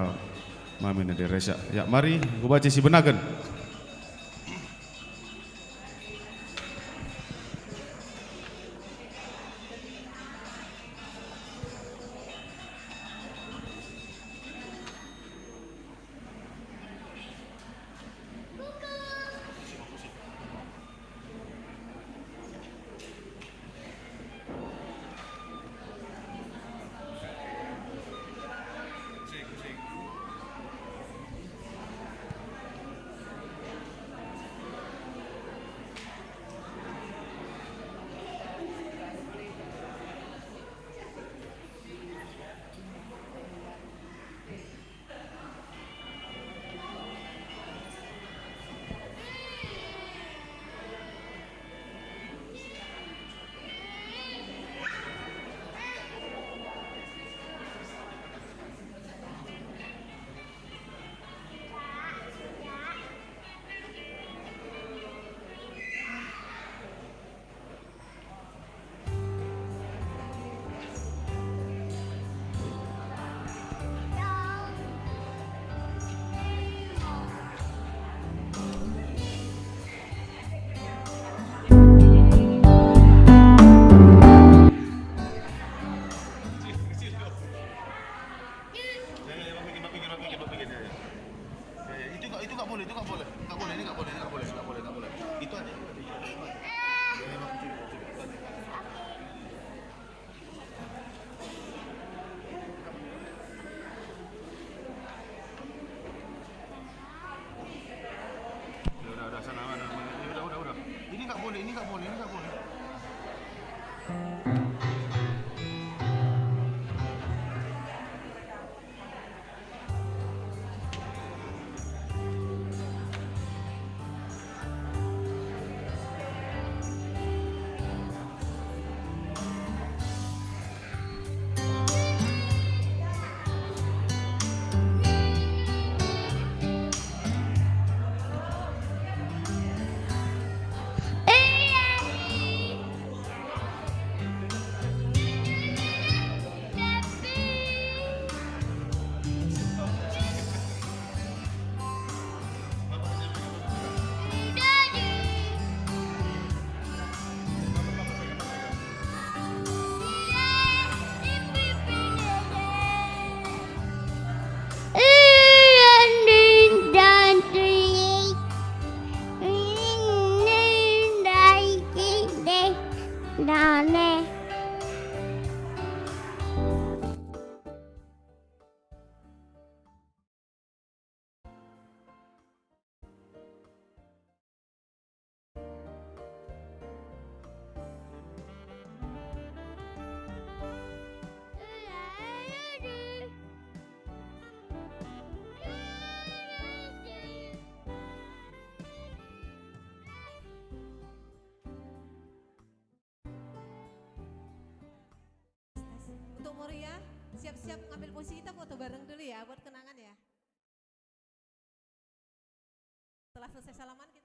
Mami dan Reza. Ya, mari gue baca si benagen.
siap-siap ngambil posisi, kita foto bareng dulu ya buat kenangan ya. Setelah selesai salaman kita